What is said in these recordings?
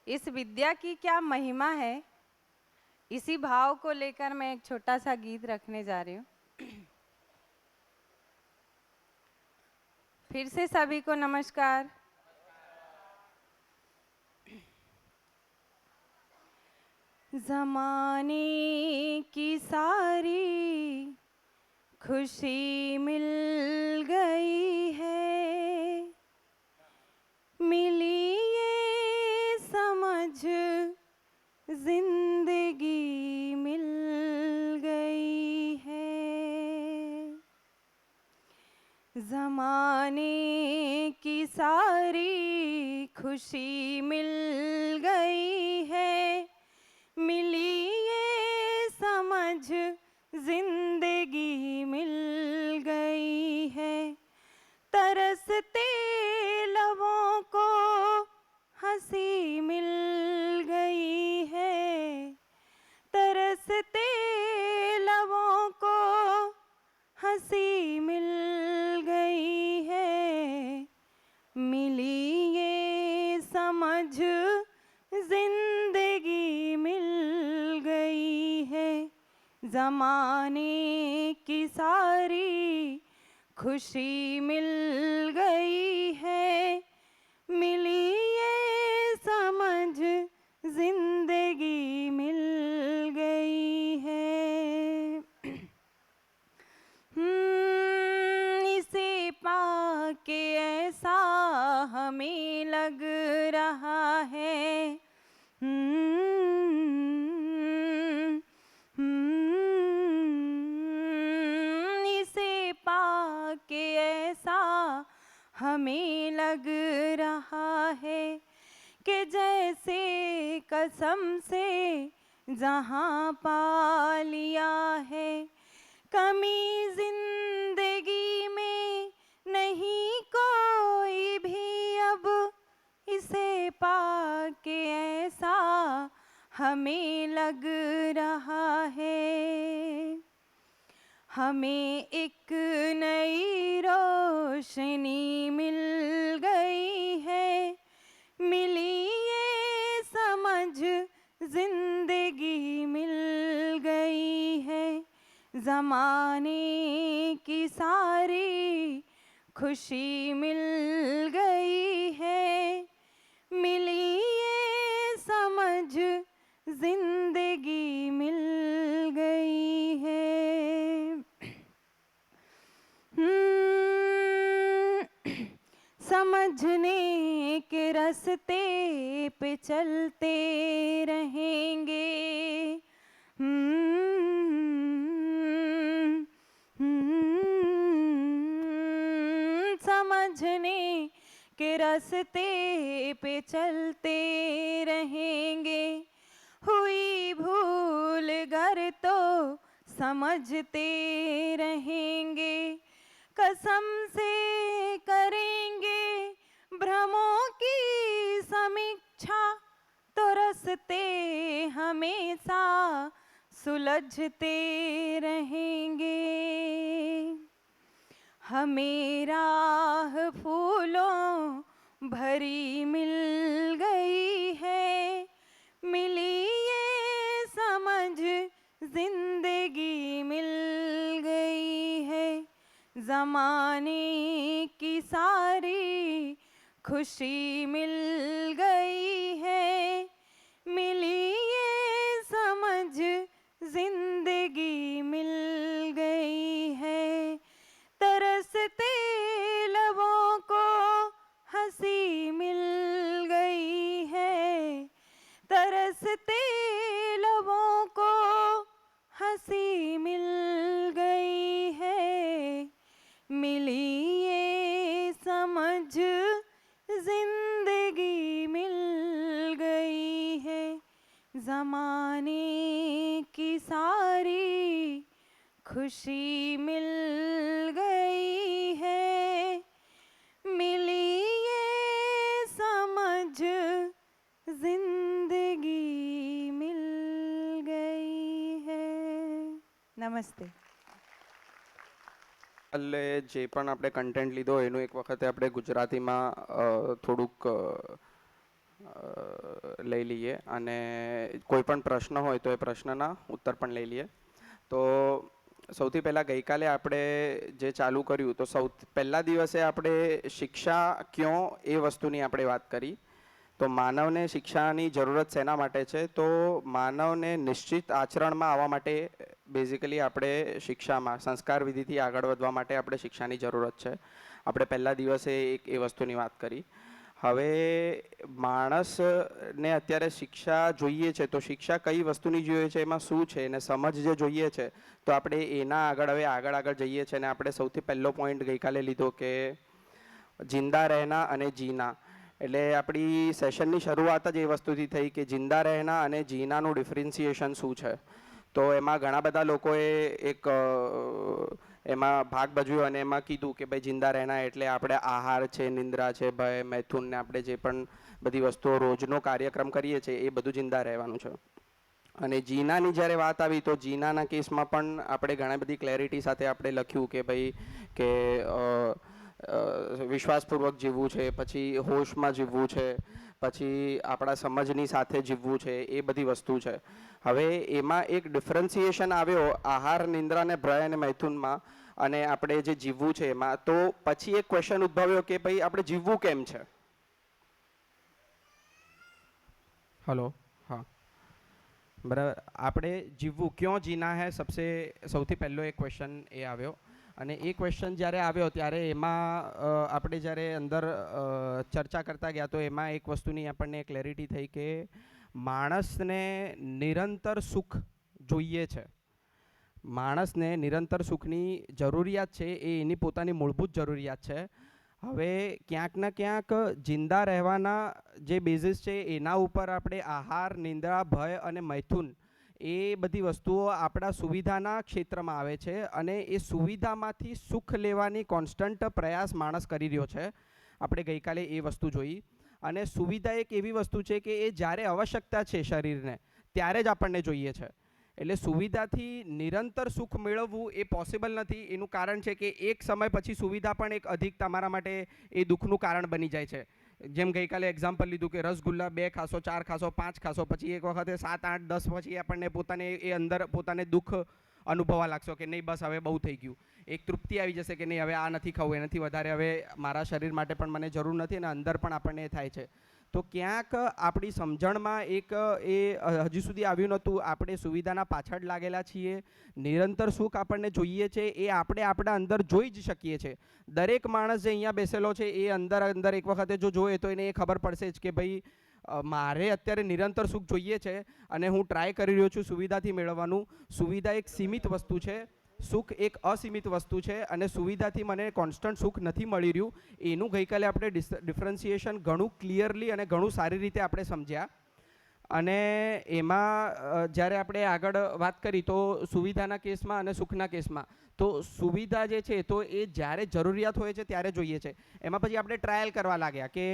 इस विद्या की क्या महिमा है, इसी भाव को लेकर मैं एक छोटा सा गीत रखने जा रही हूँ। फिर से सभी को नमस्कार। ज़माने की सारी खुशी मिल गई है, मिली ये समझ जिंदगी मिल गई है। ज़माने की सारी खुशी मिल गई है, मिली ये समझ जिंदगी मिल गई है। तरसते लबों को हंसी मिल गई है, तरसते लबों को हंसी मिल गई है, मिली ये समझ जिंदगी मिल गई है। ज़माने की सारी खुशी मिल गई है, मिली ये समझ जिंदगी मिल गई है। इसे पाके ऐसा हमें लग रहा है, इसे पाके ऐसा हमें लग रहा है कि जैसे कसम से जहाँ पा लिया है। कमी जिंदगी में नहीं कोई भी अब, इसे पाके ऐसा हमें लग रहा है। हमें एक नई रोशनी मिल गई है, मिली ये समझ जिंदगी मिल गई है। ज़माने की सारी खुशी मिल गई है, मिली ये समझ जिंदगी मिल गई है। समझने के रास्ते पे चलते रहेंगे, समझने के रास्ते पे चलते रहेंगे। हुई भूल घर तो समझते रहेंगे, कसम से करेंगे भ्रमों की समीक्षा, तो रास्ते हमेशा सुलझते रहेंगे। हमें राह फूलों भरी मिल गई है, मिली ये समझ जिंदगी मिल गई है। ज़माने की सारी खुशी मिल गई है, मिली ये समझ जिंदगी मिल गई है। तरसते लबों को हंसी मिल गई है, तरसते लबों को हंसी मिल गई है, मिली ये समझ जिंदगी मिल गई है। ज़माने की सारी खुशी मिल गई है, मिली ये समझ जिंदगी मिल गई है। नमस्ते। એટલે જે પણ આપણે કન્ટેન્ટ લીધો એનું એક વખતે આપણે ગુજરાતીમાં થોડુંક લઈ લઈએ અને કોઈ પણ પ્રશ્ન હોય તો એ પ્રશ્નના ઉત્તર પણ લઈ લઈએ. તો સૌથી પહેલાં ગઈકાલે આપણે જે ચાલુ કર્યું તો પહેલા દિવસે આપણે શિક્ષા ક્યાં એ વસ્તુની આપણે વાત કરી. તો માનવને શિક્ષાની જરૂરત શેના માટે છે? તો માનવને નિશ્ચિત આચરણમાં આવવા માટે બેઝિકલી આપણે શિક્ષામાં સંસ્કાર વિધિથી આગળ વધવા માટે આપણે શિક્ષાની જરૂરત છે. આપણે પહેલા દિવસે એક એ વસ્તુની વાત કરી. હવે માણસને અત્યારે શિક્ષા જોઈએ છે, તો શિક્ષા કઈ વસ્તુની જોઈએ છે, એમાં શું છે એને સમજ જે જોઈએ છે, તો આપણે એના આગળ જઈએ છીએ. અને આપણે સૌથી પહેલો પોઈન્ટ ગઈકાલે લીધો કે જિંદા રહેના અને જીના. એટલે આપણી સેશનની શરૂઆત જ એ વસ્તુથી થઈ કે જિંદા રહેના અને જીનાનું ડિફરન્સિએશન શું છે. તો એમાં ઘણા બધા લોકોએ એક એમાં ભાગ ભજવ્યો અને એમાં કીધું કે ભાઈ જિંદા રહેના એટલે આપણે આહાર છે, નિંદ્રા છે, ભય, મૈથુન ને આપણે જે પણ બધી વસ્તુઓ રોજનો કાર્યક્રમ કરીએ છીએ એ બધું જિંદા રહેવાનું છે. અને જીનાની જ્યારે વાત આવી તો જીનાના કેસમાં પણ આપણે ઘણા બધી ક્લેરિટી સાથે આપણે લખ્યું કે ભાઈ કે વિશ્વાસપૂર્વક જીવવું છે, પછી હોશમાં જીવવું છે, પછી આપણા સમજની સાથે જીવવું છે, એ બધી વસ્તુ છે. હવે એમાં એક ડિફરન્સિએશન આવ્યો આહાર, નિંદ્રા ને ભય અને મૈથુનમાં અને આપણે જે જીવવું છે એમાં. તો પછી એક ક્વેશ્ચન ઉદ્ભવ્યો કે ભાઈ આપણે જીવવું કેમ છે? હલો, હા, બરાબર. આપણે જીવવું ક્यों જીના હે, સૌથી પહેલો એક ક્વેશ્ચન એ આવ્યો. અને એ ક્વેશ્ચન જ્યારે આવ્યો ત્યારે એમાં આપણે જ્યારે અંદર ચર્ચા કરતા ગયા તો એમાં એક વસ્તુની આપણને ક્લેરિટી થઈ કે માણસને નિરંતર સુખ જોઈએ છે. માણસને નિરંતર સુખની જરૂરિયાત છે, એ એની પોતાની મૂળભૂત જરૂરિયાત છે. હવે ક્યાંક ને ક્યાંક જિંદા રહેવાના જે બેઝિસ છે એના ઉપર આપણે આહાર, નિંદ્રા, ભય અને મૈથુન એ બધી વસ્તુઓ આપણા સુવિધાના ક્ષેત્રમાં આવે છે અને એ સુવિધામાંથી સુખ લેવાની કોન્સ્ટન્ટ પ્રયાસ માણસ કરી રહ્યો છે. આપણે ગઈકાલે એ વસ્તુ જોઈ. અને સુવિધા એક એવી વસ્તુ છે કે એ જ્યારે આવશ્યકતા છે શરીરને ત્યારે જ આપણને જોઈએ છે. એટલે સુવિધાથી નિરંતર સુખ મેળવવું એ પોસિબલ નથી. એનું કારણ છે કે એક સમય પછી સુવિધા પણ એક અધિક તમારા માટે એ દુઃખનું કારણ બની જાય છે. જેમ ગઈકાલે એક્ઝામ્પલ લીધું કે રસગુલ્લા 2 ખાશો, 4 ખાશો, 5 ખાશો, પછી એક વખતે 7, 8, 10 પછી આપણને પોતાને એ અંદર પોતાને દુઃખ અનુભવવા લાગશો કે નહીં બસ હવે બહુ થઈ ગયું. એક તૃપ્તિ આવી જશે કે નહીં હવે આ નથી ખાવું, એનાથી વધારે હવે મારા શરીર માટે પણ મને જરૂર નથી, અને અંદર પણ આપણને થાય છે. તો ક્યાંક આપણી સમજણમાં એક એ હજી સુધી આવ્યું નહોતું. આપણે સુવિધાના પાછળ લાગેલા છીએ. નિરંતર સુખ આપણને જોઈએ છે એ આપણે આપણા અંદર જોઈ જ શકીએ છીએ. દરેક માણસ જે અહીંયા બેસેલો છે એ અંદર એક વખતે જો જોવે તો એને એ ખબર પડશે જ કે ભાઈ મારે અત્યારે નિરંતર સુખ જોઈએ છે અને હું ટ્રાય કરી રહ્યો છું સુવિધાથી મેળવવાનું. સુવિધા એક સીમિત વસ્તુ છે, સુખ એક અસીમિત વસ્તુ છે, અને સુવિધાથી મને કોન્સ્ટન્ટ સુખ નથી મળી રહ્યું. એનું ગઈકાલે આપણે ડિફરન્સિએશન ઘણું ક્લિયરલી અને ઘણું સારી રીતે આપણે સમજ્યા. અને એમાં જ્યારે આપણે આગળ વાત કરી તો સુવિધાના કેસમાં અને સુખના કેસમાં તો સુવિધા જે છે તો એ જ્યારે જરૂરિયાત હોય છે ત્યારે જોઈએ છે. એમાં પછી આપણે ટ્રાયલ કરવા લાગ્યા કે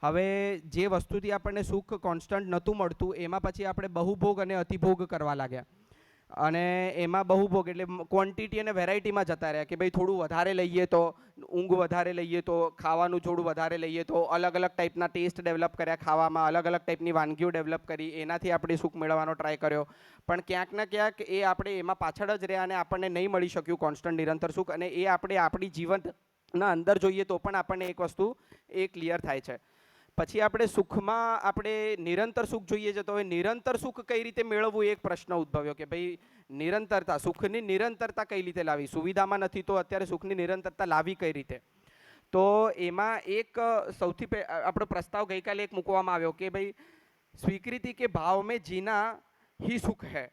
હવે જે વસ્તુથી આપણને સુખ કોન્સ્ટન્ટ નહોતું મળતું એમાં પછી આપણે બહુભોગ અને અતિભોગ કરવા લાગ્યા. અને એમાં બહુભોગ એટલે ક્વોન્ટિટી અને વેરાયટીમાં જતા રહ્યા કે ભાઈ થોડું વધારે લઈએ તો ઊંઘ વધારે લઈએ તો ખાવાનું થોડું વધારે લઈએ તો અલગ અલગ ટાઈપના ટેસ્ટ ડેવલપ કર્યા ખાવામાં, અલગ અલગ ટાઈપની વાનગીઓ ડેવલપ કરી, એનાથી આપણે સુખ મેળવવાનો ટ્રાય કર્યો. પણ ક્યાંક ને ક્યાંક એ આપણે એમાં પાછળ જ રહ્યા અને આપણને નહીં મળી શક્યું કોન્સ્ટન્ટ નિરંતર સુખ. અને એ આપણે આપણી જીવનના અંદર જોઈએ તો પણ આપણને એક વસ્તુ એ ક્લિયર થાય છે. પછી આપણે સુખમાં આપણે નિરંતર સુખ જોઈએ છે. તો હવે નિરંતર સુખ કઈ રીતે મેળવવું એક પ્રશ્ન ઉદ્ભવ્યો કે ભાઈ નિરંતરતા, સુખની નિરંતરતા કઈ રીતે લાવી? સુવિધામાં નથી તો અત્યારે સુખની નિરંતરતા લાવી કઈ રીતે? તો એમાં એક સૌથી આપણો પ્રસ્તાવ ગઈકાલે એક મૂકવામાં આવ્યો કે ભાઈ સ્વીકૃતિ કે ભાવ મેં જીના ही સુખ હૈ.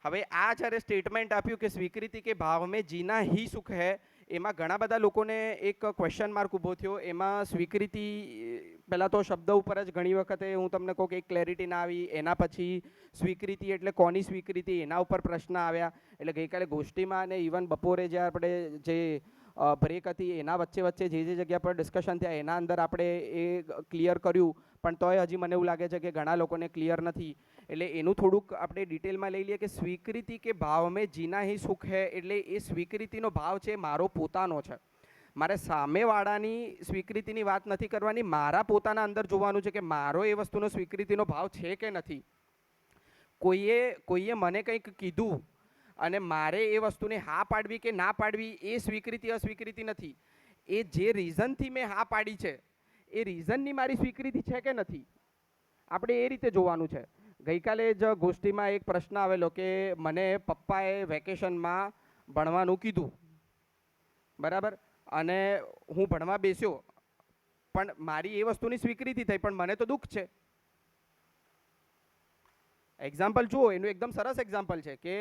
હવે આ જ્યારે સ્ટેટમેન્ટ આપ્યું કે સ્વીકૃતિ કે ભાવ મેં જીના ही સુખ હૈ, એમાં ઘણા બધા લોકોને એક ક્વેશ્ચન માર્ક ઊભો થયો. એમાં સ્વીકૃતિ પહેલાં તો શબ્દ ઉપર જ ઘણી વખતે હું તમને કહું કે એક ક્લેરિટી ના આવી. એના પછી સ્વીકૃતિ એટલે કોની સ્વીકૃતિ એના ઉપર પ્રશ્ન આવ્યા. એટલે ગઈકાલે ગોષ્ઠીમાં અને ઇવન બપોરે જે આપણે જે બ્રેક હતી એના વચ્ચે જે જગ્યા પર ડિસ્કશન થયા એના અંદર આપણે એ ક્લિયર કર્યું. પણ તોય હજી મને એવું લાગે છે કે ઘણા લોકોને ક્લિયર નથી. એટલે એનું થોડુંક આપણે ડિટેલમાં લઈ લઈએ કે સ્વીકૃતિ કે ભાવ મેં જીના ही સુખ હૈ એટલે એ સ્વીકૃતિનો ભાવ છે મારો પોતાનો છે. મારે સામેવાળાની સ્વીકૃતિની વાત નથી કરવાની, મારા પોતાના અંદર જોવાનું છે કે મારો એ વસ્તુનો સ્વીકૃતિનો ભાવ છે કે નથી. કોઈએ મને કંઈક કીધું અને મારે એ વસ્તુને હા પાડવી કે ના પાડવી એ સ્વીકૃતિ અસ્વીકૃતિ નથી. એ જે રીઝનથી મેં હા પાડી છે એ રીઝનની મારી સ્વીકૃતિ છે કે નથી, આપણે એ રીતે જોવાનું છે. ગઈકાલે જ ગોષ્ઠીમાં એક પ્રશ્ન આવેલો કે મને પપ્પાએ વેકેશનમાં ભણવાનું કીધું, બરાબર, અને હું ભણવા બેસ્યો, પણ મારી એ વસ્તુની સ્વીકૃતિ થઈ, પણ મને તો દુઃખ છે. એક્ઝામ્પલ જુઓ, એનું એકદમ સરસ એક્ઝામ્પલ છે કે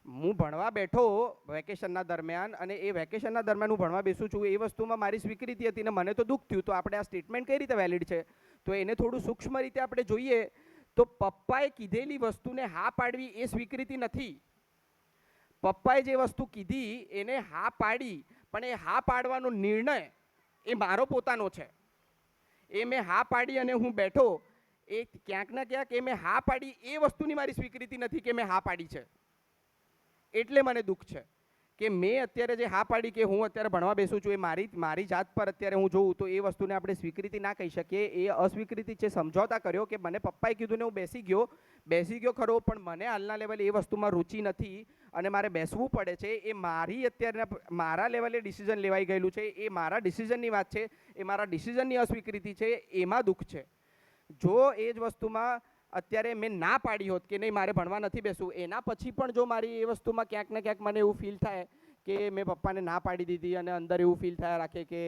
હું ભણવા બેઠો વેકેશનના દરમિયાન, અને એ વેકેશનના દરમિયાન હું ભણવા બેસું છું, એ વસ્તુમાં મારી સ્વીકૃતિ હતી ને મને તો દુઃખ થયું. તો આપણે આ સ્ટેટમેન્ટ કઈ રીતે વેલિડ છે? તો એને થોડું સૂક્ષ્મ રીતે આપણે જોઈએ તો પપ્પાએ કીધેલી વસ્તુને હા પાડવી એ સ્વીકૃતિ નથી. પપ્પાએ જે વસ્તુ કીધી એને હા પાડી, પણ એ હા પાડવાનો નિર્ણય એ મારો પોતાનો છે. એ મેં હા પાડી અને હું બેઠો, એ ક્યાંક ના ક્યાંક એ મેં હા પાડી એ વસ્તુની મારી સ્વીકૃતિ નથી કે મેં હા પાડી છે. એટલે મને દુઃખ છે કે મેં અત્યારે જે હા પાડી કે હું અત્યારે ભણવા બેસું છું, એ મારી જાત પર અત્યારે હું જોઉં તો એ વસ્તુને આપણે સ્વીકૃતિ ના કહી શકીએ. એ અસ્વીકૃતિ છે. સમજોતા કર્યો કે મને પપ્પાએ કીધું ને હું બેસી ગયો ખરો, પણ મને હાલના લેવલે એ વસ્તુમાં રુચિ નથી અને મારે બેસવું પડે છે. એ મારી અત્યારે મારા લેવલે ડિસિઝન લેવાઈ ગયેલું છે, એ મારા ડિસિઝનની વાત છે, એ મારા ડિસિઝનની અસ્વીકૃતિ છે, એમાં દુઃખ છે. જો એ જ વસ્તુમાં અત્યારે મેં ના પાડી હોત કે નહીં મારે ભણવા નથી બેસવું, એના પછી પણ જો મારી એ વસ્તુમાં ક્યાંક ને ક્યાંક મને એવું ફીલ થાય કે મેં પપ્પાને ના પાડી દીધી અને અંદર એવું ફીલ થયા રાખે કે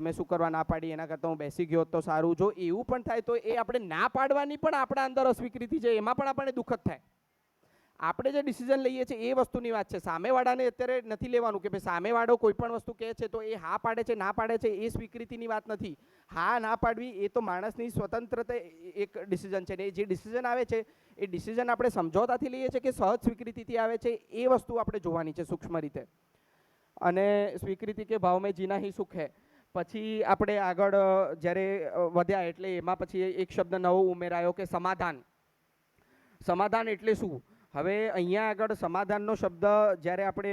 મેં શું કરવા ના પાડી, એના કરતાં હું બેસી ગયો તો સારું, જો એવું પણ થાય તો એ આપણે ના પાડવાની પણ આપણા અંદર અસ્વીકૃતિ છે, એમાં પણ આપણને દુઃખ જ થાય. આપણે જે ડિસિઝન લઈએ છીએ એ વસ્તુની વાત છે. સામેવાળાને અત્યારે નથી લેવાનું કે ભાઈ સામેવાળો કોઈ પણ વસ્તુ કહે છે તો એ હા પાડે છે ના પાડે છે એ સ્વીકૃતિની વાત નથી. હા ના પાડવી એ તો માણસની સ્વતંત્રતા એક ડિસિઝન છે, ને જે ડિસિઝન આવે છે એ ડિસિઝન આપણે સમજોતાથી લઈએ છીએ કે સહજ સ્વીકૃતિથી આવે છે, એ વસ્તુ આપણે જોવાની છે સૂક્ષ્મ રીતે. અને સ્વીકૃતિ કે ભાવ મેં જીના હી સુખ હૈ, પછી આપણે આગળ જ્યારે વધ્યા એટલે એમાં પછી એક શબ્દ નવો ઉમેરાયો કે સમાધાન. સમાધાન એટલે શું? હવે અહીંયા આગળ સમાધાનનો શબ્દ જ્યારે આપણે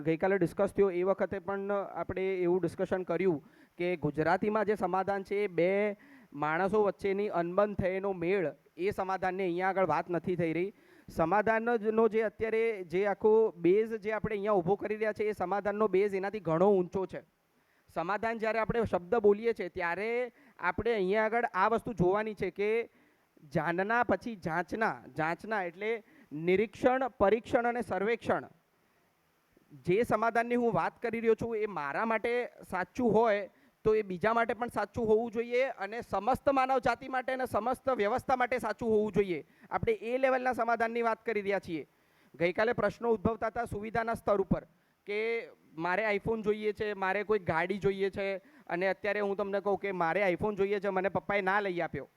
ગઈકાલે ડિસ્કસ થયો એ વખતે પણ આપણે એવું ડિસ્કશન કર્યું કે ગુજરાતીમાં જે સમાધાન છે એ બે માણસો વચ્ચેની અનબન થયેનો મેળ, એ સમાધાનની અહીંયા આગળ વાત નથી થઈ રહી. સમાધાનનો જે અત્યારે જે આખો બેઝ જે આપણે અહીંયા ઊભો કરી રહ્યા છે એ સમાધાનનો બેઝ એનાથી ઘણો ઊંચો છે. સમાધાન જ્યારે આપણે શબ્દ બોલીએ છીએ ત્યારે આપણે અહીંયા આગળ આ વસ્તુ જોવાની છે કે જાણના પછી જાંચના એટલે નિરીક્ષણ, પરીક્ષણ અને સર્વેક્ષણ. જે સમાધાનની હું વાત કરી રહ્યો છું એ મારા માટે સાચું હોય તો એ બીજા માટે પણ સાચું હોવું જોઈએ અને સમસ્ત માનવ જાતિ માટે અને સમસ્ત વ્યવસ્થા માટે સાચું હોવું જોઈએ. આપણે એ લેવલના સમાધાનની વાત કરી રહ્યા છીએ. ગઈકાલે પ્રશ્નો ઉદ્ભવતા હતા સુવિધાના સ્તર ઉપર કે મારે આઈફોન જોઈએ છે, મારે કોઈ ગાડી જોઈએ છે, અને અત્યારે હું તમને કહું કે મારે આઈફોન જોઈએ છે, મને પપ્પાએ ના લઈ આપ્યો.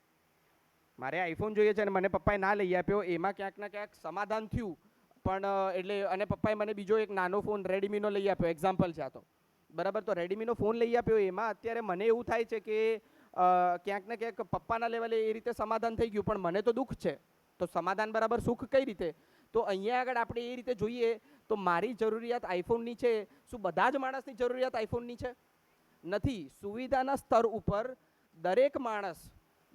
મારે આઈફોન જોઈએ છે અને મને પપ્પાએ ના લઈ આપ્યો, એમાં ક્યાંક ને ક્યાંક સમાધાન થયું, પણ એટલે અને પપ્પાએ મને બીજો એક નાનો ફોન રેડમીનો લઈ આપ્યો, એક્ઝામ્પલ છે આ તો, બરાબર. તો રેડમીનો ફોન લઈ આપ્યો, એમાં અત્યારે મને એવું થાય છે કે ક્યાંક ને ક્યાંક પપ્પાના લેવલે એ રીતે સમાધાન થઈ ગયું, પણ મને તો દુઃખ છે. તો સમાધાન બરાબર સુખ કઈ રીતે? તો અહીંયા આગળ આપણે એ રીતે જોઈએ તો મારી જરૂરિયાત આઈફોનની છે, શું બધા જ માણસની જરૂરિયાત આઈફોનની છે? નથી. સુવિધાના સ્તર ઉપર દરેક માણસ,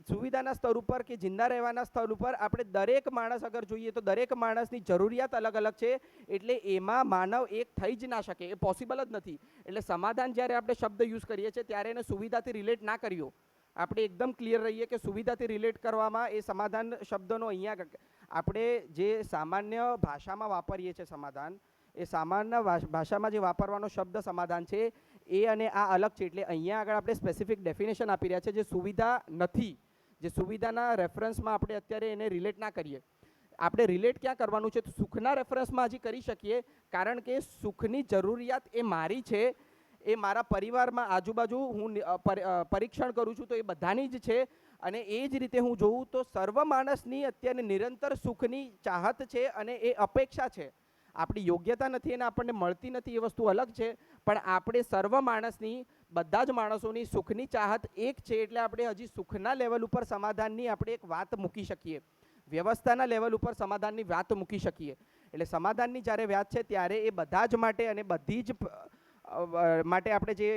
સુવિધાના સ્તર ઉપર કે જિંદા રહેવાના સ્તર ઉપર આપણે દરેક માણસ અગર જોઈએ તો દરેક માણસની જરૂરિયાત અલગ અલગ છે, એટલે એમાં માનવ એક થઈ જ ના શકે, એ પોસિબલ જ નથી. એટલે સમાધાન જ્યારે આપણે શબ્દ યુઝ કરીએ છીએ ત્યારે એને સુવિધાથી રિલેટ ના કર્યો. આપણે એકદમ ક્લિયર રહીએ કે સુવિધાથી રિલેટ કરવામાં એ સમાધાન શબ્દનો અહીંયા આપણે જે સામાન્ય ભાષામાં વાપરીએ છીએ સમાધાન, એ સામાન્ય ભાષામાં જે વાપરવાનો શબ્દ સમાધાન છે એ અને આ અલગ છે. એટલે અહીંયા આગળ આપણે સ્પેસિફિક ડેફિનેશન આપી રહ્યા છે જે સુવિધા નથી, જે સુવિધાના રેફરન્સમાં આપણે અત્યારે એને રિલેટ ના કરીએ. આપણે રિલેટ ક્યાં કરવાનું છે? તો સુખના રેફરન્સમાં હજી કરી શકીએ, કારણ કે સુખની જરૂરિયાત એ મારી છે, એ મારા પરિવારમાં આજુબાજુ હું પરીક્ષણ કરું છું તો એ બધાની જ છે, અને એ જ રીતે હું જોઉં તો સર્વ માણસની અત્યારે નિરંતર સુખની ચાહત છે અને એ અપેક્ષા છે. આપણી યોગ્યતા નથી અને આપણને મળતી નથી એ વસ્તુ અલગ છે, પણ આપણે સર્વ માણસની, બધા જ માણસોની સુખની ચાહત એક છે. એટલે આપણે હજી સુખના લેવલ ઉપર સમાધાનની આપણે એક વાત મૂકી શકીએ, વ્યવસ્થાના લેવલ ઉપર સમાધાનની વાત મૂકી શકીએ. એટલે સમાધાનની જ્યારે વાત છે ત્યારે એ બધા જ માટે અને બધી જ માટે આપણે જે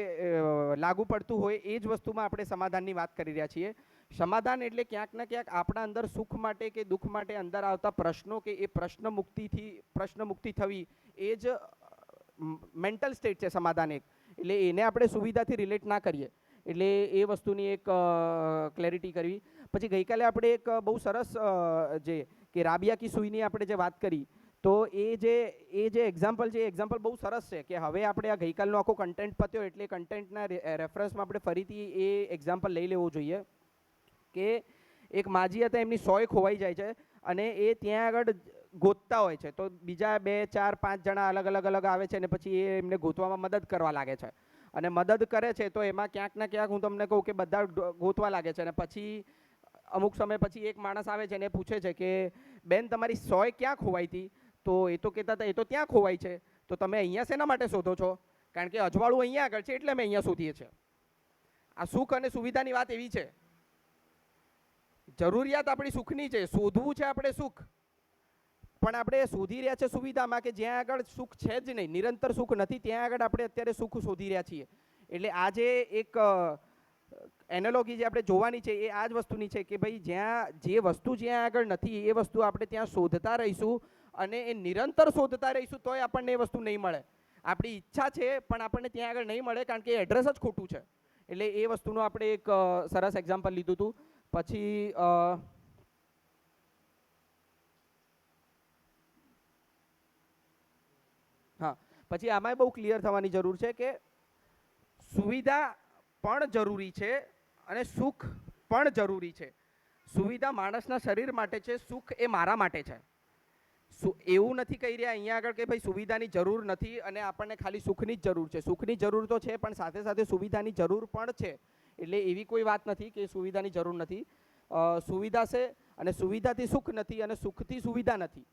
લાગુ પડતું હોય એ જ વસ્તુમાં આપણે સમાધાનની વાત કરી રહ્યા છીએ. સમાધાન એટલે ક્યાંક ને ક્યાંક આપણા અંદર સુખ માટે કે દુઃખ માટે અંદર આવતા પ્રશ્નો કે એ પ્રશ્ન મુક્તિ થવી એ જ મેન્ટલ સ્ટેટ છે સમાધાન એક. એટલે એને આપણે સુવિધાથી રિલેટ ના કરીએ. એટલે એ વસ્તુની એક ક્લેરિટી કરવી. પછી ગઈકાલે આપણે એક બહુ સરસ જે કે રાબિયા કી સુઈની આપણે જે વાત કરી, તો એ જે એક્ઝામ્પલ છે એ એક્ઝામ્પલ બહુ સરસ છે કે હવે આપણે આ ગઈકાલનો આખો કન્ટેન્ટ પત્યો એટલે કન્ટેન્ટના રેફરન્સમાં આપણે ફરીથી એ એક્ઝામ્પલ લઈ લેવું જોઈએ કે એક માજી હતા, એમની સોય ખોવાઈ જાય છે અને એ ત્યાં આગળ ગોતતા હોય છે. તો બીજા 2, 4, 5 જણા અલગ આવે છે અને પછી એ એમને ગોતવામાં મદદ કરવા લાગે છે. અને મદદ કરે છે તો એમાં ક્યાંક ને ક્યાંક હું તમને કહું કે બધા ગોતવા લાગે છે અને પછી અમુક સમય પછી એક માણસ આવે છે અને એ પૂછે છે કે બેન તમારી સોય ક્યાં ખોવાઈ હતી? તો એ તો કહેતા હતા એ તો ત્યાં ખોવાઈ છે. તો તમે અહીંયા શેના માટે શોધો છો? કારણ કે અજવાળું અહીંયા આગળ છે એટલે અમે અહીંયા શોધીએ છીએ. આ સુખ અને સુવિધાની વાત એવી છે. જરૂરિયાત આપણી સુખની છે, શોધવું છે આપણે સુખ, પણ આપણે શોધી રહ્યા છે સુવિધામાં કે જ્યાં આગળ સુખ છે જ નહીં, નિરંતર સુખ નથી, ત્યાં આગળ આપણે અત્યારે સુખ શોધી રહ્યા છીએ. એટલે આ જે એક એનાલોગી જે આપણે જોવાની છે એ આ જ વસ્તુની છે કે ભાઈ જે વસ્તુ જ્યાં આગળ નથી એ વસ્તુ આપણે ત્યાં શોધતા રહીશું અને એ નિરંતર શોધતા રહીશું તોય આપણને એ વસ્તુ નહીં મળે. આપણી ઈચ્છા છે પણ આપણને ત્યાં આગળ નહીં મળે કારણ કે એડ્રેસ જ ખોટું છે. એટલે એ વસ્તુનું આપણે એક સરસ એક્ઝામ્પલ લીધું હતું. પછી હા, પછી આમાં બહુ ક્લિયર થવાની જરૂર છે કે સુવિધા પણ જરૂરી છે અને સુખ પણ જરૂરી છે. સુવિધા માણસના શરીર માટે છે, સુખ એ મારા માટે છે. એવું નથી કહી રહ્યા અહીંયા આગળ કે ભાઈ સુવિધાની જરૂર નથી અને આપણને ખાલી સુખની જ જરૂર છે. સુખની જરૂર તો છે પણ સાથે સાથે સુવિધાની જરૂર પણ છે. એટલે એવી કોઈ વાત નથી કે સુવિધાની જરૂર નથી. સુવિધા છે અને સુવિધાથી સુખ નથી અને સુખથી સુવિધા નથી.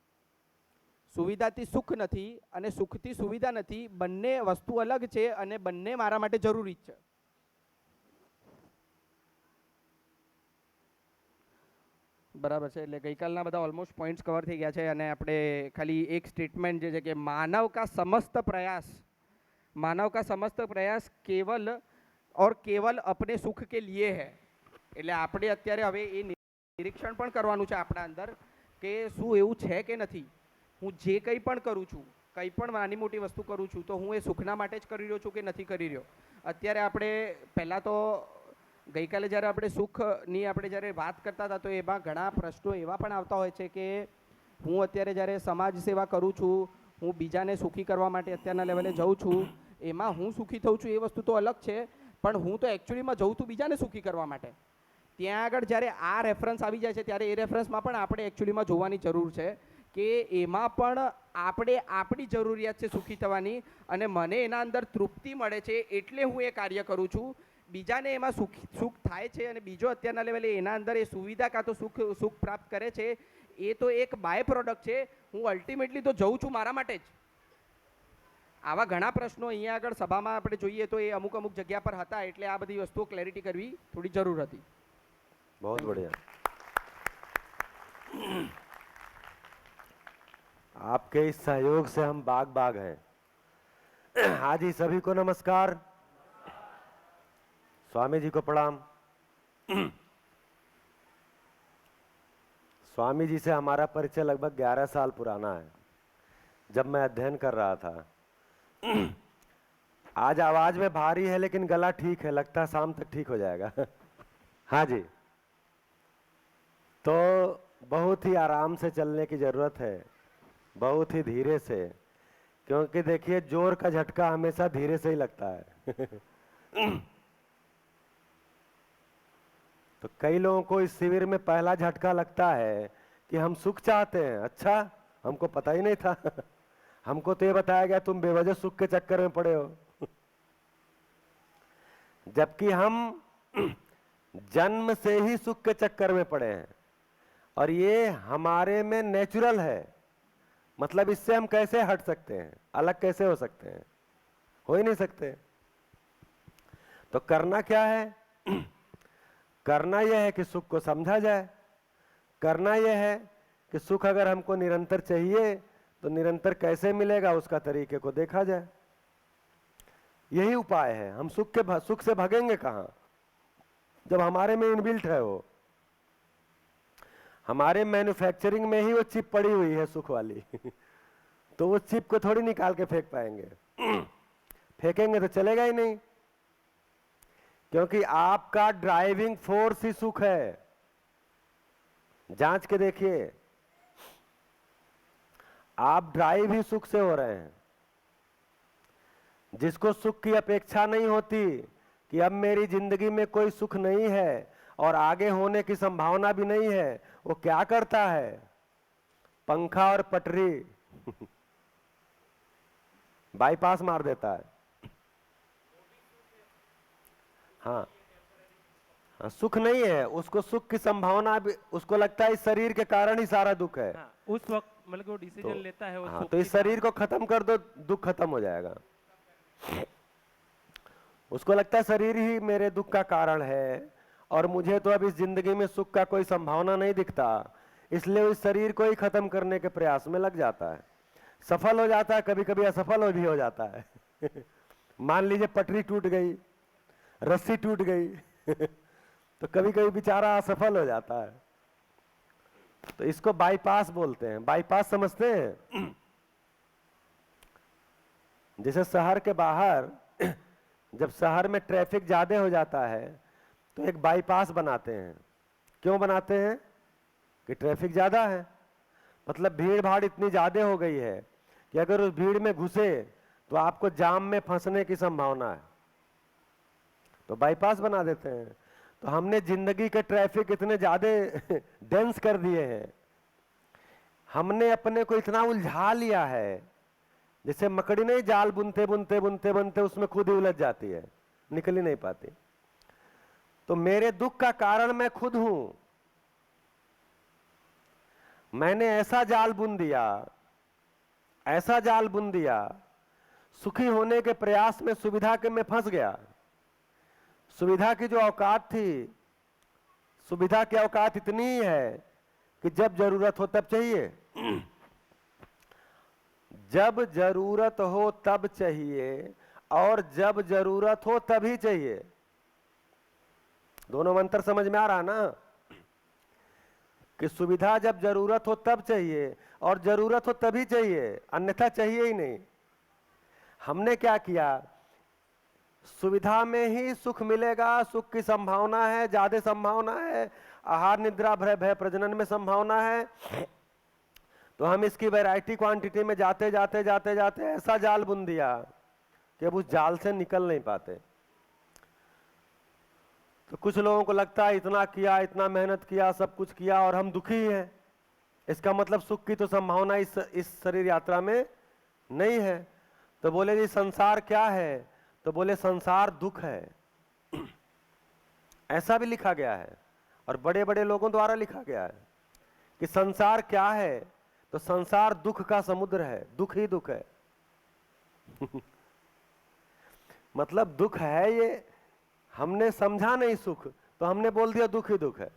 સુવિધાથી સુખ નથી અને સુખથી સુવિધા નથી. બંને વસ્તુ અલગ છે અને બંને મારા માટે જરૂરી જ છે. બરાબર છે. એટલે ગઈકાલના બધા ઓલમોસ્ટ પોઈન્ટ્સ કવર થઈ ગયા છે અને આપણે ખાલી એક સ્ટેટમેન્ટ જે છે કે માનવ કા સમસ્ત પ્રયાસ કેવલ और केवल अपने सुख के लिए है. એટલે આપણે અત્યારે હવે એ નિરીક્ષણ પણ કરવાનું છે આપણા અંદર કે શું એવું છે કે નથી. હું જે કંઈ પણ કરું છું, કંઈ પણ નાની મોટી વસ્તુ કરું છું, તો હું એ સુખના માટે જ કરી રહ્યો છું કે નથી કરી રહ્યો. અત્યારે આપણે પહેલાં તો ગઈકાલે જ્યારે આપણે સુખની આપણે જ્યારે વાત કરતા હતા તો એમાં ઘણા પ્રશ્નો એવા પણ આવતા હોય છે કે હું અત્યારે જ્યારે સમાજ સેવા કરું છું, હું બીજાને સુખી કરવા માટે અત્યારના લેવલે જાઉં છું, એમાં હું સુખી થઉં છું એ વસ્તુ તો અલગ છે, પણ હું તો એકચ્યુઅલીમાં જઉં છું બીજાને સુખી કરવા માટે. ત્યાં આગળ જ્યારે આ રેફરન્સ આવી જાય છે ત્યારે એ રેફરન્સમાં પણ આપણે એકચ્યુઅલીમાં જોવાની જરૂર છે કે એમાં પણ આપણે આપણી જરૂરિયાત છે સુખી થવાની અને મને એના અંદર તૃપ્તિ મળે છે એટલે હું એ કાર્ય કરું છું. બીજાને એમાં સુખ થાય છે અને બીજો અત્યારના લેવલે એના અંદર એ સુવિધા કાં તો સુખ પ્રાપ્ત કરે છે, એ તો એક બાય પ્રોડક્ટ છે. હું અલ્ટિમેટલી તો જઉં છું મારા માટે જ. આવા ઘણા પ્રશ્નો અહીંયા આગળ સભામાં આપણે જોઈએ તો એ અમુક જગ્યા પર હતા. એટલે આ બધી વસ્તુઓ ક્લેરિટી કરવી થોડી જરૂર હતી. बहुत बढ़िया. आपके इस सहयोग से हम बाग बाग हैं. आज ही सभी को नमस्कार. स्वामी जी को प्रणाम. स्वामी जी से हमारा परिचय लगभग 11 साल पुराना है, जब मैं अध्ययन कर रहा था. आज आवाज में भारी है लेकिन गला ठीक है, लगता है शाम तक ठीक हो जाएगा. हाँ जी. तो बहुत ही आराम से चलने की जरूरत है, बहुत ही धीरे से, क्योंकि देखिए जोर का झटका हमेशा धीरे से ही लगता है. तो कई लोगों को इस शिविर में पहला झटका लगता है कि हम सुख चाहते हैं. अच्छा, हमको पता ही नहीं था. हमको तो ये बताया गया तुम बेवजह सुख के चक्कर में पड़े हो. जबकि हम जन्म से ही सुख के चक्कर में पड़े हैं और ये हमारे में नेचुरल है. मतलब इससे हम कैसे हट सकते हैं, अलग कैसे हो सकते हैं? हो ही नहीं सकते. तो करना क्या है? करना यह है कि सुख को समझा जाए. करना यह है कि सुख अगर हमको निरंतर चाहिए तो निरंतर कैसे मिलेगा उसका तरीके को देखा जाए. यही उपाय है। हम सुख से भागेंगे कहां जब हमारे में इनबिल्ट है वो। हमारे मैन्युफैक्चरिंग में ही वो चिप पड़ी हुई है सुख वाली तो वो चिप को थोड़ी निकाल के फेंक पाएंगे फेंकेंगे तो चलेगा ही नहीं, क्योंकि आपका ड्राइविंग फोर्स ही सुख है। जांच के देखिए, आप ड्राइव ही सुख से हो रहे हैं। जिसको सुख की अपेक्षा नहीं होती कि अब मेरी जिंदगी में कोई सुख नहीं है और आगे होने की संभावना भी नहीं है, वो क्या करता है? पंखा और पटरी बाईपास मार देता है। हाँ, सुख नहीं है उसको, सुख की संभावना भी उसको लगता है इस शरीर के कारण ही सारा दुख है। हाँ, उस वक्त मतलब वो डिसीजन लेता है वो हाँ, सुख तो की इस शरीर को खत्म कर दो, दुख खत्म हो जाएगा। उसको लगता है शरीर ही मेरे दुख का कारण है और मुझे तो अब इस जिंदगी में सुख का कोई संभावना नहीं दिखता, इसलिए उस शरीर को ही खत्म करने के प्रयास में लग जाता है। सफल हो जाता है, कभी कभी असफल भी हो जाता है मान लीजिए पटरी टूट गई, रस्सी टूट गई तो कभी कभी बेचारा असफल हो जाता है। तो इसको बाईपास बोलते हैं। बाईपास समझते हैं? जैसे शहर के बाहर जब शहर में ट्रैफिक ज्यादा हो जाता है तो एक बाईपास बनाते हैं। क्यों बनाते हैं? कि ट्रैफिक ज्यादा है, मतलब भीड़ भाड़ इतनी ज्यादा हो गई है कि अगर उस भीड़ में घुसे तो आपको जाम में फंसने की संभावना है, तो बाईपास बना देते हैं। तो हमने जिंदगी के ट्रैफिक इतने ज्यादा डेंस कर दिए हैं, हमने अपने को इतना उलझा लिया है, जैसे मकड़ी नहीं जाल बुनते बुनते बुनते बुनते उसमें खुद ही उलझ जाती है, निकल ही नहीं पाती। तो मेरे दुख का कारण मैं खुद हूं। मैंने ऐसा जाल बुन दिया, ऐसा जाल बुन दिया, सुखी होने के प्रयास में सुविधा के में फंस गया। सुविधा की जो औकात थी, सुविधा की औकात इतनी ही है कि जब जरूरत हो तब चाहिए, जब जरूरत हो तब चाहिए और जब जरूरत हो तभी चाहिए। दोनों मंत्र समझ में आ रहा ना? कि सुविधा जब जरूरत हो तब चाहिए और जरूरत हो तभी चाहिए, अन्यथा चाहिए ही नहीं। हमने क्या किया? सुविधा में ही सुख मिलेगा, सुख की संभावना है, ज्यादा संभावना है, आहार निद्रा भय भय प्रजनन में संभावना है, तो हम इसकी वैरायटी क्वांटिटी में जाते जाते जाते जाते ऐसा जाल बुन दिया कि अब उस जाल से निकल नहीं पाते। तो कुछ लोगों को लगता है इतना किया, इतना मेहनत किया, सब कुछ किया और हम दुखी हैं, इसका मतलब सुख की तो संभावना इस शरीर यात्रा में नहीं है। तो बोले जी संसार क्या है? तो बोले संसार दुख है। ऐसा भी लिखा गया है और बड़े बड़े लोगों द्वारा लिखा गया है कि संसार क्या है? तो संसार दुख का समुद्र है, दुख ही दुख है मतलब दुख है ये, हमने समझा नहीं सुख, तो हमने बोल दिया दुख ही दुख है।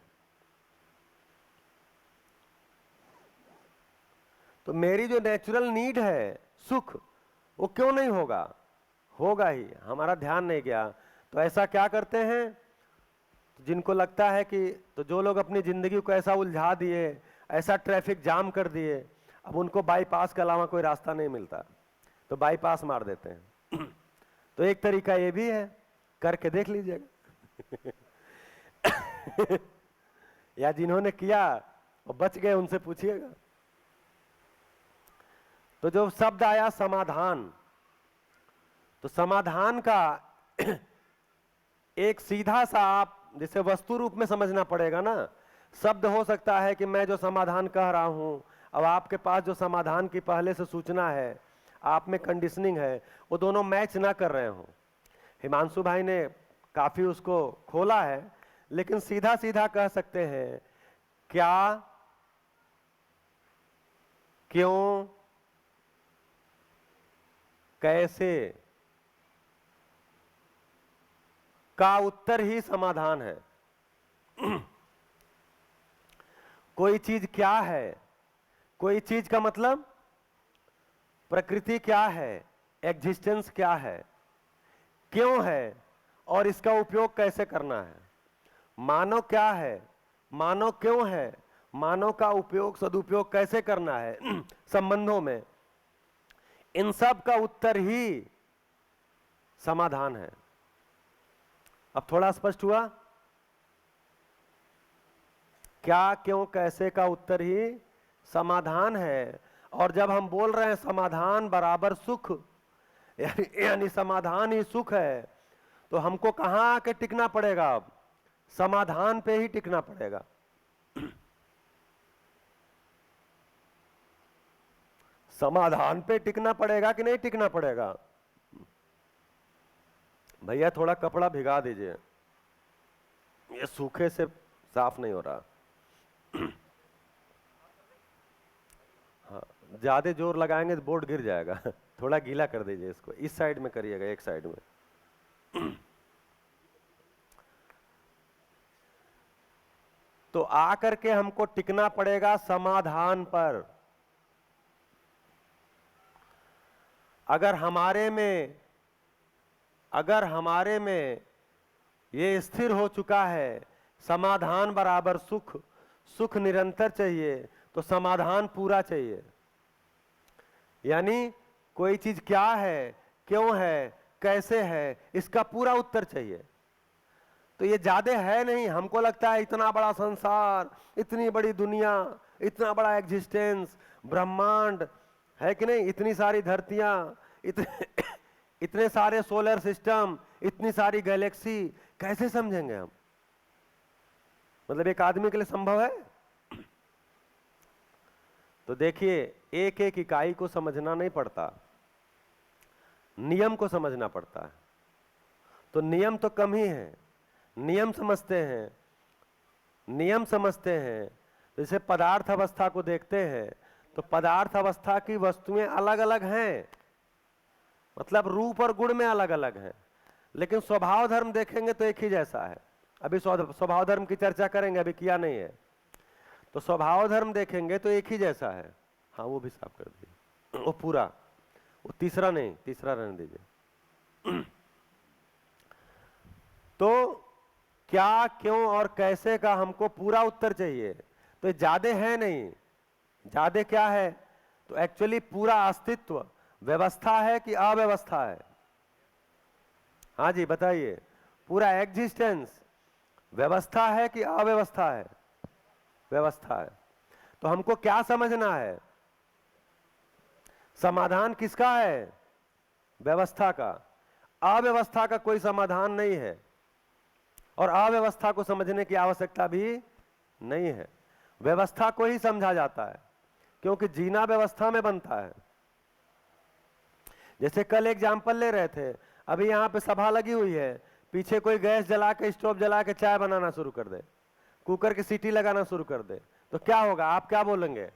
तो मेरी जो नेचुरल नीड है सुख, वो क्यों नहीं होगा? होगा ही, हमारा ध्यान नहीं गया। तो ऐसा क्या करते हैं? जिनको लगता है कि, तो जो लोग अपनी जिंदगी को ऐसा उलझा दिए, ऐसा ट्रैफिक जाम कर दिए, अब उनको बाईपास के अलावा कोई रास्ता नहीं मिलता, तो बाईपास मार देते हैं तो एक तरीका ये भी है, करके देख लीजिएगा या जिन्होंने किया और बच गए उनसे पूछिएगा। तो जो शब्द आया समाधान, तो समाधान का एक सीधा सा, आप जिसे वस्तु रूप में समझना पड़ेगा ना। शब्द हो सकता है कि मैं जो समाधान कह रहा हूं, अब आपके पास जो समाधान की पहले से सूचना है, आप में कंडीशनिंग है, वो दोनों मैच ना कर रहे हो। हिमांशु भाई ने काफी उसको खोला है, लेकिन सीधा सीधा कह सकते हैं क्या, क्यों, कैसे का उत्तर ही समाधान है। कोई चीज क्या है? कोई चीज का मतलब प्रकृति क्या है, एग्जिस्टेंस क्या है, क्यों है और इसका उपयोग कैसे करना है। मानव क्या है, मानव क्यों है, मानव का उपयोग सदुपयोग कैसे करना है संबंधों में, इन सब का उत्तर ही समाधान है। अब थोड़ा स्पष्ट हुआ? क्या क्यों कैसे का उत्तर ही समाधान है। और जब हम बोल रहे हैं समाधान बराबर सुख, यानी समाधान ही सुख है, तो हमको कहां आके टिकना पड़ेगा? अब समाधान पे ही टिकना पड़ेगा। समाधान पे टिकना पड़ेगा कि नहीं टिकना पड़ेगा? भैया थोड़ा कपड़ा भिगा दीजिए, ये सूखे से साफ नहीं हो रहा। हाँ, ज्यादा जोर लगाएंगे तो बोर्ड गिर जाएगा। थोड़ा गीला कर दीजिए इसको, इस साइड में करिएगा, एक साइड में। तो आकर के हमको टिकना पड़ेगा समाधान पर। अगर हमारे में ये स्थिर हो चुका है समाधान बराबर सुख, सुख निरंतर चाहिए, तो समाधान पूरा चाहिए। यानी कोई चीज क्या है, क्यों है, कैसे है, इसका पूरा उत्तर चाहिए। तो ये ज्यादा है नहीं। हमको लगता है इतना बड़ा संसार, इतनी बड़ी दुनिया, इतना बड़ा एग्जिस्टेंस, ब्रह्मांड है कि नहीं, इतनी सारी धरतियां, इतने सारे सोलर सिस्टम, इतनी सारी गैलेक्सी, कैसे समझेंगे हम? मतलब एक आदमी के लिए संभव है? तो देखिए, एक एक इकाई को समझना नहीं पड़ता, नियम को समझना पड़ता है। तो नियम तो कम ही है, नियम समझते हैं। जैसे पदार्थ अवस्था को देखते हैं, तो पदार्थ अवस्था की वस्तुएं अलग अलग हैं, मतलब रूप और गुण में अलग अलग हैं, लेकिन स्वभाव धर्म देखेंगे तो एक ही जैसा है। अभी स्वभाव धर्म की चर्चा करेंगे, अभी किया नहीं है। तो स्वभाव धर्म देखेंगे तो एक ही जैसा है। हाँ, वो भी साफ कर दीजिए, वो पूरा, वो तीसरा नहीं, तीसरा रहने दीजिए। तो क्या, क्यों और कैसे का हमको पूरा उत्तर चाहिए। तो ज्यादा है नहीं। ज्यादा क्या है? तो एक्चुअली पूरा अस्तित्व व्यवस्था है कि अव्यवस्था है? हाँ जी बताइए, पूरा एग्जिस्टेंस व्यवस्था है कि अव्यवस्था है? व्यवस्था है। तो हमको क्या समझना है? समाधान किसका है? व्यवस्था का। अव्यवस्था का कोई समाधान नहीं है, और अव्यवस्था को समझने की आवश्यकता भी नहीं है। व्यवस्था को ही समझा जाता है, क्योंकि जीना व्यवस्था में बनता है। जैसे कल एग्जाम्पल ले रहे थे, अभी यहां पे सभा लगी हुई है, पीछे कोई गैस जला के, स्टोव जला के चाय बनाना शुरू कर दे, कुकर की सीटी लगाना शुरू कर दे, तो क्या होगा? आप क्या बोलेंगे?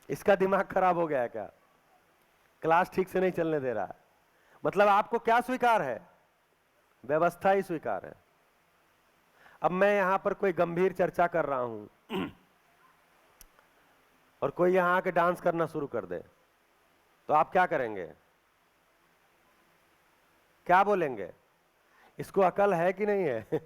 इसका दिमाग खराब हो गया है क्या? क्लास ठीक से नहीं चलने दे रहा है। मतलब आपको क्या स्वीकार है? व्यवस्था ही स्वीकार है। अब मैं यहां पर कोई गंभीर चर्चा कर रहा हूं और कोई यहां आके डांस करना शुरू कर दे, तो आप क्या करेंगे? क्या बोलेंगे? इसको अकल है कि नहीं है?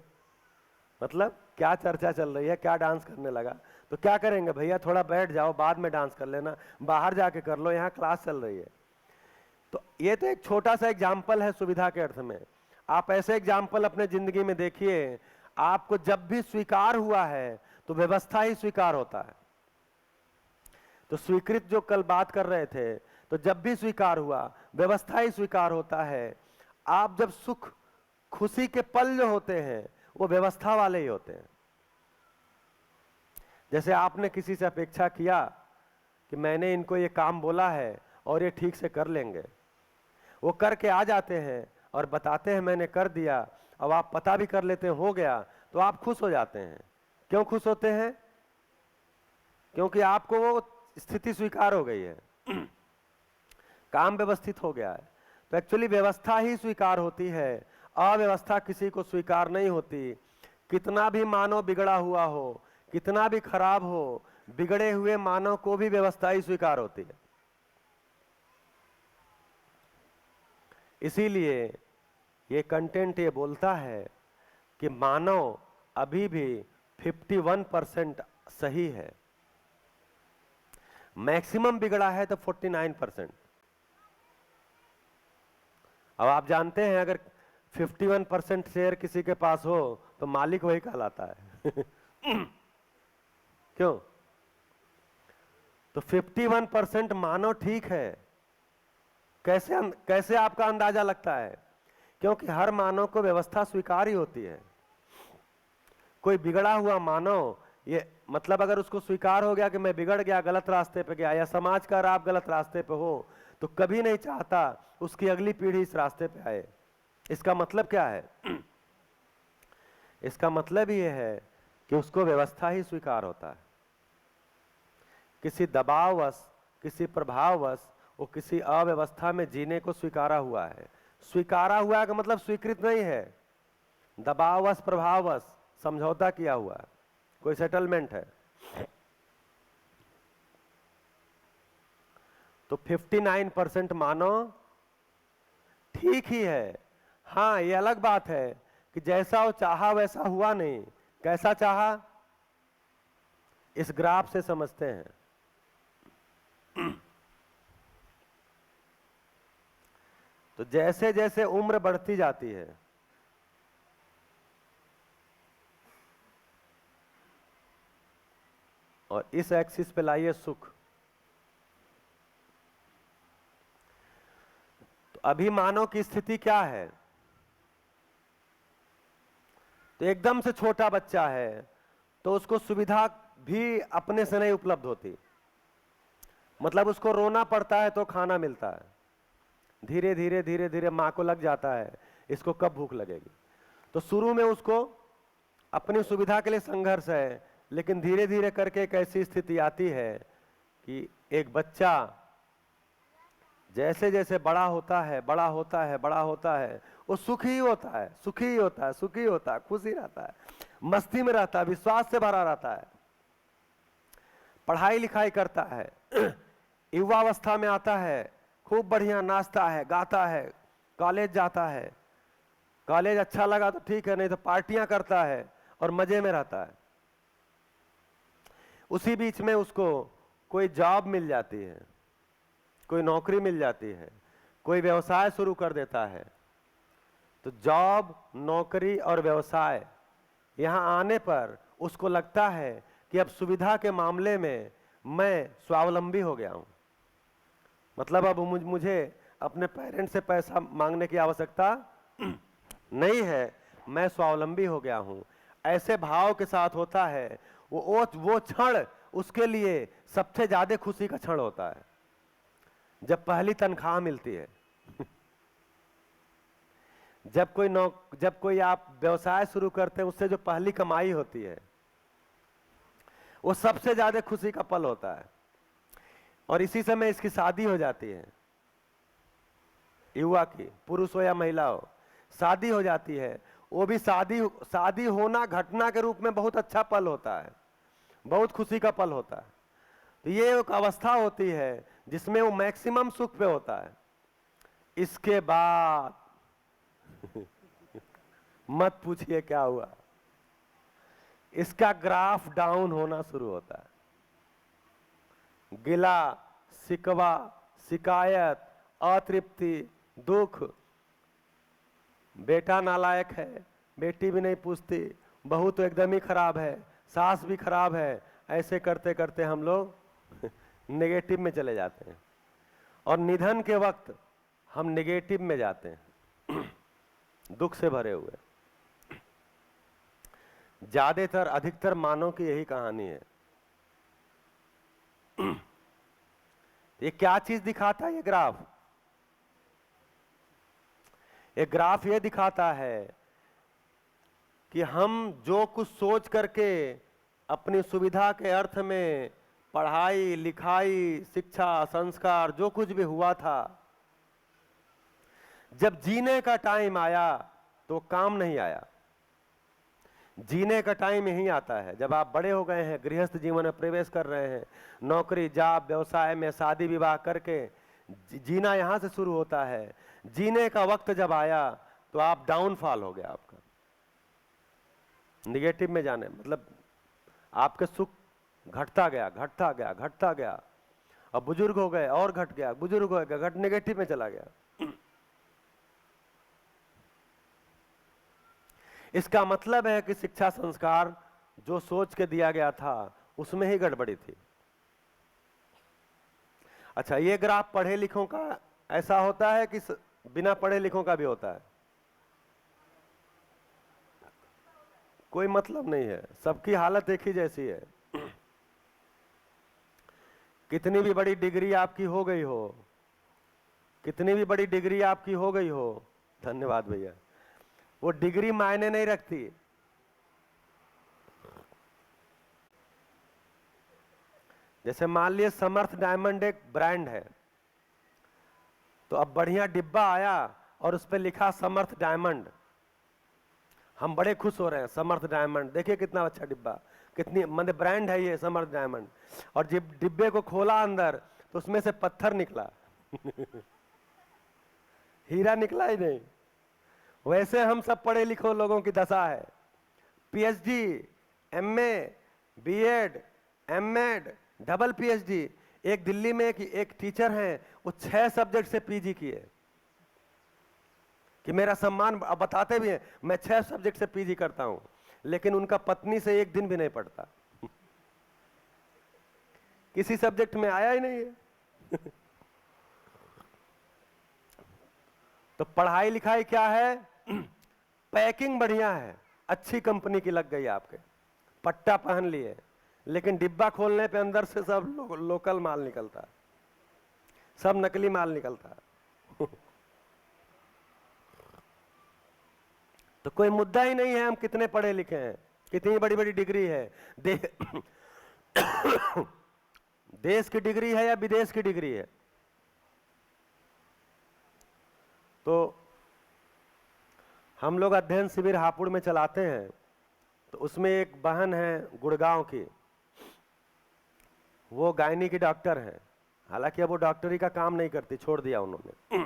मतलब क्या चर्चा चल रही है, क्या डांस करने लगा, तो क्या करेंगे? भैया थोड़ा बैठ जाओ, बाद में डांस कर लेना, बाहर जाके कर लो, यहां क्लास चल रही है। तो ये तो एक छोटा सा एग्जाम्पल है सुविधा के अर्थ में। आप ऐसे एग्जाम्पल अपने जिंदगी में देखिए, आपको जब भी स्वीकार हुआ है तो व्यवस्था ही स्वीकार होता है। तो स्वीकृत जो कल बात कर रहे थे, तो जब भी स्वीकार हुआ व्यवस्था ही स्वीकार होता है। आप जब सुख खुशी के पल जो होते हैं वो व्यवस्था वाले ही होते हैं। जैसे आपने किसी से अपेक्षा किया कि मैंने इनको ये काम बोला है और ये ठीक से कर लेंगे, वो करके आ जाते हैं और बताते हैं मैंने कर दिया, अब आप पता भी कर लेते हैं हो गया, तो आप खुश हो जाते हैं। क्यों खुश होते हैं? क्योंकि आपको वो स्थिति स्वीकार हो गई है, काम व्यवस्थित हो गया है। तो एक्चुअली व्यवस्था ही स्वीकार होती है, अव्यवस्था किसी को स्वीकार नहीं होती। कितना भी मानव बिगड़ा हुआ हो, कितना भी खराब हो, बिगड़े हुए मानव को भी व्यवस्था ही स्वीकार होती है। इसीलिए ये कंटेंट ये बोलता है कि मानव अभी भी 51% सही है, मैक्सिमम बिगड़ा है तो 49%। अब आप जानते हैं अगर 51% शेयर किसी के पास हो तो मालिक वही कहलाता है क्यों? तो 51% मानो ठीक है। कैसे आपका अंदाजा लगता है? क्योंकि हर मानव को व्यवस्था स्वीकार ही होती है। कोई बिगड़ा हुआ मानव, ये मतलब अगर उसको स्वीकार हो गया कि मैं बिगड़ गया, गलत रास्ते पे गया, या समाज का आप गलत रास्ते पे हो, तो कभी नहीं चाहता उसकी अगली पीढ़ी इस रास्ते पे आए। इसका मतलब क्या है? इसका मतलब ये है कि उसको व्यवस्था ही स्वीकार होता है। किसी दबाववश, किसी प्रभाववश वो किसी अव्यवस्था में जीने को स्वीकारा हुआ है। स्वीकारा हुआ का मतलब स्वीकृत नहीं है, दबाववश, प्रभाववश समझौता किया हुआ है, कोई सेटलमेंट है। तो 59% मानो ठीक ही है। हाँ, ये अलग बात है कि जैसा वो चाहा वैसा हुआ नहीं। कैसा चाहा? इस ग्राफ से समझते हैं। तो जैसे जैसे उम्र बढ़ती जाती है, और इस एक्सिस पे लाइए सुख, तो अभी मानव की स्थिति क्या है? तो एकदम से छोटा बच्चा है तो उसको सुविधा भी अपने से नहीं उपलब्ध होती। मतलब उसको रोना पड़ता है तो खाना मिलता है। धीरे धीरे धीरे धीरे माँ को लग जाता है इसको कब भूख लगेगी। तो शुरू में उसको अपनी सुविधा के लिए संघर्ष है, लेकिन धीरे धीरे करके एक ऐसी स्थिति आती है कि एक बच्चा जैसे जैसे बड़ा होता है, बड़ा होता है, बड़ा होता है, वो सुखी होता है, सुखी होता है, सुखी होता है, खुशी रहता है, मस्ती में रहता है, विश्वास से भरा रहता है, पढ़ाई लिखाई करता है, युवावस्था में आता है, खूब बढ़िया नाचता है, गाता है, कॉलेज जाता है, कॉलेज अच्छा लगा तो ठीक है, नहीं तो पार्टियां करता है और मजे में रहता है। उसी बीच में उसको कोई जॉब मिल जाती है, कोई नौकरी मिल जाती है, कोई व्यवसाय शुरू कर देता है। तो जॉब, नौकरी और व्यवसाय यहां आने पर उसको लगता है कि अब सुविधा के मामले में मैं स्वावलंबी हो गया हूं। मतलब अब मुझे अपने पेरेंट्स से पैसा मांगने की आवश्यकता नहीं है, मैं स्वावलंबी हो गया हूं। ऐसे भाव के साथ होता है वो क्षण उसके लिए सबसे ज्यादा खुशी का क्षण होता है, जब पहली तनख्वाह मिलती है। जब कोई आप व्यवसाय शुरू करते हैं, उससे जो पहली कमाई होती है वो सबसे ज्यादा खुशी का पल होता है। और इसी समय इसकी शादी हो जाती है, युवा की, पुरुष हो या महिला हो, शादी हो जाती है। वो भी शादी होना घटना के रूप में बहुत अच्छा पल होता है, बहुत खुशी का पल होता है। तो ये एक अवस्था होती है जिसमें वो मैक्सिमम सुख पे होता है। इसके बाद मत पूछिए क्या हुआ, इसका ग्राफ डाउन होना शुरू होता है। गिला, शिकवा, शिकायत, अतृप्ति, दुख, बेटा नालायक है, बेटी भी नहीं पूछती, बहू तो एकदम ही खराब है, सास भी खराब है। ऐसे करते करते हम लोग नेगेटिव में चले जाते हैं, और निधन के वक्त हम नेगेटिव में जाते हैं, दुख से भरे हुए। ज्यादातर, अधिकतर मानव की यही कहानी है। ये क्या चीज दिखाता है ये ग्राफ? ये ग्राफ ये दिखाता है कि हम जो कुछ सोच करके अपनी सुविधा के अर्थ में पढ़ाई लिखाई, शिक्षा, संस्कार, जो कुछ भी हुआ था, जब जीने का टाइम आया तो काम नहीं आया। जीने का टाइम यही आता है जब आप बड़े हो गए हैं, गृहस्थ जीवन में प्रवेश कर रहे हैं, नौकरी, जॉब, व्यवसाय में शादी विवाह करके जीना यहां से शुरू होता है। जीने का वक्त जब आया तो आप डाउनफॉल हो गया आपका, निगेटिव में जाने मतलब आपका सुख घटता गया घटता गया घटता गया, अब बुजुर्ग हो गए और घट गया, बुजुर्ग हो गया घट, नेगेटिव में चला गया। इसका मतलब है कि शिक्षा संस्कार जो सोच के दिया गया था उसमें ही गड़बड़ी थी। अच्छा, ये ग्राफ पढ़े लिखों का ऐसा होता है कि बिना पढ़े लिखों का भी होता है? कोई मतलब नहीं है, सबकी हालत एक ही जैसी है। कितनी भी बड़ी डिग्री आपकी हो गई हो, कितनी भी बड़ी डिग्री आपकी हो गई हो, धन्यवाद भैया, वो डिग्री मायने नहीं रखती। जैसे मान लिया समर्थ डायमंड एक ब्रांड है, तो अब बढ़िया डिब्बा आया और उस पर लिखा समर्थ डायमंड, हम बड़े खुश हो रहे हैं, समर्थ डायमंड देखिए कितना अच्छा डिब्बा, कितनी मतलब ब्रांड है ये समर्थ डायमंड। और जब डिब्बे को खोला अंदर तो उसमें से पत्थर निकला हीरा निकला ही नहीं। वैसे हम सब पढ़े लिखे लोगों की दशा है, PhD, MA, BEd, MEd, double PhD. एक दिल्ली में एक टीचर हैं, वो 6 सब्जेक्ट से पीजी किए, कि मेरा सम्मान, अब बताते भी हैं मैं 6 सब्जेक्ट से पीजी करता हूं, लेकिन उनका पत्नी से एक दिन भी नहीं पढ़ता किसी सब्जेक्ट में आया ही नहीं है तो पढ़ाई लिखाई क्या है? पैकिंग बढ़िया है, अच्छी कंपनी की लग गई आपके, पट्टा पहन लिए, लेकिन डिब्बा खोलने पे अंदर से सब लोकल माल निकलता है, सब नकली माल निकलता है तो कोई मुद्दा ही नहीं है हम कितने पढ़े लिखे हैं, कितनी बड़ी बड़ी डिग्री है, देश की डिग्री है या विदेश की डिग्री है। तो हम लोग अध्ययन शिविर हापुड़ में चलाते हैं, तो उसमें एक बहन है गुड़गांव की, वो गायनी की डॉक्टर है, हालांकि अब वो डॉक्टरी का काम नहीं करती, छोड़ दिया उन्होंने।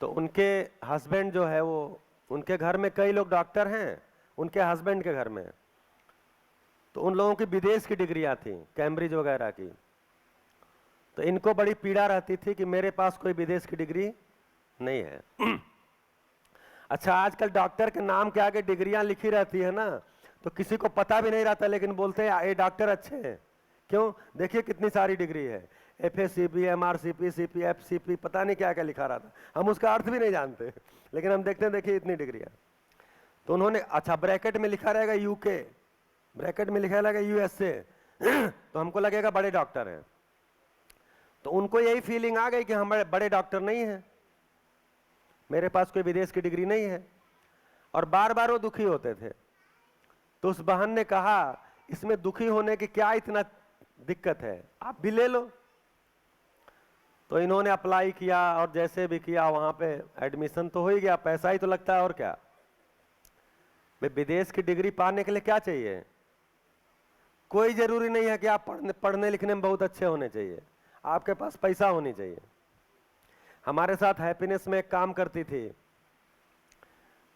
तो उनके हस्बैंड जो है वो, उनके घर में कई लोग डॉक्टर हैं, उनके हस्बैंड के घर में, तो उन लोगों की विदेश की डिग्रियां थी, कैम्ब्रिज वगैरह की। तो इनको बड़ी पीड़ा रहती थी कि मेरे पास कोई विदेश की डिग्री नहीं है अच्छा, आजकल डॉक्टर के नाम के आगे डिग्रियां लिखी रहती है ना, तो किसी को पता भी नहीं रहता, लेकिन बोलते हैं ये डॉक्टर अच्छे हैं। क्यों? देखिए कितनी सारी डिग्री है, FACP, MRCP, CP, FCP, पता नहीं क्या क्या लिखा रहा था, हम उसका अर्थ भी नहीं जानते, लेकिन हम देखते हैं देखिए इतनी डिग्रियां। तो उन्होंने, अच्छा ब्रैकेट में लिखा रहेगा UK, ब्रैकेट में लिखा रहेगा USA तो हमको लगेगा बड़े डॉक्टर हैं। तो उनको यही फीलिंग आ गई कि हम बड़े डॉक्टर नहीं हैं, मेरे पास कोई विदेश की डिग्री नहीं है, और बार बार वो दुखी होते थे। तो उस बहन ने कहा इसमें दुखी होने की क्या इतना दिक्कत है, आप भी ले लो। तो इन्होंने अप्लाई किया और जैसे भी किया वहां पे एडमिशन तो हो ही गया, पैसा ही तो लगता है और क्या। भाई विदेश की डिग्री पाने के लिए क्या चाहिए? कोई जरूरी नहीं है कि आप पढ़ने लिखने में बहुत अच्छे होने चाहिए, आपके पास पैसा होनी चाहिए। हमारे साथ हैप्पीनेस में एक काम करती थी,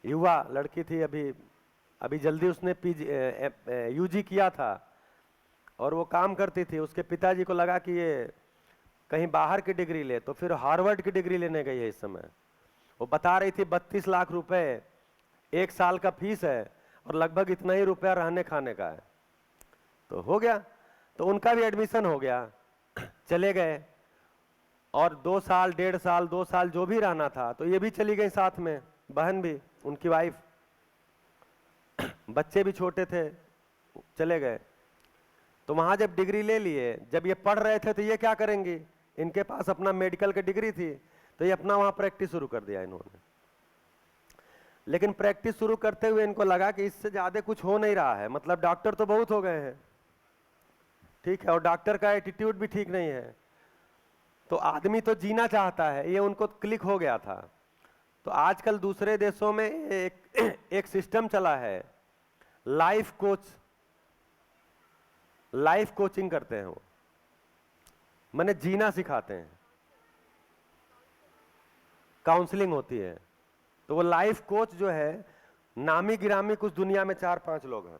युवा लड़की थी, अभी जल्दी उसने UG किया था और वो काम करती थी। उसके पिताजी को लगा कि ये कहीं बाहर की डिग्री ले, तो फिर हार्वर्ड की डिग्री लेने गई है इस समय। वो बता रही थी 32 लाख रुपए 1 साल का फीस है और लगभग इतना ही रुपया रहने खाने का है। तो हो गया, तो उनका भी एडमिशन हो गया, चले गए, और 2 साल 1.5 साल 2 साल जो भी रहना था, तो ये भी चली गई साथ में, बहन भी, उनकी वाइफ, बच्चे भी छोटे थे, चले गए। तो वहां जब डिग्री ले लिए, जब ये पढ़ रहे थे तो ये क्या करेंगी, इनके पास अपना मेडिकल की डिग्री थी, तो ये अपना वहां प्रैक्टिस शुरू कर दिया इन्होंने। लेकिन प्रैक्टिस शुरू करते हुए इनको लगा कि इससे ज्यादा कुछ हो नहीं रहा है, मतलब डॉक्टर तो बहुत हो गए हैं, ठीक है, और डॉक्टर का एटीट्यूड भी ठीक नहीं है, तो आदमी तो जीना चाहता है, ये उनको क्लिक हो गया था। तो आजकल दूसरे देशों में एक सिस्टम चला है, लाइफ कोचिंग करते हैं वो, माने जीना सिखाते हैं। काउंसलिंग होती है। तो वो लाइफ कोच जो है, नामी गिरामी कुछ दुनिया में 4-5 लोग हैं,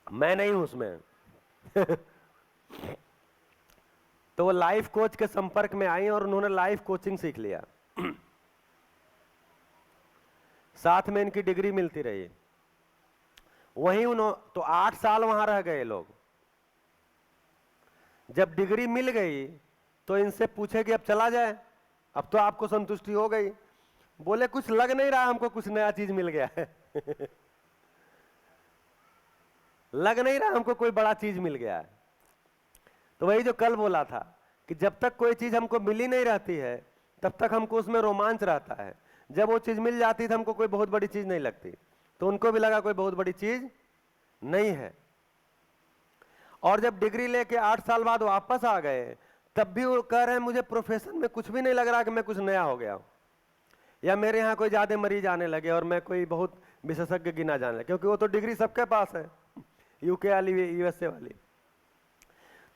मैं नहीं हूं उसमें। तो वो लाइफ कोच के संपर्क में आई और उन्होंने लाइफ कोचिंग सीख लिया। साथ में इनकी डिग्री मिलती रही। वहीं उन्होंने तो 8 साल वहां रह गए लोग। जब डिग्री मिल गई तो इनसे पूछे कि अब चला जाए, अब तो आपको संतुष्टि हो गई। बोले कुछ लग नहीं रहा हमको, कुछ नया चीज मिल गया है। लग नहीं रहा हमको कोई बड़ा चीज मिल गया है। तो वही जो कल बोला था कि जब तक कोई चीज हमको मिली नहीं रहती है तब तक हमको उसमें रोमांच रहता है। जब वो चीज मिल जाती तो हमको कोई बहुत बड़ी चीज नहीं लगती। तो उनको भी लगा कोई बहुत बड़ी चीज नहीं है। और जब डिग्री लेके 8 साल बाद वापस आ गए तब भी वो कह रहे हैं मुझे प्रोफेशन में कुछ भी नहीं लग रहा कि मैं कुछ नया हो गया हूं, या मेरे यहाँ कोई ज्यादा मरीज आने लगे और मैं कोई बहुत विशेषज्ञ गिना जाने लगे, क्योंकि वो तो डिग्री सबके पास है, यूके वाली, यूएसए वाली।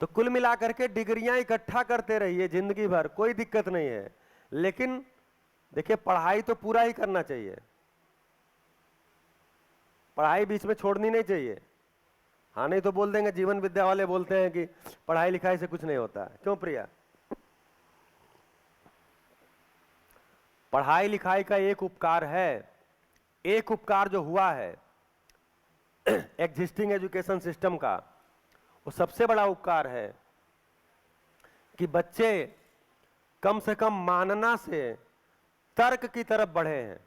तो कुल मिलाकर के डिग्रियां इकट्ठा करते रहिए जिंदगी भर, कोई दिक्कत नहीं है। लेकिन देखिए पढ़ाई तो पूरा ही करना चाहिए, पढ़ाई बीच में छोड़नी नहीं चाहिए। हाँ नहीं तो बोल देंगे, जीवन विद्या वाले बोलते हैं कि पढ़ाई लिखाई से कुछ नहीं होता। क्यों प्रिया? पढ़ाई लिखाई का एक उपकार है, एक उपकार जो हुआ है एग्जिस्टिंग एजुकेशन सिस्टम का, वो सबसे बड़ा उपकार है कि बच्चे कम से कम मानना से तर्क की तरफ बढ़े हैं।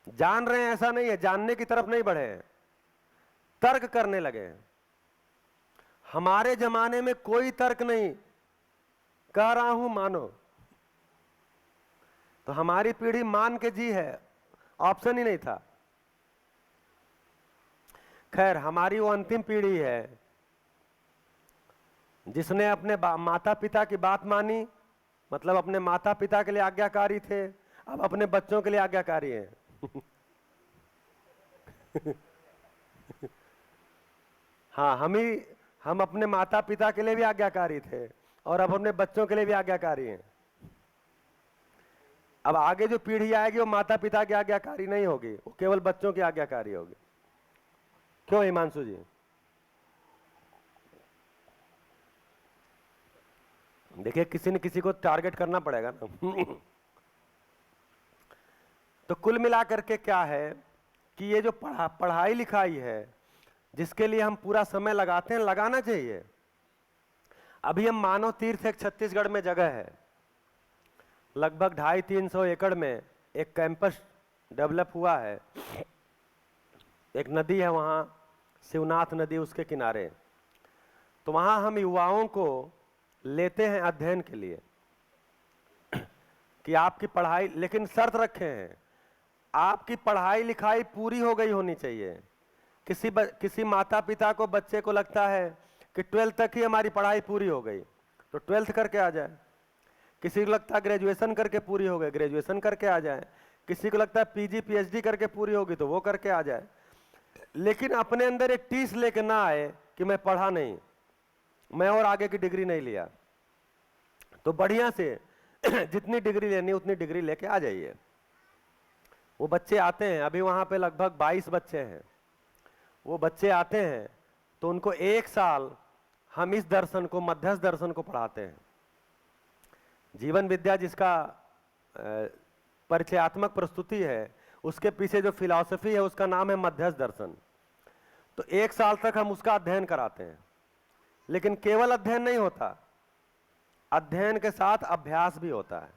जान रहे हैं ऐसा नहीं है, जानने की तरफ नहीं बढ़े हैं, तर्क करने लगे हैं। हमारे जमाने में कोई तर्क नहीं, कह रहा हूं मानो। तो हमारी पीढ़ी मान के जी है, ऑप्शन ही नहीं था। खैर हमारी वो अंतिम पीढ़ी है जिसने अपने माता पिता की बात मानी, मतलब अपने माता पिता के लिए आज्ञाकारी थे, अब अपने बच्चों के लिए आज्ञाकारी हैं। हाँ, हम अपने माता पिता के लिए भी आज्ञाकारी थे और अब अपने बच्चों के लिए भी आज्ञाकारी हैं। अब आगे जो पीढ़ी आएगी वो माता पिता की आज्ञाकारी नहीं होगी, वो केवल बच्चों की आज्ञाकारी होगी। क्यों हिमांशु जी? देखिए किसी न किसी को टारगेट करना पड़ेगा ना। तो कुल मिलाकर के क्या है कि ये जो पढ़ाई लिखाई है जिसके लिए हम पूरा समय लगाते हैं, लगाना चाहिए। अभी हम मानव तीर्थ एक छत्तीसगढ़ में जगह है, लगभग 250-300 एकड़ में एक कैंपस डेवलप हुआ है। एक नदी है वहाँ, शिवनाथ नदी, उसके किनारे। तो वहाँ हम युवाओं को लेते हैं अध्ययन के लिए कि आपकी पढ़ाई, लेकिन शर्त रखे हैं आपकी पढ़ाई लिखाई पूरी हो गई होनी चाहिए। किसी माता पिता को, बच्चे को लगता है कि 12th तक ही हमारी पढ़ाई पूरी हो गई तो 12th करके आ जाए। किसी को लगता है ग्रेजुएशन करके पूरी हो गई, ग्रेजुएशन करके आ जाए। किसी को लगता है पीजी पीएचडी करके पूरी होगी तो वो करके आ जाए। लेकिन अपने अंदर एक टीस लेके ना आए कि मैं पढ़ा नहीं, मैं और आगे की डिग्री नहीं लिया। तो बढ़िया से जितनी डिग्री लेनी उतनी डिग्री लेके आ जाइए। वो बच्चे आते हैं, अभी वहां पे लगभग 22 बच्चे हैं। वो बच्चे आते हैं तो उनको 1 साल हम इस दर्शन को, मध्यस्थ दर्शन को पढ़ाते हैं। जीवन विद्या जिसका परिचयात्मक प्रस्तुति है, उसके पीछे जो फिलॉसफी है उसका नाम है मध्यस्थ दर्शन। तो 1 साल तक हम उसका अध्ययन कराते हैं। लेकिन केवल अध्ययन नहीं होता, अध्ययन के साथ अभ्यास भी होता है।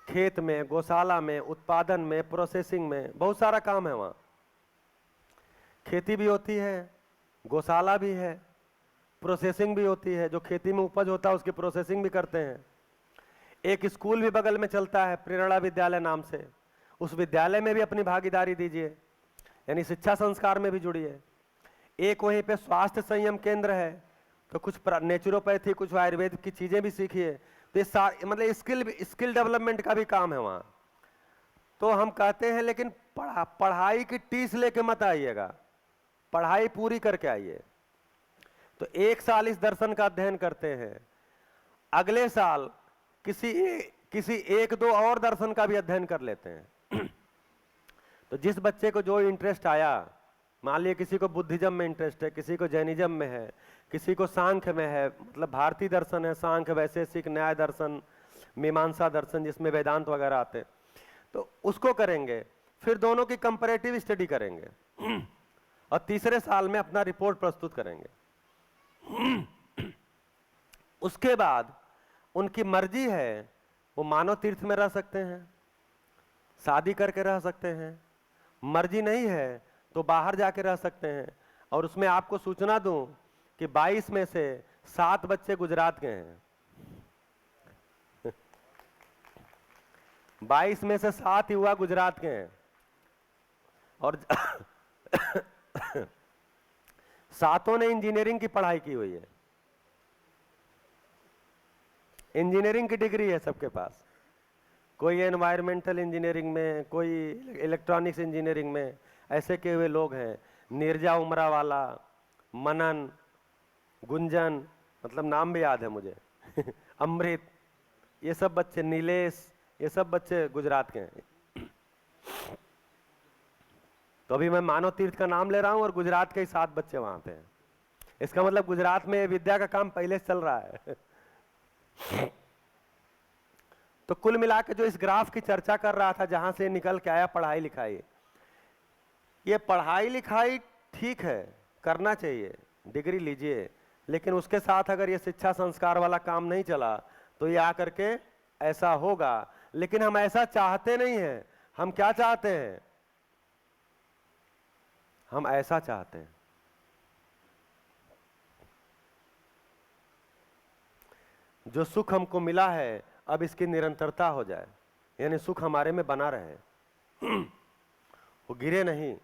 खेत में, गौशाला में, उत्पादन में, प्रोसेसिंग में, बहुत सारा काम है वहाँ। खेती भी होती है, गौशाला भी है, प्रोसेसिंग भी होती है। जो खेती में उपज होता है उसकी प्रोसेसिंग भी करते हैं। एक स्कूल भी बगल में चलता है प्रेरणा विद्यालय नाम से, उस विद्यालय में भी अपनी भागीदारी दीजिए, यानी शिक्षा संस्कार में भी जुड़िए। एक वहीं पे स्वास्थ्य संयम केंद्र है, तो कुछ नेचुरोपैथी, कुछ आयुर्वेद की चीजें भी सीखिए। तो ये मतलब स्किल डेवलपमेंट का भी काम है वहाँ। तो हम कहते हैं लेकिन पढ़ाई की टीस लेके मत आइएगा, पढ़ाई पूरी करके आइए। तो 1 साल इस दर्शन का अध्ययन करते हैं, अगले साल किसी एक दो और दर्शन का भी अध्ययन कर लेते हैं। तो जिस बच्चे को जो इंटरेस्ट आया, मान लिया किसी को बुद्धिज्म में इंटरेस्ट है, किसी को जैनिज्म में है, किसी को सांख्य में है, मतलब भारतीय दर्शन है, सांख्य, वैशेषिक, न्याय दर्शन, मीमांसा दर्शन जिसमें वेदांत वगैरह आते हैं, तो उसको करेंगे। फिर दोनों की कंपैरेटिव स्टडी करेंगे और तीसरे साल में अपना रिपोर्ट प्रस्तुत करेंगे। उसके बाद उनकी मर्जी है, वो मानव तीर्थ में रह सकते हैं, शादी करके रह सकते हैं, मर्जी नहीं है तो बाहर जाके रह सकते हैं। और उसमें आपको सूचना दूं कि 22 में से 7 बच्चे गुजरात के हैं। 22 में से 7 युवा गुजरात के हैं और सातों ने इंजीनियरिंग की पढ़ाई की हुई है। इंजीनियरिंग की डिग्री है सबके पास, कोई एनवायरमेंटल इंजीनियरिंग में, कोई इलेक्ट्रॉनिक्स इंजीनियरिंग में, ऐसे के हुए लोग हैं। नीरजा उमरा वाला, मनन, गुंजन, मतलब नाम भी याद है मुझे अमृत, ये सब बच्चे, नीलेश, ये सब बच्चे गुजरात के हैं। तो अभी मैं मानव तीर्थ का नाम ले रहा हूं और गुजरात के ही 7 बच्चे वहां पे हैं। इसका मतलब गुजरात में विद्या का काम पहले से चल रहा है। तो कुल मिला के जो इस ग्राफ की चर्चा कर रहा था, जहां से निकल के आया पढ़ाई लिखाई, ये पढ़ाई लिखाई ठीक है, करना चाहिए, डिग्री लीजिए, लेकिन उसके साथ अगर ये शिक्षा संस्कार वाला काम नहीं चला तो ये आकर के ऐसा होगा। लेकिन हम ऐसा चाहते नहीं हैं। हम क्या चाहते हैं? हम ऐसा चाहते हैं, जो सुख हमको मिला है अब इसकी निरंतरता हो जाए, यानी सुख हमारे में बना रहे, वो गिरे नहीं।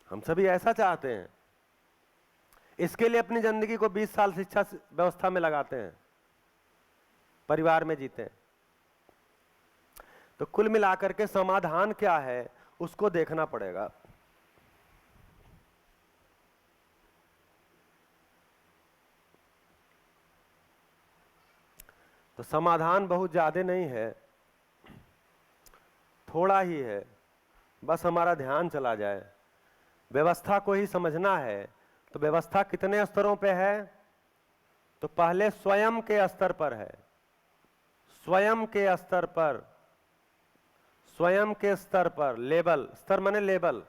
हम सभी ऐसा चाहते हैं। इसके लिए अपनी जिंदगी को 20 साल शिक्षा व्यवस्था में लगाते हैं, परिवार में जीते हैं। तो कुल मिलाकर के समाधान क्या है उसको देखना पड़ेगा। तो समाधान बहुत ज्यादा नहीं है, थोड़ा ही है, बस हमारा ध्यान चला जाए। व्यवस्था को ही समझना है। तो व्यवस्था कितने स्तरों पे है? तो पहले स्वयं के स्तर पर है, स्वयं के स्तर पर, स्वयं के स्तर पर, लेवल, स्तर माने लेवल,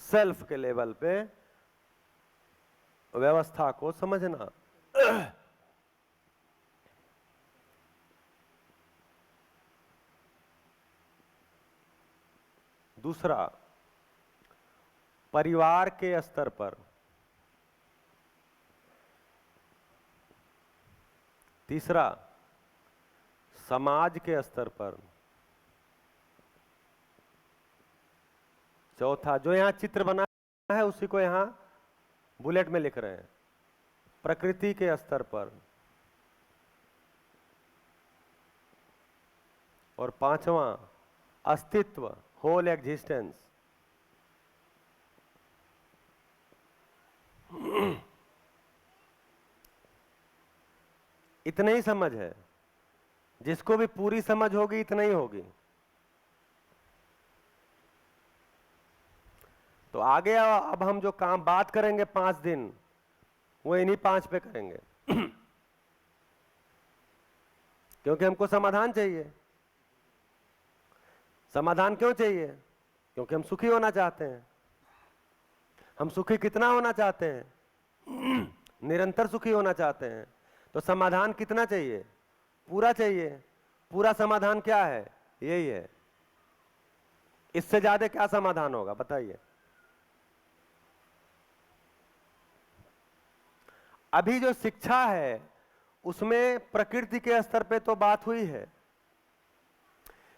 सेल्फ के लेवल पे व्यवस्था को समझना। दूसरा, परिवार के स्तर पर। तीसरा, समाज के स्तर पर। चौथा, जो यहां चित्र बना है उसी को यहां बुलेट में लिख रहे हैं, प्रकृति के स्तर पर। और पांचवा, अस्तित्व, होल एग्जिस्टेंस। इतनी ही समझ है। जिसको भी पूरी समझ होगी इतना ही होगी। तो आगे अब हम जो काम बात करेंगे 5 दिन, वो इन्हीं 5 पे करेंगे। क्योंकि हमको समाधान चाहिए। समाधान क्यों चाहिए? क्योंकि हम सुखी होना चाहते हैं। हम सुखी कितना होना चाहते हैं? निरंतर सुखी होना चाहते हैं। तो समाधान कितना चाहिए? पूरा चाहिए। पूरा समाधान क्या है? यही है। इससे ज्यादा क्या समाधान होगा बताइए? अभी जो शिक्षा है उसमें प्रकृति के स्तर पे तो बात हुई है,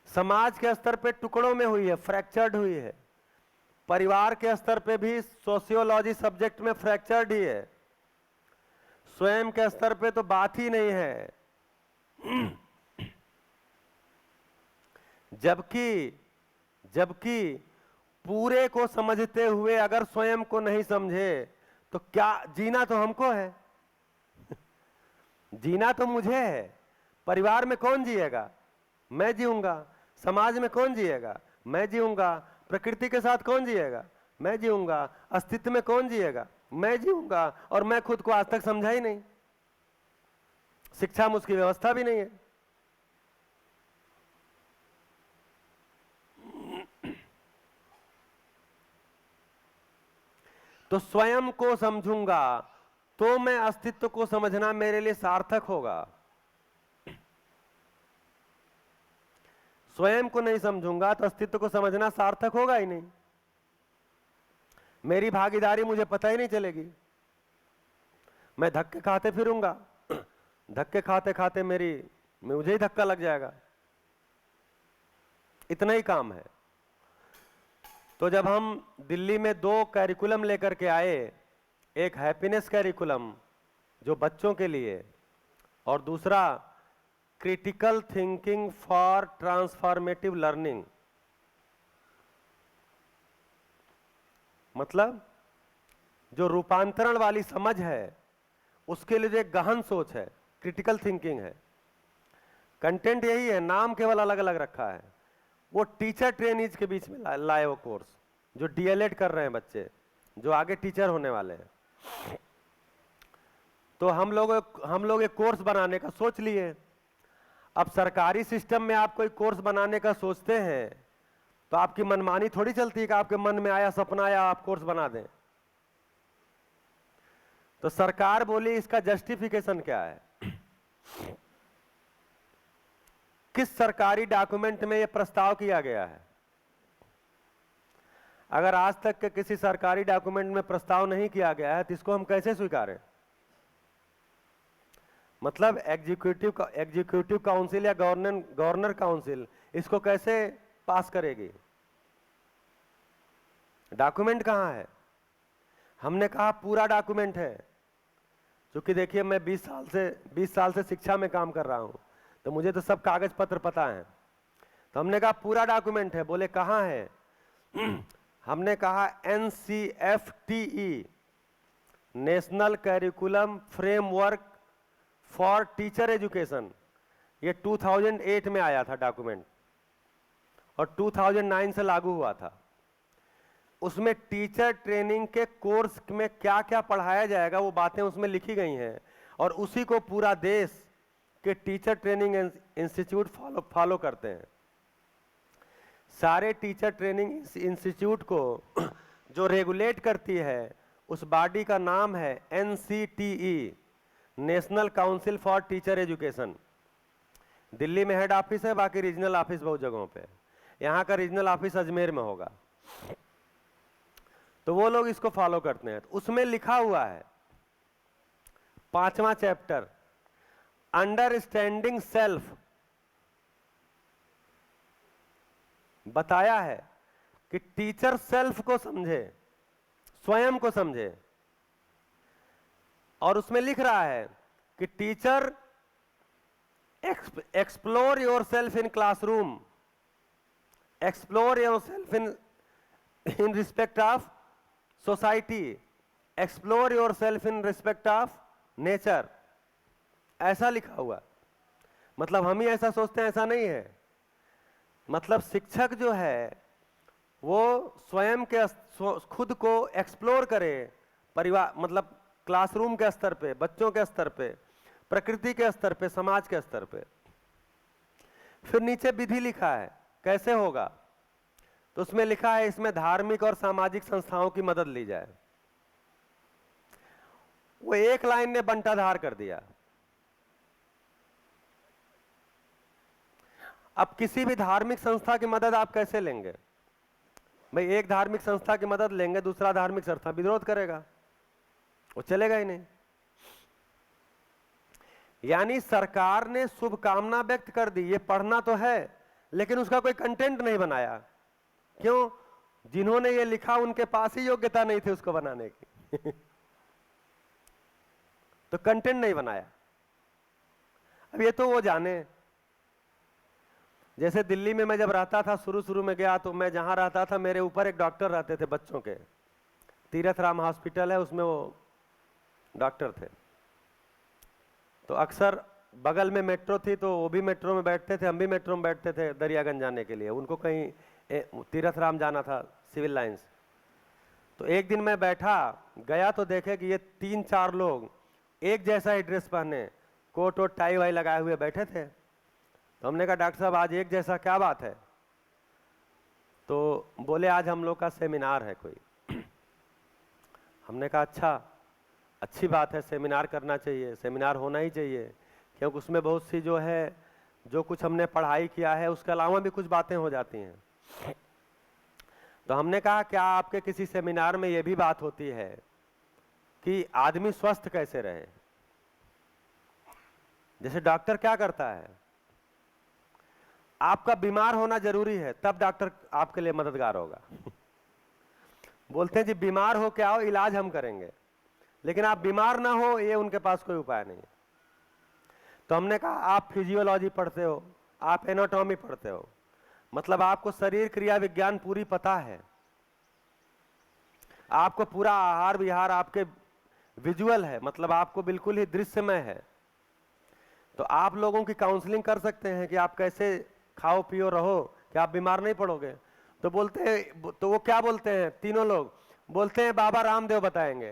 समाज के स्तर पे टुकड़ों में हुई है, फ्रैक्चर्ड हुई है, परिवार के स्तर पे भी सोशियोलॉजी सब्जेक्ट में फ्रैक्चर्ड ही है, स्वयं के स्तर पे तो बात ही नहीं है। जबकि पूरे को समझते हुए अगर स्वयं को नहीं समझे तो क्या जीना तो हमको है, जीना तो मुझे है। परिवार में कौन जिएगा? मैं जीऊंगा। समाज में कौन जिएगा? मैं जीऊंगा। प्रकृति के साथ कौन जिएगा? मैं जीऊंगा। अस्तित्व में कौन जिएगा? मैं जीऊंगा। और मैं खुद को आज तक समझा ही नहीं, शिक्षा में उसकी व्यवस्था भी नहीं है। तो स्वयं को समझूंगा तो मैं अस्तित्व को समझना मेरे लिए सार्थक होगा। स्वयं को नहीं समझूंगा तो अस्तित्व को समझना सार्थक होगा ही नहीं। मेरी भागीदारी मुझे पता ही नहीं चलेगी। मैं धक्के खाते फिरूंगा, धक्के खाते खाते मुझे ही धक्का लग जाएगा। इतना ही काम है। तो जब हम दिल्ली में 2 कैरिकुलम लेकर के आए, एक हैप्पीनेस कैरिकुलम जो बच्चों के लिए, और दूसरा critical thinking for transformative learning, मतलब जो रूपांतरण वाली समझ है उसके लिए जो एक गहन सोच है, क्रिटिकल थिंकिंग है। कंटेंट यही है, नाम केवल अलग अलग रखा है। वो टीचर ट्रेनीज के बीच में लाए वो कोर्स, जो डीएलएड कर रहे हैं बच्चे, जो आगे टीचर होने वाले हैं। तो हम लोग एक कोर्स बनाने का सोच लिए। अब सरकारी सिस्टम में आप कोई कोर्स बनाने का सोचते हैं तो आपकी मनमानी थोड़ी चलती है कि आपके मन में आया, सपना आया, आप कोर्स बना दें। तो सरकार बोली इसका जस्टिफिकेशन क्या है? किस सरकारी डॉक्यूमेंट में यह प्रस्ताव किया गया है? अगर आज तक के किसी सरकारी डॉक्यूमेंट में प्रस्ताव नहीं किया गया है तो इसको हम कैसे स्वीकारें? मतलब एग्जीक्यूटिव काउंसिल या गवर्नर काउंसिल इसको कैसे पास करेगी? डॉक्यूमेंट कहां है? हमने कहा पूरा डॉक्यूमेंट है। क्योंकि देखिए मैं 20 साल से शिक्षा में काम कर रहा हूं, तो मुझे तो सब कागज पत्र पता है। तो हमने कहा पूरा डॉक्यूमेंट है। बोले कहां है? हमने कहा NCFTE, national curriculum framework for teacher education, ये 2008 में आया था डॉक्यूमेंट और 2009 से लागू हुआ था। उसमें टीचर ट्रेनिंग के कोर्स में क्या क्या पढ़ाया जाएगा वो बातें उसमें लिखी गई हैं, और उसी को पूरा देश के टीचर ट्रेनिंग इंस्टीट्यूट फॉलो करते हैं। सारे टीचर ट्रेनिंग इंस्टीट्यूट को जो रेगुलेट करती है उस बॉडी का नाम है NCTE, national council for teacher education. Delhi में हेड ऑफिस है, बाकी रीजनल ऑफिस बहुत जगहों पे। यहाँ का रीजनल ऑफिस अजमेर में होगा। तो वो लोग इसको फॉलो करते हैं। तो उसमें लिखा हुआ है 5वां चैप्टर, अंडरस्टैंडिंग सेल्फ, बताया है कि टीचर सेल्फ को समझे, स्वयं को समझे। और उसमें लिख रहा है कि teacher explore your self in classroom, explore your self in respect of society, explore your self in respect of nature. ऐसा लिखा हुआ। मतलब हम ही ऐसा सोचते हैं, ऐसा नहीं है। मतलब शिक्षक जो है वो स्वयं के खुद को एक्सप्लोर करे, परिवार मतलब क्लासरूम के स्तर पे, बच्चों के स्तर पे, प्रकृति के स्तर पे, समाज के स्तर पे। फिर नीचे विधि लिखा है कैसे होगा। तो उसमें लिखा है इसमें धार्मिक और सामाजिक संस्थाओं की मदद ली जाए। वो एक लाइन ने बंटाधार कर दिया। अब किसी भी धार्मिक संस्था की मदद आप कैसे लेंगे? भाई एक धार्मिक संस्था की मदद लेंगे, दूसरा धार्मिक संस्था विरोध करेगा, वो चलेगा ही नहीं। यानी सरकार ने शुभकामना व्यक्त कर दी, ये पढ़ना तो है लेकिन उसका कोई कंटेंट नहीं बनाया। क्यों? जिन्होंने ये लिखा उनके पास ही योग्यता नहीं थी उसको बनाने की तो कंटेंट नहीं बनाया। अब ये तो वो जाने। जैसे दिल्ली में मैं जब रहता था, शुरू में गया तो मैं जहां रहता था मेरे ऊपर एक डॉक्टर रहते थे बच्चों के, तीरथ राम हॉस्पिटल है, उसमें वो डॉक्टर थे। तो अक्सर बगल में मेट्रो थी तो वो भी मेट्रो में बैठते थे, हम भी मेट्रो में बैठते थे दरियागंज जाने के लिए। उनको कहीं तीरथ राम जाना था, सिविल लाइंस। तो एक दिन मैं बैठा गया तो देखे कि ये 3-4 लोग एक जैसा ही ड्रेस पहने, कोट और टाई वाई लगाए हुए बैठे थे। तो हमने कहा डॉक्टर साहब आज एक जैसा क्या बात है? तो बोले आज हम लोग का सेमिनार है कोई। हमने कहा अच्छा, अच्छी बात है, सेमिनार करना चाहिए, सेमिनार होना ही चाहिए, क्योंकि उसमें बहुत सी जो है, जो कुछ हमने पढ़ाई किया है उसके अलावा भी कुछ बातें हो जाती हैं। तो हमने कहा क्या आपके किसी सेमिनार में ये भी बात होती है कि आदमी स्वस्थ कैसे रहे? जैसे डॉक्टर क्या करता है, आपका बीमार होना जरूरी है तब डॉक्टर आपके लिए मददगार होगा। बोलते हैं जी बीमार हो क्या हो, इलाज हम करेंगे, लेकिन आप बीमार ना हो ये उनके पास कोई उपाय नहीं है। तो हमने कहा आप फिजियोलॉजी पढ़ते हो, आप एनाटॉमी पढ़ते हो, मतलब आपको शरीर क्रिया विज्ञान पूरी पता है, आपको पूरा आहार विहार आपके विजुअल है, मतलब आपको बिल्कुल ही दृश्यमय है। तो आप लोगों की काउंसलिंग कर सकते हैं कि आप कैसे खाओ पियो रहो कि आप बीमार नहीं पड़ोगे। तो बोलते हैं, तो वो क्या बोलते हैं, तीनों लोग बोलते हैं बाबा रामदेव बताएंगे।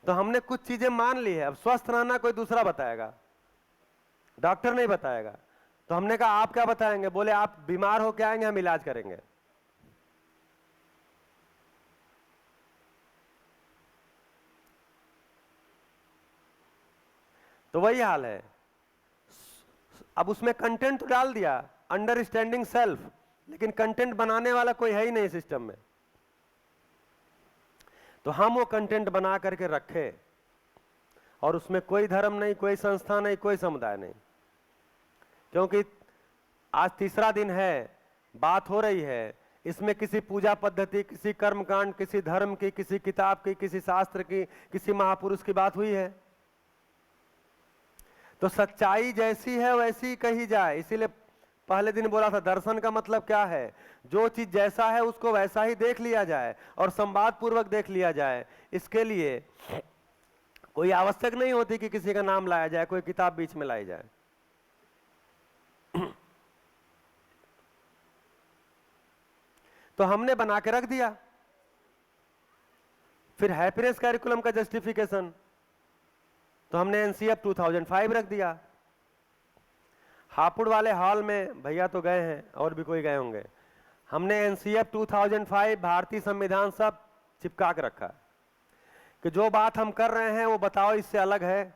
तो हमने कुछ चीजें मान ली है, अब स्वस्थ रहना कोई दूसरा बताएगा, डॉक्टर नहीं बताएगा। तो हमने कहा आप क्या बताएंगे? बोले आप बीमार हो के आएंगे, हम इलाज करेंगे। तो वही हाल है। अब उसमें कंटेंट तो डाल दिया, अंडरस्टैंडिंग सेल्फ, लेकिन कंटेंट बनाने वाला कोई है ही नहीं सिस्टम में। तो हम वो कंटेंट बना करके रखे और उसमें कोई धर्म नहीं, कोई संस्था नहीं, कोई समुदाय नहीं, क्योंकि आज तीसरा दिन है, बात हो रही है, इसमें किसी पूजा पद्धति, किसी कर्मकांड, किसी धर्म की, किसी किताब की, किसी शास्त्र की, किसी महापुरुष की बात हुई है। तो सच्चाई जैसी है वैसी कही जाए, इसीलिए पहले दिन बोला था दर्शन का मतलब क्या है, जो चीज जैसा है उसको वैसा ही देख लिया जाए और संवाद पूर्वक देख लिया जाए। इसके लिए कोई आवश्यक नहीं होती कि किसी का नाम लाया जाए, कोई किताब बीच में लाई जाए। तो हमने बना के रख दिया। फिर हैप्पीनेस कैरिकुलम का जस्टिफिकेशन, तो हमने एनसीएफ 2005 रख दिया। हापुड़ वाले हॉल में भैया तो गए हैं और भी कोई गए होंगे, हमने एनसीएफ 2005 भारतीय संविधान सब चिपका के रखा कि जो बात हम कर रहे हैं वो बताओ इससे अलग है,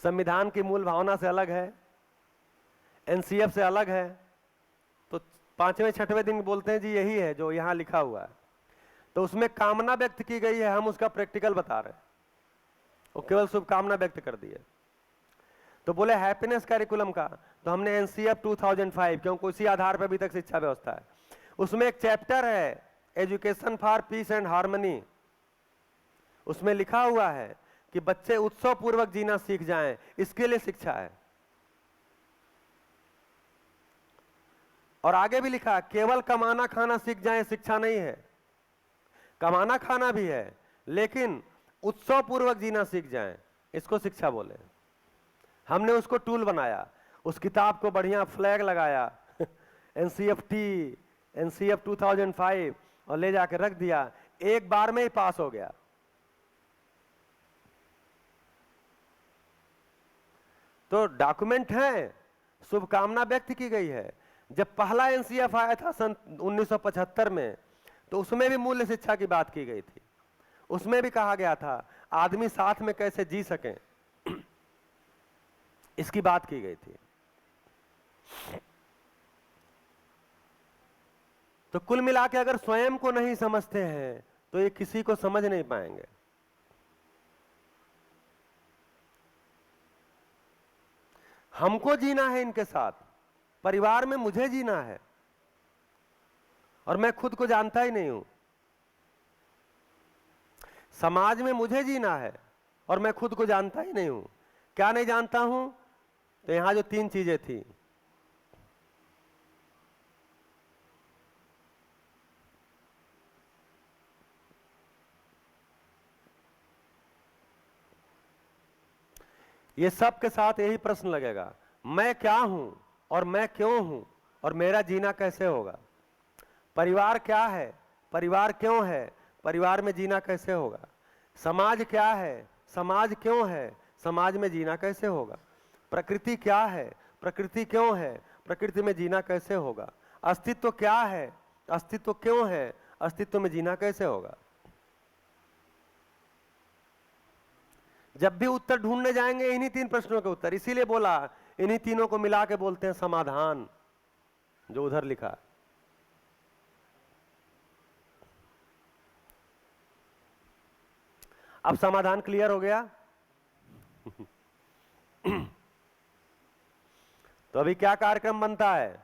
संविधान की मूल भावना से अलग है, एनसीएफ से अलग है। तो 5वें-6वें दिन बोलते हैं जी यही है जो यहाँ लिखा हुआ है। तो उसमें कामना व्यक्त की गई है, हम उसका प्रैक्टिकल बता रहे हैं, वो केवल शुभकामना व्यक्त कर दी है। तो बोले हैप्पीनेस कैरिकुलम का, तो हमने एनसीएफ 2005, क्योंकि उसी आधार पर अभी तक शिक्षा व्यवस्था है। उसमें एक चैप्टर है education for piece and harmony, उसमें लिखा हुआ है कि बच्चे उत्सव पूर्वक जीना सीख जाएं, इसके लिए शिक्षा है। और आगे भी लिखा केवल कमाना खाना सीख जाएं शिक्षा नहीं है, कमाना खाना भी है, लेकिन उत्सव पूर्वक जीना सीख जाएं, इसको शिक्षा बोले। हमने उसको टूल बनाया, उस किताब को बढ़िया फ्लैग लगाया एनसीएफटी, एनसीएफ 2005, और ले जाकर रख दिया। एक बार में ही पास हो गया। तो डॉक्यूमेंट है, शुभकामना व्यक्त की गई है। जब पहला एनसीएफ आया था सन 1975 में, तो उसमें भी मूल्य शिक्षा की बात की गई थी। उसमें भी कहा गया था आदमी साथ में कैसे जी सकें, इसकी बात की गई थी। तो कुल मिला के अगर स्वयं को नहीं समझते हैं तो ये किसी को समझ नहीं पाएंगे। हमको जीना है इनके साथ, परिवार में मुझे जीना है, और मैं खुद को जानता ही नहीं हूं। समाज में मुझे जीना है और मैं खुद को जानता ही नहीं हूं। क्या नहीं जानता हूं? तो यहां जो 3 चीजें थी, ये सब के साथ यही प्रश्न लगेगा, मैं क्या हूं और मैं क्यों हूं और मेरा जीना कैसे होगा। परिवार क्या है, परिवार क्यों है, परिवार में जीना कैसे होगा। समाज क्या है, समाज क्यों है, समाज में जीना कैसे होगा। प्रकृति क्या है, प्रकृति क्यों है, प्रकृति में जीना कैसे होगा। अस्तित्व क्या है, अस्तित्व क्यों है, अस्तित्व में जीना कैसे होगा। जब भी उत्तर ढूंढने जाएंगे इन्हीं 3 प्रश्नों के उत्तर, इसीलिए बोला इन्हीं तीनों को मिला के बोलते हैं समाधान, जो उधर लिखा है। अब समाधान क्लियर हो गया। तो अभी क्या कार्यक्रम बनता है,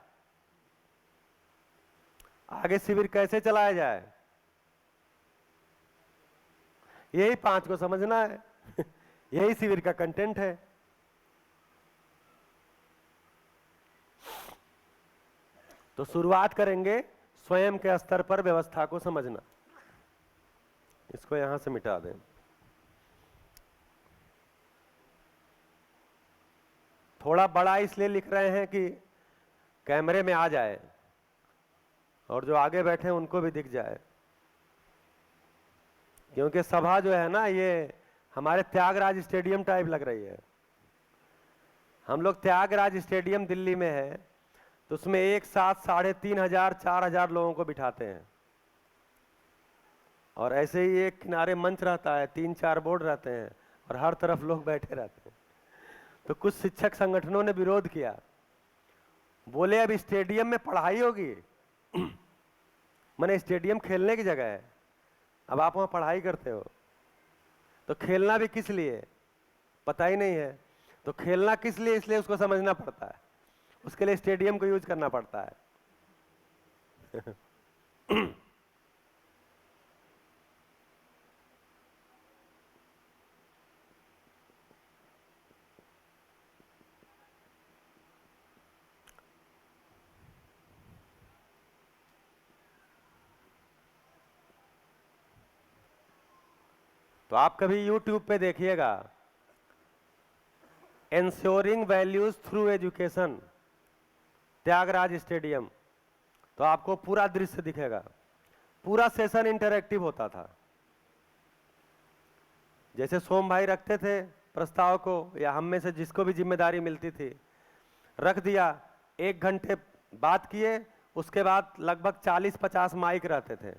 आगे शिविर कैसे चलाया जाए, यही 5 को समझना है। यही शिविर का कंटेंट है। तो शुरुआत करेंगे स्वयं के स्तर पर व्यवस्था को समझना। इसको यहां से मिटा दें। थोड़ा बड़ा इसलिए लिख रहे हैं कि कैमरे में आ जाए और जो आगे बैठे हैं उनको भी दिख जाए, क्योंकि सभा जो है ना ये हमारे त्यागराज स्टेडियम टाइप लग रही है। हम लोग त्यागराज स्टेडियम दिल्ली में है, तो उसमें एक साथ 3500 4000 लोगों को बिठाते हैं, और ऐसे ही एक किनारे मंच रहता है, 3-4 बोर्ड रहते हैं और हर तरफ लोग बैठे रहते हैं। तो कुछ शिक्षक संगठनों ने विरोध किया, बोले अब स्टेडियम में पढ़ाई होगी। माने स्टेडियम खेलने की जगह है, अब आप वहां पढ़ाई करते हो, तो खेलना भी किस लिए पता ही नहीं है। तो खेलना किस लिए, इसलिए उसको समझना पड़ता है, उसके लिए स्टेडियम को यूज करना पड़ता है। तो आप कभी YouTube पे देखिएगा, ensuring values through education, Thyagaraj stadium, तो आपको पूरा दृश्य दिखेगा। पूरा सेशन इंटरैक्टिव होता था। जैसे सोम भाई रखते थे प्रस्ताव को, या हम में से जिसको भी जिम्मेदारी मिलती थी, रख दिया, 1 घंटे बात किए, उसके बाद लगभग 40-50 माइक रहते थे।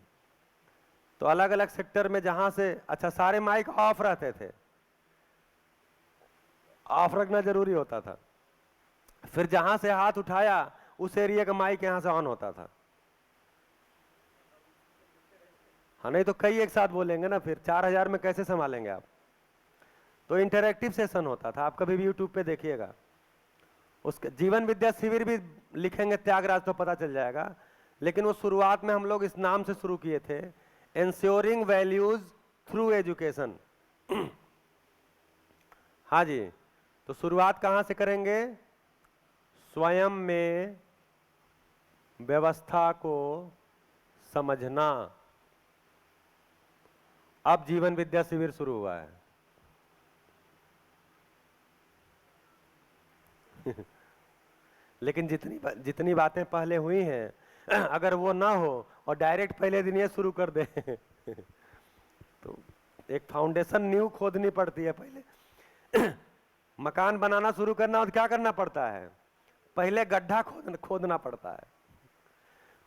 तो अलग अलग सेक्टर में जहां से, अच्छा सारे माइक ऑफ रहते थे, ऑफ रखना जरूरी होता था। फिर जहां से हाथ उठाया उस एरिया का माइक यहां से ऑन होता था। हाँ, नहीं तो कई एक साथ बोलेंगे ना, फिर 4000 में कैसे संभालेंगे आप। तो इंटरैक्टिव सेशन होता था, आप कभी भी यूट्यूब पे देखिएगा। उसके जीवन विद्या शिविर भी लिखेंगे त्यागराज तो पता चल जाएगा, लेकिन वो शुरुआत में हम लोग इस नाम से शुरू किए थे, एंश्योरिंग वैल्यूज थ्रू एजुकेशन। हाँ जी, तो शुरुआत कहां से करेंगे, स्वयं में व्यवस्था को समझना। अब जीवन विद्या शिविर शुरू हुआ है। लेकिन जितनी बातें पहले हुई हैं, अगर वो ना हो और डायरेक्ट पहले दिन ये शुरू कर दे तो एक फाउंडेशन न्यू खोदनी पड़ती है पहले। मकान बनाना शुरू करना और क्या करना पड़ता है, पहले गड्ढा खोदना पड़ता है,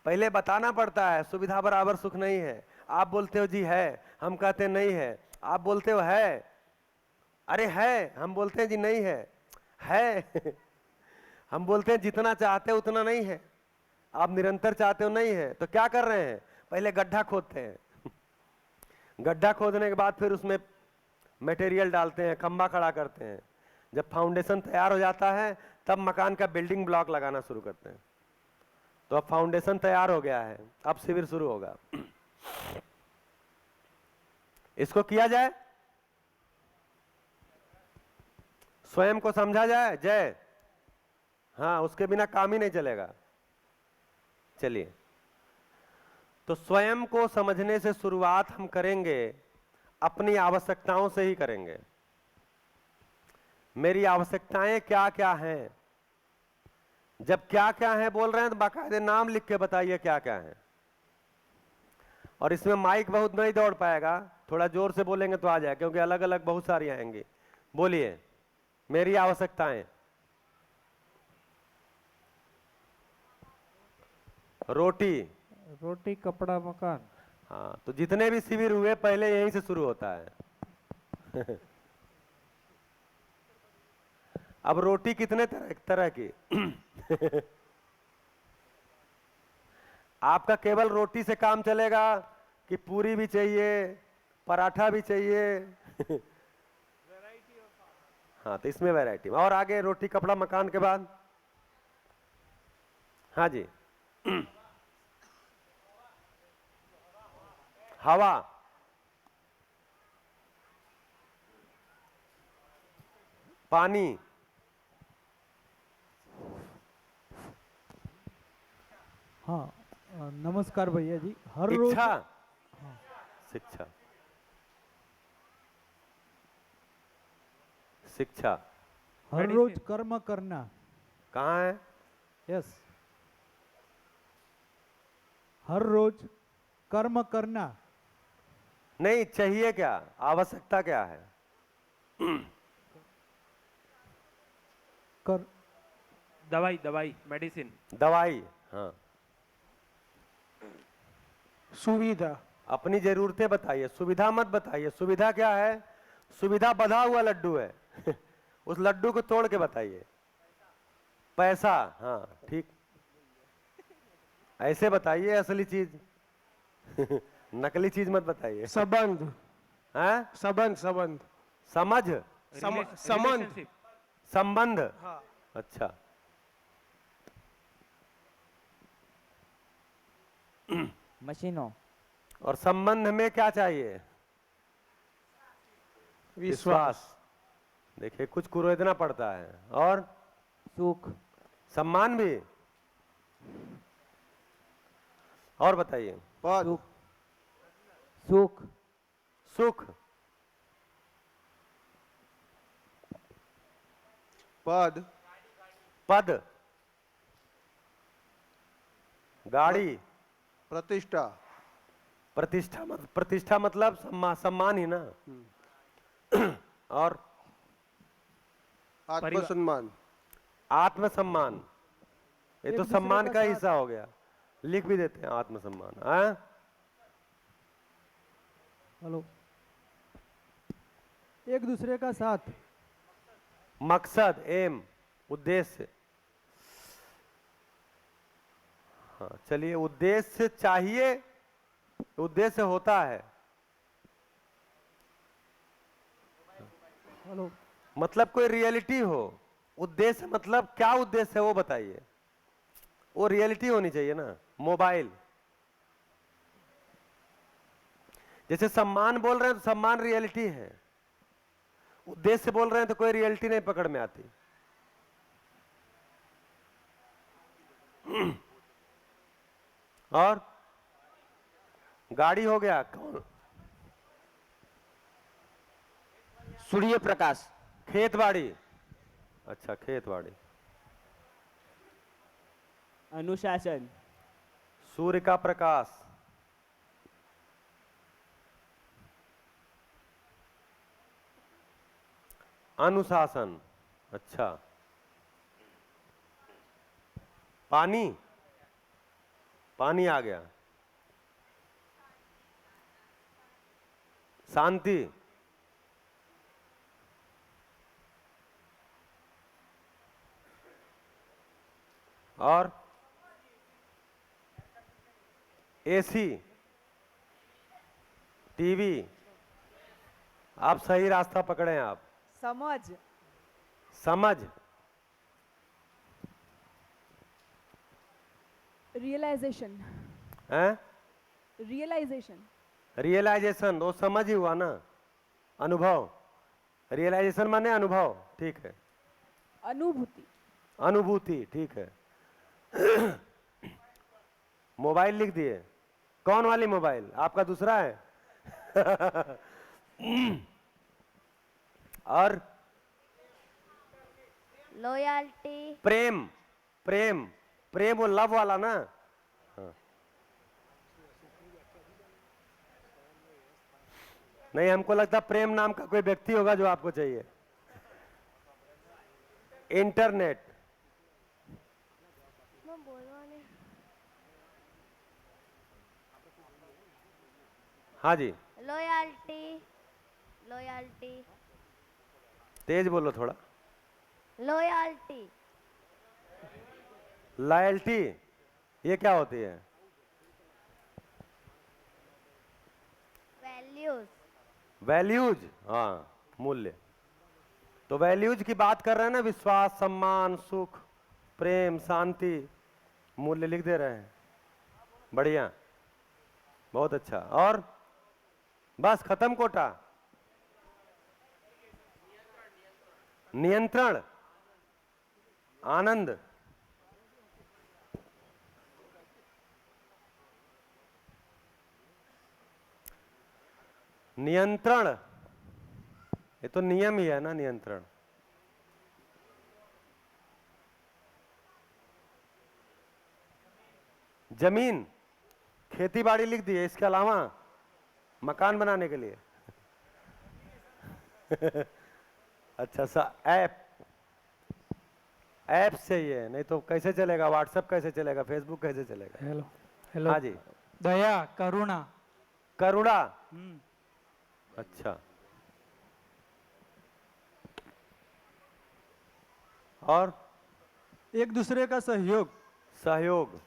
पहले बताना पड़ता है सुविधा बराबर सुख नहीं है। आप बोलते हो जी है, हम कहते हैं नहीं है। आप बोलते हो है, अरे है, हम बोलते हैं जी नहीं है। हम बोलते हैं जितना चाहते हो उतना नहीं है, आप निरंतर चाहते हो नहीं है। तो क्या कर रहे हैं, पहले गड्ढा खोदते हैं। गड्ढा खोदने के बाद फिर उसमें मटेरियल डालते हैं, खंबा खड़ा करते हैं। जब फाउंडेशन तैयार हो जाता है तब मकान का बिल्डिंग ब्लॉक लगाना शुरू करते हैं। तो अब फाउंडेशन तैयार हो गया है, अब शिविर शुरू होगा। इसको किया जाए, स्वयं को समझा जाए। जय, हाँ, उसके बिना काम ही नहीं चलेगा। चलिए, तो स्वयं को समझने से शुरुआत हम करेंगे, अपनी आवश्यकताओं से ही करेंगे। मेरी आवश्यकताएं क्या क्या हैं। जब क्या क्या है बोल रहे हैं तो बाकायदे नाम लिख के बताइए क्या क्या है। और इसमें माइक बहुत नहीं दौड़ पाएगा, थोड़ा जोर से बोलेंगे तो आ जाए, क्योंकि अलग अलग बहुत सारी आएंगी। बोलिए, मेरी आवश्यकताएं। रोटी। रोटी, कपड़ा, मकान। हाँ, तो जितने भी शिविर हुए पहले यहीं से शुरू होता है। अब रोटी कितने तरह की। आपका केवल रोटी से काम चलेगा कि पूरी भी चाहिए, पराठा भी चाहिए? हाँ, तो इसमें वैरायटी। और आगे रोटी, कपड़ा, मकान के बाद? हाँ जी। हवा। पानी। हाँ, नमस्कार भैया जी। हर रोज इच्छा। शिक्षा। शिक्षा। हर रोज कर्म करना। कहाँ है? यस, हर रोज कर्म करना। नहीं, चाहिए क्या, आवश्यकता क्या है? कर दवाई दवाई मेडिसिन। दवाई। हाँ। सुविधा। अपनी जरूरतें बताइए, सुविधा मत बताइए। सुविधा क्या है? सुविधा बंधा हुआ लड्डू है। उस लड्डू को तोड़ के बताइए। पैसा। हाँ, ठीक, ऐसे बताइए असली चीज। नकली चीज मत बताइए। संबंध। हैं? संबंध। संबंध। समझ। संबंध। रिलेशनशिप। संबंध। हाँ। अच्छा। मशीनों। और संबंध में क्या चाहिए? विश्वास। देखिए, कुछ कुरेदना पड़ता है। और सुख। सम्मान भी। और बताइए। पद। सुख। सुख। सुख। पद। पद। गाड़ी। प्रतिष्ठा। प्रतिष्ठा मतलब सम्मान ही ना। और आत्मसम्मान। आत्मसम्मान, ये एक तो दूसरे सम्मान का का साथ। हिस्सा हो गया। लिख भी देते हैं आत्मसम्मान। हाँ? हेलो, एक दूसरे का साथ। मकसद, एम, उद्देश्य। हाँ, चलिए, उद्देश्य चाहिए, उद्देश्य होता है। हेलो, मतलब कोई रियलिटी हो। उद्देश्य मतलब क्या उद्देश्य है वो बताइए। वो रियलिटी होनी चाहिए ना। मोबाइल। जैसे सम्मान बोल रहे हैं तो सम्मान रियलिटी है। उद्देश्य बोल रहे हैं तो कोई रियलिटी नहीं पकड़ में आती। और गाड़ी हो गया। कौन? सूर्य प्रकाश। खेत बाड़ी। अच्छा, खेत बाड़ी। अनुशासन। सूर्य का प्रकाश। अनुशासन। अच्छा। पानी। पानी आ गया। शांति। और एसी, टीवी। आप सही रास्ता पकड़े हैं। आप समझ। समझ। रियलाइजेशन। हैं? रियलाइजेशन। रियलाइजेशन वो समझ ही हुआ ना, अनुभव। रियलाइजेशन माने अनुभव। ठीक है। अनुभूति। अनुभूति। ठीक है। मोबाइल लिख दिए। कौन वाली मोबाइल? आपका दूसरा है? और लॉयल्टी, प्रेम, प्रेम, प्रेम वो लव वाला ना। हाँ। नहीं, हमको लगता प्रेम नाम का कोई व्यक्ति होगा जो आपको चाहिए। इंटरनेट, हाँ जी, लॉयल्टी, लॉयल्टी, तेज बोलो थोड़ा। लॉयल्टी, लॉयल्टी, ये क्या होती है? वैल्यूज, वैल्यूज, हाँ, मूल्य। तो वैल्यूज की बात कर रहे हैं ना, विश्वास, सम्मान, सुख, प्रेम, शांति, मूल्य लिख दे रहे हैं। बढ़िया, बहुत अच्छा। और बस खत्म कोटा। नियंत्रण, आनंद, नियंत्रण, ये तो नियम ही है ना, नियंत्रण। जमीन, खेती बाड़ी लिख दिए, इसके अलावा मकान बनाने के लिए। अच्छा सा ऐप, ऐप चाहिए, नहीं तो कैसे चलेगा? व्हाट्सएप कैसे चलेगा? फेसबुक कैसे चलेगा? Hello hello. हाँ जी, दया, करुणा। करुणा, अच्छा। और एक दूसरे का सहयोग। सहयोग,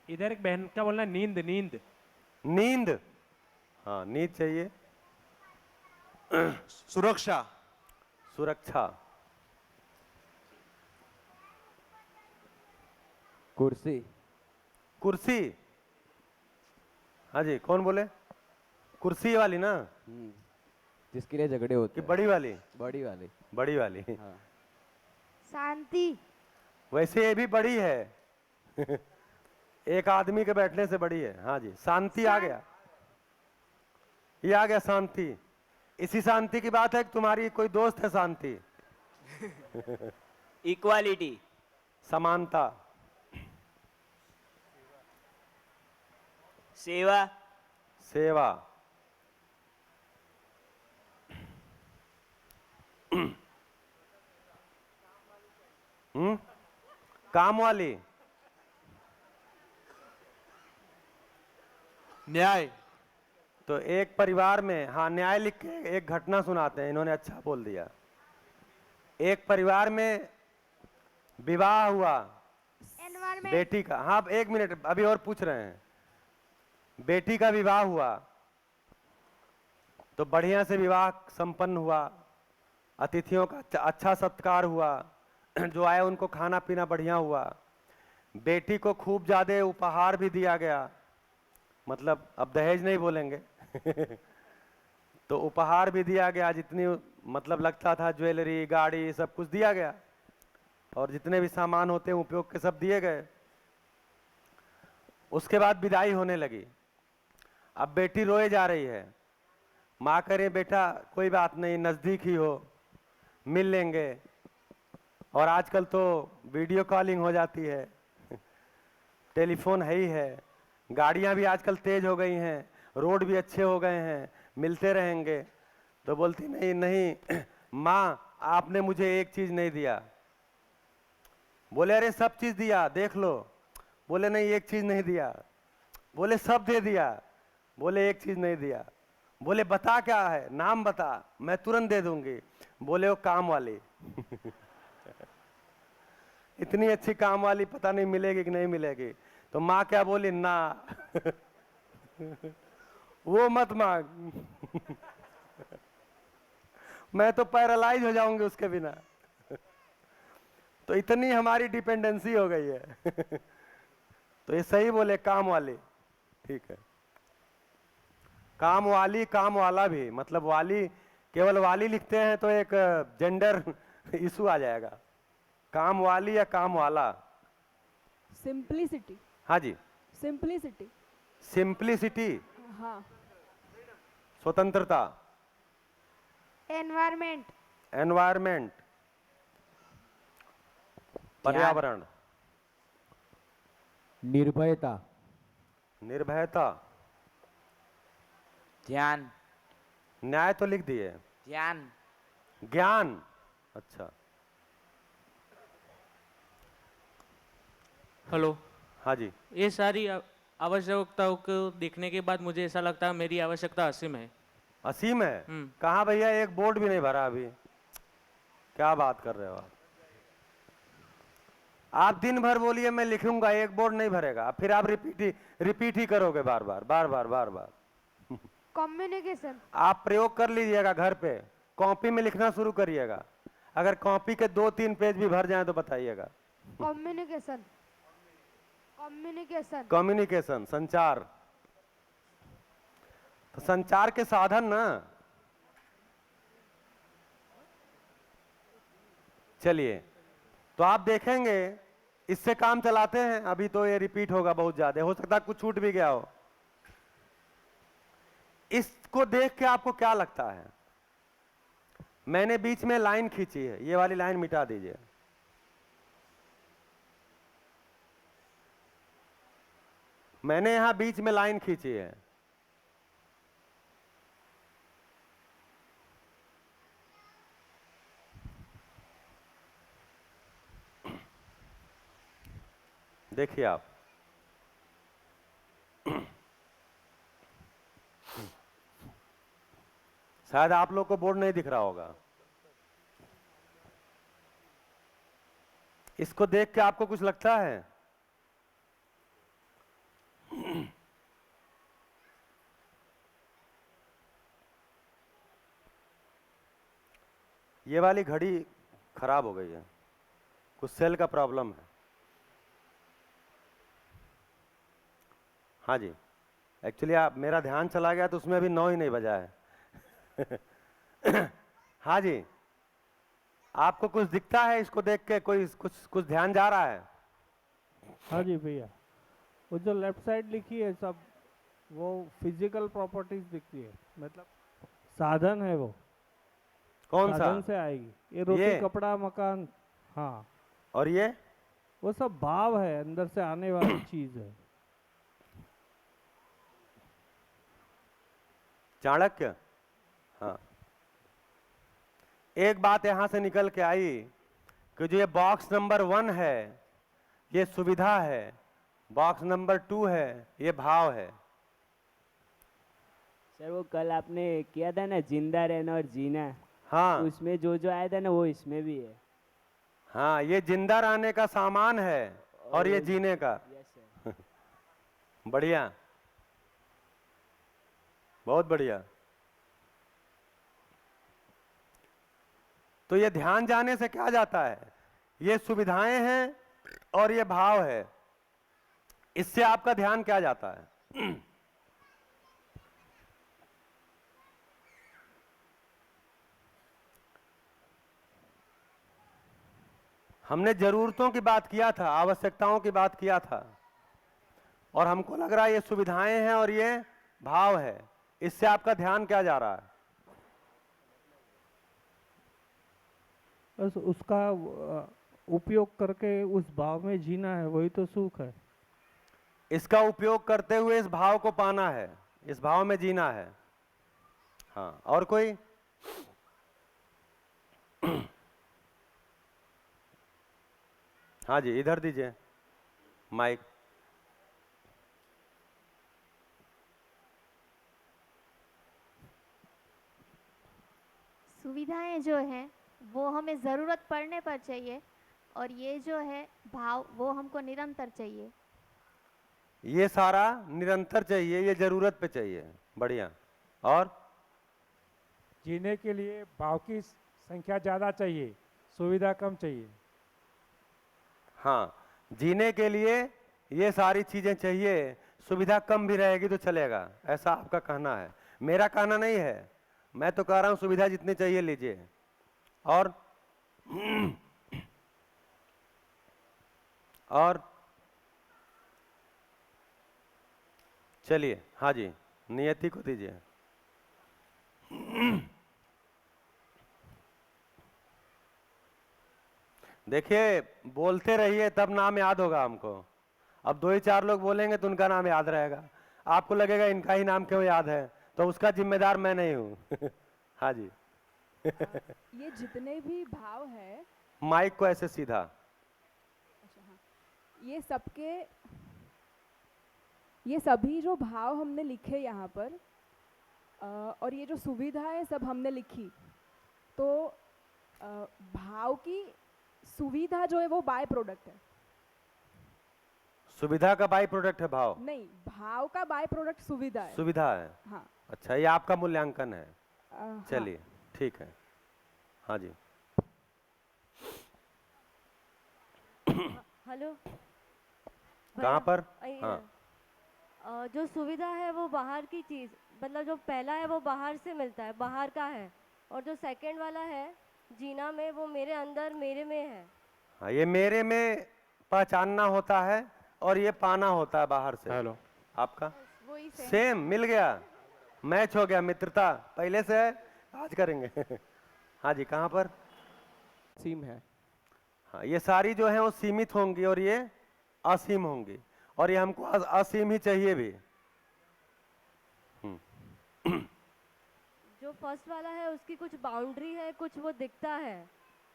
इधर एक बहन क्या बोलना, नींद, नींद, नींद, हाँ, नींद चाहिए। सुरक्षा, सुरक्षा, कुर्सी, कुर्सी, हाँ जी, कौन बोले? कुर्सी वाली ना, जिसके लिए झगड़े होते कि हैं। बड़ी वाली? बड़ी वाली। बड़ी वाली, हाँ। शांति, वैसे ये भी बड़ी है। एक आदमी के बैठने से बड़ी है। हाँ जी, शांति आ गया, ये आ गया शांति। इसी शांति की बात है कि तुम्हारी कोई दोस्त है शांति। इक्वालिटी, समानता, सेवा, सेवा, काम वाली, न्याय, तो एक परिवार में, हाँ, न्याय लिख के एक घटना सुनाते हैं, इन्होंने अच्छा बोल दिया। एक परिवार में विवाह हुआ एनवायरमेंट, बेटी का, हाँ एक मिनट, अभी और पूछ रहे हैं। बेटी का विवाह हुआ तो बढ़िया से विवाह संपन्न हुआ, अतिथियों का अच्छा सत्कार हुआ, जो आए उनको खाना पीना बढ़िया हुआ, बेटी को खूब ज्यादा उपहार भी दिया गया, मतलब अब दहेज नहीं बोलेंगे। तो उपहार भी दिया गया, जितनी मतलब लगता था, ज्वेलरी, गाड़ी, सब कुछ दिया गया, और जितने भी सामान होते हैं उपयोग के सब दिए गए। उसके बाद विदाई होने लगी। अब बेटी रोए जा रही है, माँ कह रही बेटा कोई बात नहीं, नजदीक ही हो, मिल लेंगे, और आजकल तो वीडियो कॉलिंग हो जाती है, टेलीफोन है ही है, गाड़ियां भी आजकल तेज हो गई हैं, रोड भी अच्छे हो गए हैं, मिलते रहेंगे। तो बोलती नहीं नहीं माँ, आपने मुझे एक चीज नहीं दिया। बोले अरे सब चीज दिया, देख लो। बोले नहीं, एक चीज नहीं दिया। बोले सब दे दिया। बोले एक चीज नहीं दिया। बोले बता क्या है, नाम बता, मैं तुरंत दे दूंगी। बोले वो काम वाली। इतनी अच्छी काम वाली पता नहीं मिलेगी कि नहीं मिलेगी। तो माँ क्या बोली, ना वो मत मांग। मैं तो पैरालाइज हो जाऊंगी उसके बिना। तो इतनी हमारी डिपेंडेंसी हो गई है। तो ये सही बोले, काम वाली, ठीक है। काम वाली, काम वाला भी, मतलब वाली, केवल वाली लिखते हैं तो एक जेंडर इशू आ जाएगा। काम वाली या काम वाला। सिंप्लिसिटी, हाँ जी, सिंप्लिसिटी, सिंप्लिसिटी, हाँ, स्वतंत्रता, एनवायरमेंट, एनवायरमेंट, पर्यावरण, निर्भयता, निर्भयता, ध्यान, न्याय तो लिख दिए, ज्ञान, ज्ञान, अच्छा, हेलो। हाँ जी, ये सारी आवश्यकताओं को देखने के बाद मुझे ऐसा लगता है मेरी आवश्यकता असीम है। असीम है। हम्म। कहाँ भैया, एक बोर्ड भी नहीं भरा अभी, क्या बात कर रहे हो आप दिन भर बोलिए मैं लिखूंगा, एक बोर्ड नहीं भरेगा, फिर आप रिपीट ही करोगे बार बार बार बार बार बार। कम्युनिकेशन, आप प्रयोग कर लीजिएगा घर पे, कॉपी में लिखना शुरू करिएगा, अगर कॉपी के 2-3 पेज भी भर जाए तो बताइएगा। कम्युनिकेशन, कम्युनिकेशन, कम्युनिकेशन, संचार, तो संचार के साधन ना। चलिए, तो आप देखेंगे इससे काम चलाते हैं। अभी तो ये रिपीट होगा बहुत ज्यादा, हो सकता है कुछ छूट भी गया हो। इसको देख के आपको क्या लगता है? मैंने बीच में लाइन खींची है, ये वाली लाइन मिटा दीजिए। मैंने यहां बीच में लाइन खींची है, देखिए आप, शायद आप लोग को बोर्ड नहीं दिख रहा होगा। इसको देख के आपको कुछ लगता है? ये वाली घड़ी खराब हो गई है, कुछ सेल का प्रॉब्लम है। हाँ जी, एक्चुअली आप, मेरा ध्यान चला गया तो उसमें अभी 9 ही नहीं बजा है। हाँ जी, आपको कुछ दिखता है इसको देख के? कोई कुछ कुछ ध्यान जा रहा है? हाँ जी भैया, वो जो लेफ्ट साइड लिखी है सब, वो फिजिकल प्रॉपर्टीज दिखती है, मतलब साधन है वो। कौन सा? साधन से आएगी ये रोटी, ये? कपड़ा, मकान। हाँ, और ये? वो सब भाव है, अंदर से आने वाली चीज है। चाणक्य। हाँ, एक बात यहां से निकल के आई कि जो ये बॉक्स नंबर 1 है ये सुविधा है, बॉक्स नंबर 2 है ये भाव है। सर वो कल आपने किया था ना जिंदा रहना और जीना, हाँ उसमें जो जो आया था ना वो इसमें भी है। हाँ, ये जिंदा रहने का सामान है और ये जीने का। Yes sir. बढ़िया, बहुत बढ़िया। तो ये ध्यान जाने से क्या जाता है? ये सुविधाएं हैं और ये भाव है, इससे आपका ध्यान क्या जाता है? हमने जरूरतों की बात किया था, आवश्यकताओं की बात किया था, और हमको लग रहा है ये सुविधाएं हैं और ये भाव है, इससे आपका ध्यान क्या जा रहा है? बस उसका उपयोग करके उस भाव में जीना है, वही तो सुख है। इसका उपयोग करते हुए इस भाव को पाना है, इस भाव में जीना है। हाँ, और कोई? हाँ जी, इधर दीजिए माइक। सुविधाएं जो हैं वो हमें ज़रूरत पड़ने पर चाहिए, और ये जो है भाव वो हमको निरंतर चाहिए। ये सारा निरंतर चाहिए, ये जरूरत पे चाहिए। बढ़िया। और जीने के लिए भाव की संख्या ज़्यादा चाहिए, सुविधा कम चाहिए। हाँ, जीने के लिए ये सारी चीजें चाहिए, सुविधा कम भी रहेगी तो चलेगा, ऐसा आपका कहना है। मेरा कहना नहीं है, मैं तो कह रहा हूं सुविधा जितनी चाहिए लीजिए। और चलिए, हाँ जी, नियति को दीजिए। देखिए बोलते रहिए तब नाम याद होगा हमको। अब 2 ही 4 लोग बोलेंगे तो उनका नाम याद रहेगा, आपको लगेगा इनका ही नाम क्यों याद है, तो उसका जिम्मेदार मैं नहीं हूँ। हाँ जी। ये जितने भी भाव है, माइक को ऐसे सीधा। अच्छा हाँ, ये सभी जो भाव हमने लिखे यहाँ पर और ये जो सुविधाएं सब हमने लिखी, तो भाव की सुविधा जो है वो बाय प्रोडक्ट है। सुविधा का बाई प्रोडक्ट है भाव? नहीं, भाव का बाय प्रोडक्ट सुविधा है। सुविधा है। हाँ। अच्छा, ये आपका मूल्यांकन है। हाँ। चलिए ठीक है। हाँ जी। हेलो। कहाँ पर? हाँ। जो सुविधा है वो बाहर की चीज़, मतलब जो पहला है वो बाहर से मिलता है, बाहर का है, और जो सेकंड वाला है जीना में, वो मेरे अंदर, मेरे में है। हाँ, ये मेरे में पहचानना होता है और ये पाना होता है बाहर से। हेलो। आपका वही सेम मिल गया, मैच हो गया, मित्रता पहले से है, आज करेंगे। हाँ जी, कहाँ पर? सीम है। हाँ, ये सारी जो है वो सीमित होंगी और ये असीम होंगी, और ये हमको असीम ही चाहिए भी। जो फर्स्ट वाला है उसकी कुछ बाउंड्री है, कुछ वो दिखता है,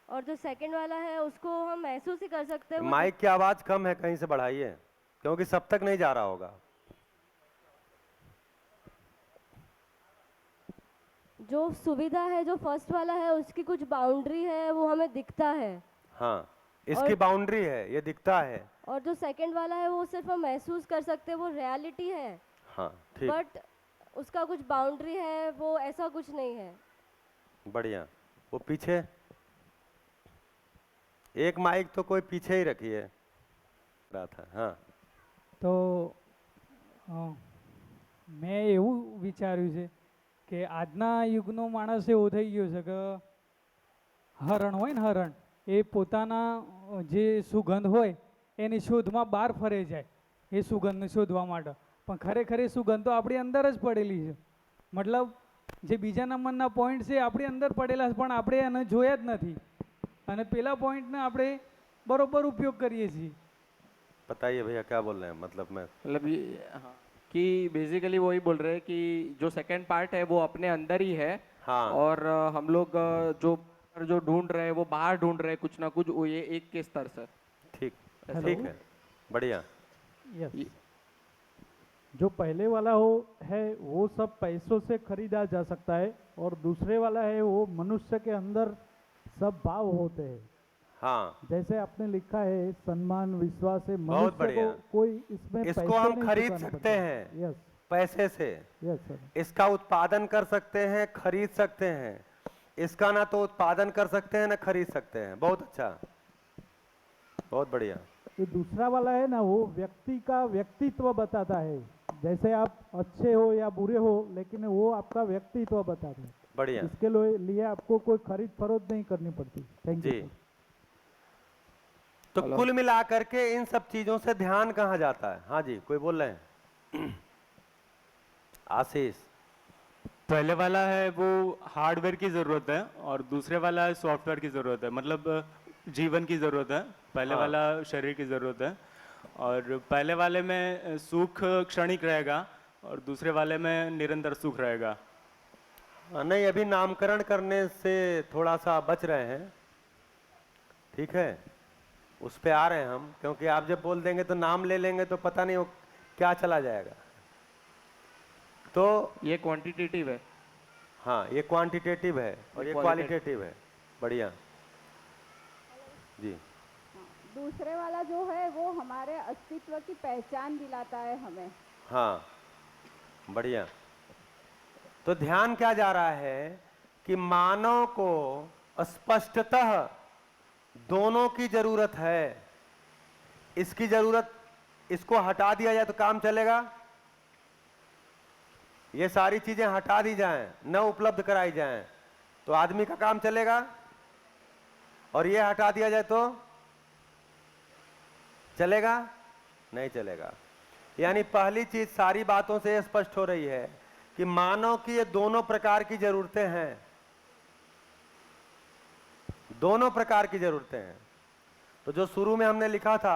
और जो सेकंड वाला है उसको हम महसूस ही कर सकते हैं। माइक की आवाज कम है, कहीं से बढ़ाइए, क्योंकि सब तक नहीं जा रहा होगा। जो सुविधा है, जो फर्स्ट वाला है, उसकी कुछ बाउंड्री है, वो हमें दिखता है। हाँ, इसकी बाउंड्री है, ये दिखता है। और जो सेकंड वाला है वो सिर्फ हम महसूस कर सकते हैं, वो रियलिटी है। हाँ ठीक। बट उसका कुछ बाउंड्री है, वो ऐसा कुछ नहीं है। बढ़िया। वो पीछे एक माइक तो कोई पीछे ही रखिए रहा था। हाँ, તો મેં એવું વિચાર્યું છે કે આજના યુગનો માણસ એવો થઈ ગયો છે કે હરણ હોય ને, હરણ એ પોતાના જે સુગંધ હોય એની શોધમાં બહાર ફરે જાય એ સુગંધને શોધવા માટે, પણ ખરેખર એ સુગંધ તો આપણી અંદર જ પડેલી છે. મતલબ જે બીજા નંબરના પોઈન્ટ છે આપણી અંદર પડેલા છે, પણ આપણે એને જોયા જ નથી, અને પેલા પોઈન્ટને આપણે બરોબર ઉપયોગ કરીએ છીએ. बताइए भैया क्या बोल रहे हैं? मतलब मैं हाँ, कि बेसिकली वही बोल रहे हैं कि जो सेकंड पार्ट है वो अपने अंदर ही है। हाँ। और हम लोग जो ढूंढ रहे हैं वो बाहर ढूंढ रहे हैं कुछ ना कुछ, वो ये एक के स्तर से। ठीक ठीक है, बढ़िया। यस, जो पहले वाला हो है वो सब पैसों से खरीदा जा सकता है, और दूसरे वाला है वो मनुष्य के अंदर सब भाव होते हैं। हाँ, जैसे आपने लिखा है सम्मान, विश्वास है, बहुत मनुष्य बढ़िया। को कोई इसमें इसको पैसे हम नहीं खरीद चुकाना सकते पड़ता। हैं। यस पैसे से यस सर। इसका उत्पादन कर सकते हैं, खरीद सकते हैं। इसका ना तो उत्पादन कर सकते हैं ना खरीद सकते हैं। बहुत अच्छा, बहुत बढ़िया। ये दूसरा वाला है ना, वो व्यक्ति का व्यक्तित्व बताता है, जैसे आप अच्छे हो या बुरे हो, लेकिन वो आपका व्यक्तित्व बताता है। बढ़िया इसके लिए आपको कोई खरीद फरोख्त नहीं करनी पड़ती। Thank you. जी। तो कुल मिलाकर के इन सब चीजों से ध्यान कहाँ जाता है? हाँ जी, कोई बोल रहे हैं? आशीष। पहले वाला है वो हार्डवेयर की ज़रूरत है, और दूसरे वाला है सॉफ्टवेयर की ज़रूरत है, मतलब जीवन की ज़रूरत है। पहले हाँ। वाला शरीर की ज़रूरत है, और पहले वाले में सुख क्षणिक रहेगा और दूसरे वाले में निरंतर सुख रहेगा। नहीं, अभी नामकरण करने से थोड़ा सा बच रहे हैं, ठीक है, उस पे आ रहे हैं हम, क्योंकि आप जब बोल देंगे तो नाम ले लेंगे तो पता नहीं वो क्या चला जाएगा। तो ये क्वांटिटेटिव है। हाँ, ये क्वांटिटेटिव है और ये क्वालिटेटिव है। बढ़िया जी। दूसरे वाला जो है वो हमारे अस्तित्व की पहचान दिलाता है हमें। हाँ, बढ़िया। तो ध्यान क्या जा रहा है कि मानव को स्पष्टतः दोनों की जरूरत है। इसकी जरूरत, इसको हटा दिया जाए तो काम चलेगा? ये सारी चीजें हटा दी जाएं, न उपलब्ध कराई जाएं, तो आदमी का काम चलेगा? और ये हटा दिया जाए तो चलेगा? नहीं चलेगा। यानी पहली चीज सारी बातों से स्पष्ट हो रही है कि मानव की ये दोनों प्रकार की जरूरतें हैं, दोनों प्रकार की जरूरतें हैं। तो जो शुरू में हमने लिखा था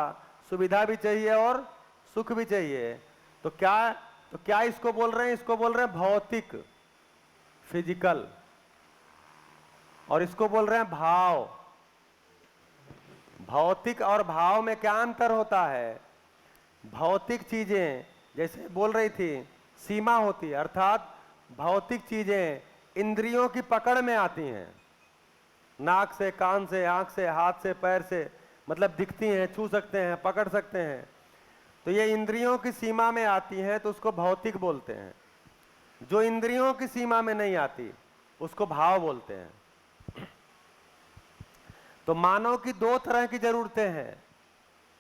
सुविधा भी चाहिए और सुख भी चाहिए, तो क्या इसको बोल रहे हैं? इसको बोल रहे हैं भौतिक, फिजिकल, और इसको बोल रहे हैं भाव। भौतिक और भाव में क्या अंतर होता है? भौतिक चीजें जैसे बोल रही थी सीमा होती है, अर्थात भौतिक चीजें इंद्रियों की पकड़ में आती हैं, नाक से, कान से, आंख से, हाथ से, पैर से, मतलब दिखती हैं, छू सकते हैं, पकड़ सकते हैं, तो ये इंद्रियों की सीमा में आती हैं, तो उसको भौतिक बोलते हैं। जो इंद्रियों की सीमा में नहीं आती उसको भाव बोलते हैं। तो मानव की दो तरह की जरूरतें हैं,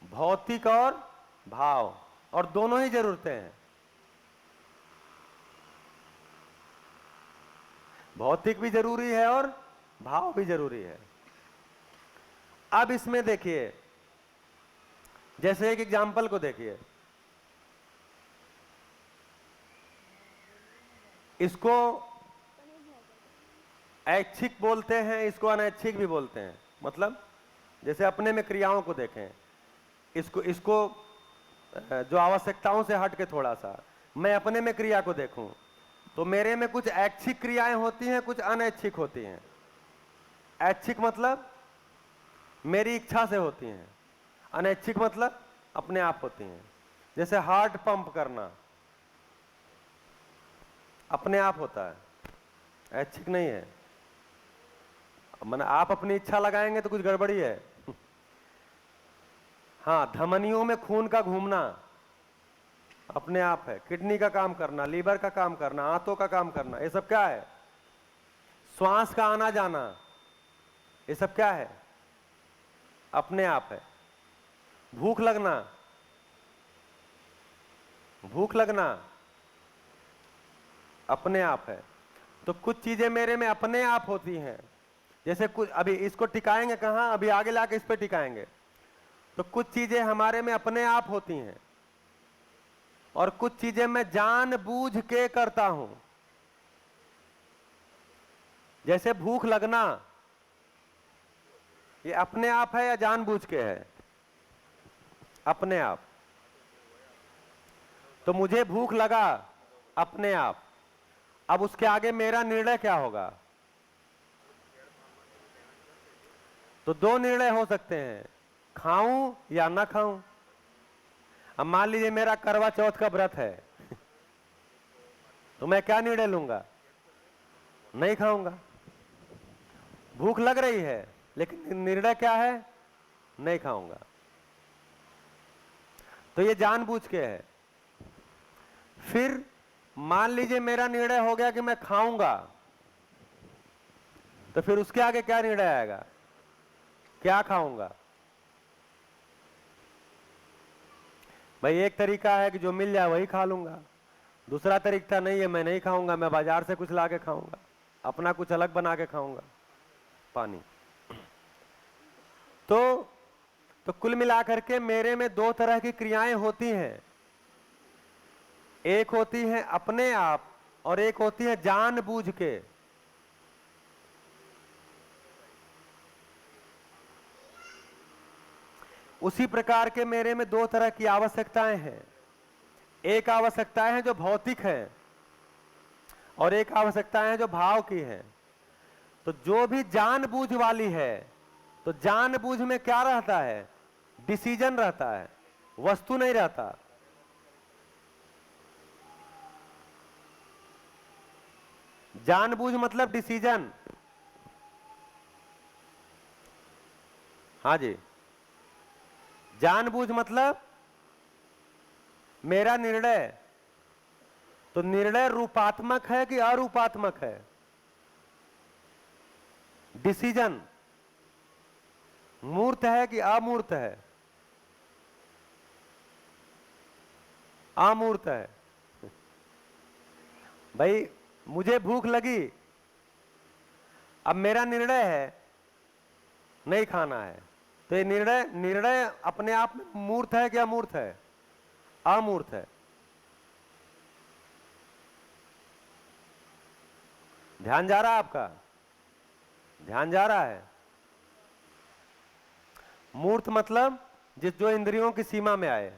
भौतिक और भाव, और दोनों ही जरूरतें हैं। भौतिक भी जरूरी है और भाव भी जरूरी है। अब इसमें देखिए, जैसे एक एग्जाम्पल को देखिए, इसको ऐच्छिक बोलते हैं, इसको अनैच्छिक भी बोलते हैं। मतलब जैसे अपने में क्रियाओं को देखें, इसको जो आवश्यकताओं से हट के थोड़ा सा मैं अपने में क्रिया को देखूं, तो मेरे में कुछ ऐच्छिक क्रियाएं होती हैं, कुछ अनैच्छिक होती हैं। ऐच्छिक मतलब मेरी इच्छा से होती हैं, अनैच्छिक मतलब अपने आप होती हैं। जैसे हार्ट पंप करना अपने आप होता है, ऐच्छिक नहीं है। माने आप अपनी इच्छा लगाएंगे तो कुछ गड़बड़ी है। हाँ, धमनियों में खून का घूमना अपने आप है। किडनी का काम करना, लीवर का काम करना, आंतों का काम करना, ये सब क्या है? श्वास का आना जाना, ये सब क्या है? अपने आप है। भूख लगना, भूख लगना अपने आप है। तो कुछ चीजें मेरे में अपने आप होती हैं। जैसे कुछ, अभी इसको टिकाएंगे कहां? अभी आगे लाके इस पे टिकाएंगे। तो कुछ चीजें हमारे में अपने आप होती हैं और कुछ चीजें मैं जानबूझ के करता हूं। जैसे भूख लगना, ये अपने आप है या जानबूझ के है? अपने आप। तो मुझे भूख लगा, अपने आप। अब उसके आगे मेरा निर्णय क्या होगा? तो दो निर्णय हो सकते हैं, खाऊं या ना खाऊं। अब मान लीजिए मेरा करवा चौथ का व्रत है, तो मैं क्या निर्णय लूंगा? नहीं खाऊंगा। भूख लग रही है, लेकिन निर्णय क्या है? नहीं खाऊंगा। तो ये जानबूझ के है। फिर मान लीजिए मेरा निर्णय हो गया कि मैं खाऊंगा, तो फिर उसके आगे क्या निर्णय आएगा? क्या खाऊंगा? भाई एक तरीका है कि जो मिल जाए वही खा लूंगा। दूसरा तरीका नहीं है, मैं नहीं खाऊंगा, मैं बाजार से कुछ ला के खाऊंगा, अपना कुछ अलग बना के खाऊंगा, पानी। तो कुल मिलाकर के मेरे में दो तरह की क्रियाएं होती हैं। एक होती है अपने आप और एक होती है जानबूझ के। उसी प्रकार के मेरे में दो तरह की आवश्यकताएं हैं। एक आवश्यकताएं हैं जो भौतिक है और एक आवश्यकताएं हैं जो भाव की है। तो जो भी जानबूझ वाली है, तो जानबूझ में क्या रहता है? डिसीजन रहता है, वस्तु नहीं रहता। जानबूझ मतलब डिसीजन। हाँ जी, जानबूझ मतलब मेरा निर्णय। तो निर्णय रूपात्मक है कि अरूपात्मक है? डिसीजन मूर्त है कि अमूर्त है? अमूर्त है। भाई मुझे भूख लगी, अब मेरा निर्णय है नहीं खाना है, तो ये निर्णय अपने आप में मूर्त है कि अमूर्त है? अमूर्त है। ध्यान जा रहा है आपका? ध्यान जा रहा है? मूर्त मतलब जो इंद्रियों की सीमा में आए।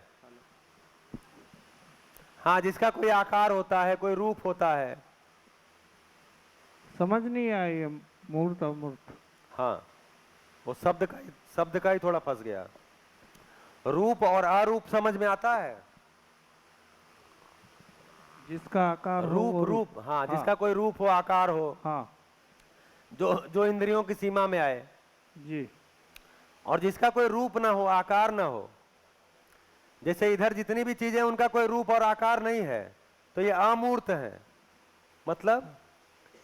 हाँ, जिसका कोई आकार होता है, कोई रूप होता है। समझ नहीं आई है मूर्त अमूर्त। हाँ, वो शब्द का ही थोड़ा फंस गया। रूप और अरूप समझ में आता है। जिसका आकार हो वो रूप, हाँ, जिसका कोई रूप हो, आकार हो, हाँ जो इंद्रियों की सीमा में आए जी। और जिसका कोई रूप ना हो, आकार ना हो। जैसे इधर जितनी भी चीजें उनका कोई रूप और आकार नहीं है, तो ये अमूर्त है। मतलब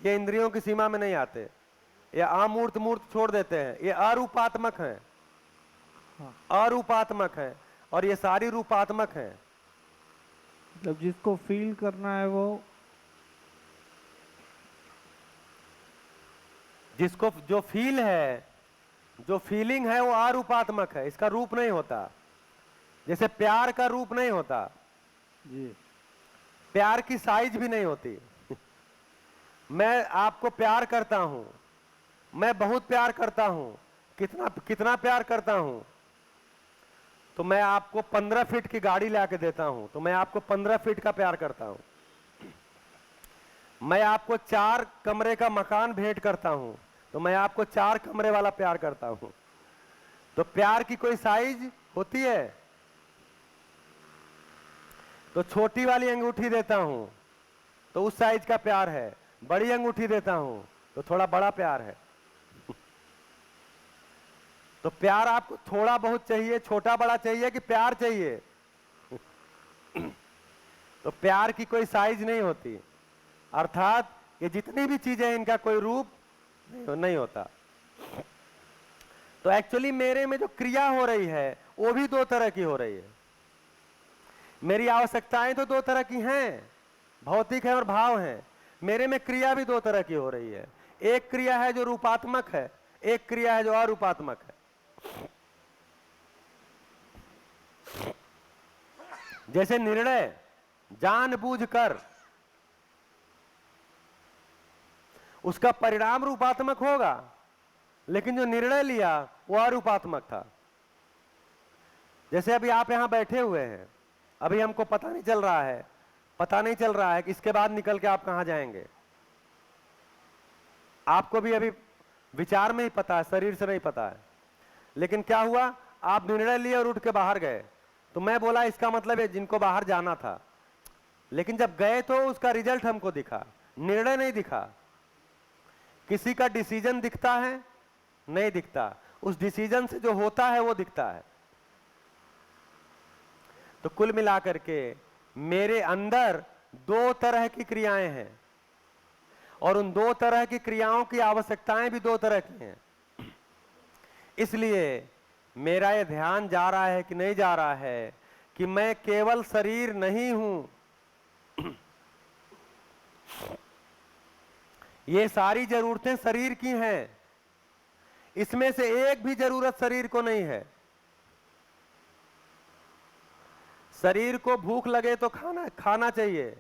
ये इंद्रियों की सीमा में नहीं आते। ये अमूर्त मूर्त छोड़ देते हैं, ये अरूपात्मक हैं। अरूपात्मक है और ये सारी रूपात्मक है। मतलब जिसको फील करना है वो, जिसको जो फील है, जो फीलिंग है वो अरूपात्मक है, इसका रूप नहीं होता। जैसे प्यार का रूप नहीं होता जी। प्यार की साइज भी नहीं होती। मैं आपको प्यार करता हूं, मैं बहुत प्यार करता हूं। कितना प्यार करता हूं? तो मैं आपको 15 फीट की गाड़ी लाके देता हूं, तो मैं आपको 15 फीट का प्यार करता हूं। मैं आपको 4 कमरे का मकान भेंट करता हूं, तो मैं आपको 4 कमरे वाला प्यार करता हूं। तो प्यार की कोई साइज होती है? तो छोटी वाली अंगूठी देता हूं तो उस साइज का प्यार है, बड़ी अंगूठी देता हूं तो थोड़ा बड़ा प्यार है। तो प्यार आपको थोड़ा बहुत चाहिए, छोटा बड़ा चाहिए कि प्यार चाहिए? तो प्यार की कोई साइज नहीं होती। अर्थात ये जितनी भी चीजें हैं, इनका कोई रूप नहीं होता। तो एक्चुअली मेरे में जो क्रिया हो रही है वो भी 2 तरह की हो रही है। मेरी आवश्यकताएं तो 2 तरह की हैं, भौतिक है और भाव है। मेरे में क्रिया भी 2 तरह की हो रही है। एक क्रिया है जो रूपात्मक है, एक क्रिया है जो अरूपात्मक है। जैसे निर्णय जानबूझकर, उसका परिणाम रूपात्मक होगा, लेकिन जो निर्णय लिया वो अरूपात्मक था। जैसे अभी आप यहां बैठे हुए हैं, अभी हमको पता नहीं चल रहा है कि इसके बाद निकल के आप कहां जाएंगे। आपको भी अभी विचार में ही पता है, शरीर से नहीं पता है। लेकिन क्या हुआ, आप निर्णय लिए और उठ के बाहर गए। तो मैं बोला इसका मतलब है जिनको बाहर जाना था। लेकिन जब गए तो उसका रिजल्ट हमको दिखा, निर्णय नहीं दिखा। किसी का डिसीजन दिखता है? नहीं दिखता। उस डिसीजन से जो होता है वो दिखता है। तो कुल मिलाकर के मेरे अंदर 2 तरह की क्रियाएं हैं और उन 2 तरह की क्रियाओं की आवश्यकताएं भी 2 तरह की हैं। इसलिए मेरा ये ध्यान जा रहा है कि नहीं जा रहा है कि मैं केवल शरीर नहीं हूं। ये सारी जरूरतें शरीर की हैं, इसमें से एक भी जरूरत शरीर को नहीं है। शरीर को भूख लगे तो खाना चाहिए,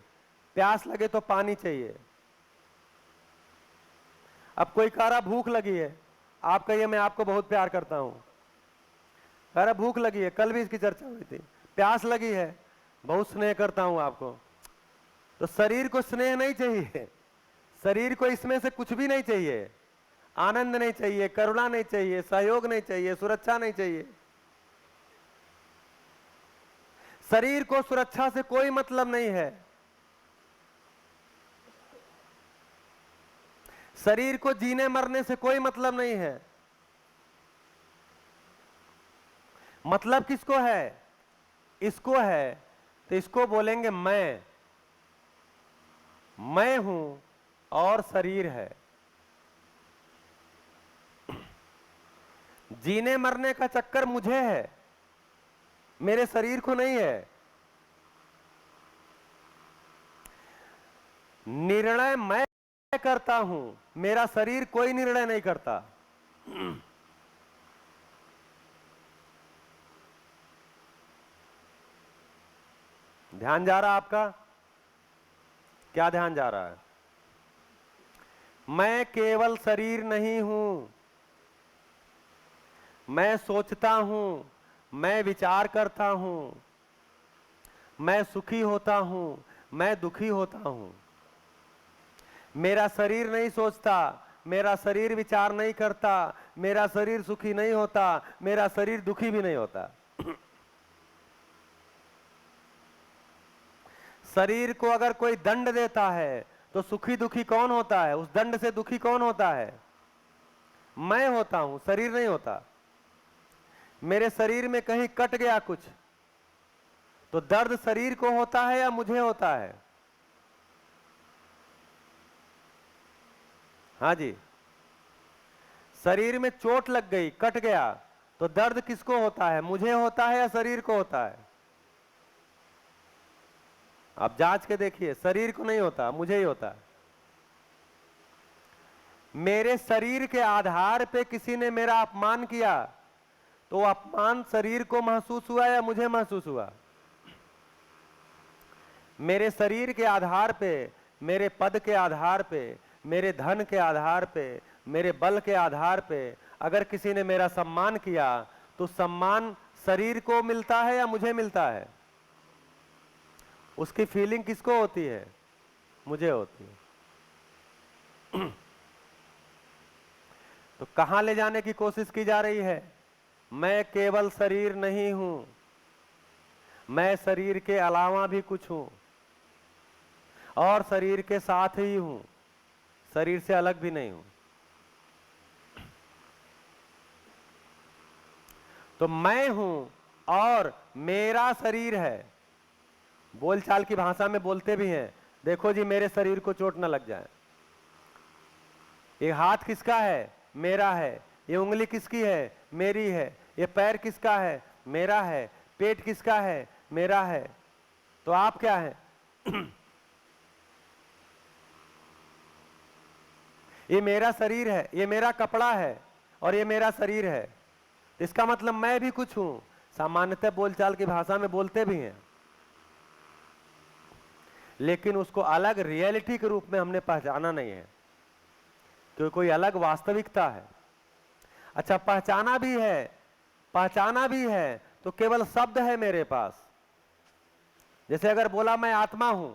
प्यास लगे तो पानी चाहिए। अब कोई कह रहा भूख लगी है, आप कहिए मैं आपको बहुत प्यार करता हूं। कह रहा भूख लगी है, कल भी इसकी चर्चा हुई थी। प्यास लगी है, बहुत स्नेह करता हूं आपको। तो शरीर को स्नेह नहीं चाहिए, शरीर को इसमें से कुछ भी नहीं चाहिए। आनंद नहीं चाहिए, करुणा नहीं चाहिए, सहयोग नहीं चाहिए, सुरक्षा नहीं चाहिए। शरीर को सुरक्षा से कोई मतलब नहीं है। शरीर को जीने मरने से कोई मतलब नहीं है। मतलब किसको है? इसको है। तो इसको बोलेंगे मैं हूं और शरीर है। जीने मरने का चक्कर मुझे है, मेरे शरीर को नहीं है। निर्णय मैं करता हूं, मेरा शरीर कोई निर्णय नहीं करता। ध्यान जा रहा आपका? क्या ध्यान जा रहा है? मैं केवल शरीर नहीं हूं, मैं सोचता हूं, मैं विचार करता हूं, मैं सुखी होता हूं, मैं दुखी होता हूं। मेरा शरीर नहीं सोचता, मेरा शरीर विचार नहीं करता, मेरा शरीर सुखी नहीं होता, मेरा शरीर दुखी भी नहीं होता। शरीर को अगर कोई दंड देता है तो सुखी दुखी कौन होता है? उस दंड से दुखी कौन होता है? मैं होता हूं, शरीर नहीं होता। मेरे शरीर में कहीं कट गया कुछ तो दर्द शरीर को होता है या मुझे होता है? हाँ जी, शरीर में चोट लग गई, कट गया तो दर्द किसको होता है? मुझे होता है या शरीर को होता है? आप जांच के देखिए, शरीर को नहीं होता, मुझे ही होता है। मेरे शरीर के आधार पे किसी ने मेरा अपमान किया तो अपमान शरीर को महसूस हुआ या मुझे महसूस हुआ? मेरे शरीर के आधार पे, मेरे पद के आधार पे, मेरे धन के आधार पे, मेरे बल के आधार पे अगर किसी ने मेरा सम्मान किया तो सम्मान शरीर को मिलता है या मुझे मिलता है? उसकी फीलिंग किसको होती है? मुझे होती है। तो कहां ले जाने की कोशिश की जा रही है? मैं केवल शरीर नहीं हूं, मैं शरीर के अलावा भी कुछ हूं और शरीर के साथ ही हूं, शरीर से अलग भी नहीं हूं। तो मैं हूं और मेरा शरीर है। बोलचाल की भाषा में बोलते भी हैं, देखो जी मेरे शरीर को चोट न लग जाए। ये हाथ किसका है? मेरा है। ये उंगली किसकी है? मेरी है। ये पैर किसका है? मेरा है। पेट किसका है? मेरा है। तो आप क्या है? ये मेरा शरीर है, ये मेरा कपड़ा है और ये मेरा शरीर है। इसका मतलब मैं भी कुछ हूं। सामान्यतः बोलचाल की भाषा में बोलते भी हैं, लेकिन उसको अलग रियलिटी के रूप में हमने पहचाना नहीं है, क्योंकि कोई अलग वास्तविकता है। अच्छा, पहचाना भी है तो केवल शब्द है मेरे पास। जैसे अगर बोला मैं आत्मा हूं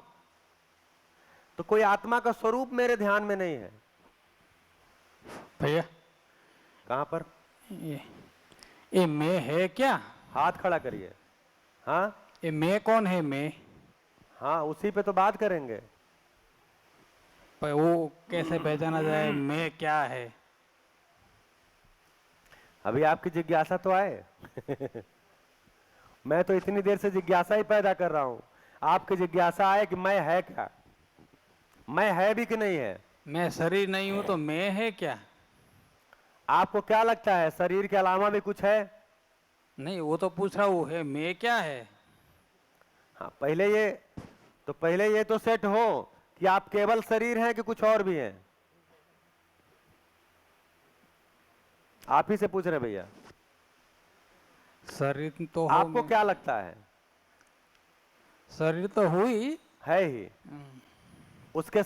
तो कोई आत्मा का स्वरूप मेरे ध्यान में नहीं है। भैया कहां पर? ये मैं है क्या? हाथ खड़ा करिए। हाँ, ये मैं कौन है? मैं? हाँ, उसी पे तो बात करेंगे। पर वो कैसे पहचाना जाए मैं क्या है? अभी आपकी जिज्ञासा तो आए। मैं तो इतनी देर से जिज्ञासा ही पैदा कर रहा हूं। आपकी जिज्ञासा आए कि मैं है क्या, मैं है भी कि नहीं है। मैं शरीर नहीं हूं तो मैं है क्या? आपको क्या लगता है शरीर के अलावा भी कुछ है? नहीं, वो तो पूछ रहा हूँ है मैं क्या है। हाँ, पहले ये तो सेट हो कि आप केवल शरीर हैं कि कुछ और भी हैं। आप ही से पूछ रहे भैया। शरीर तो आपको क्या लगता है? शरीर तो हुई है ही। उसके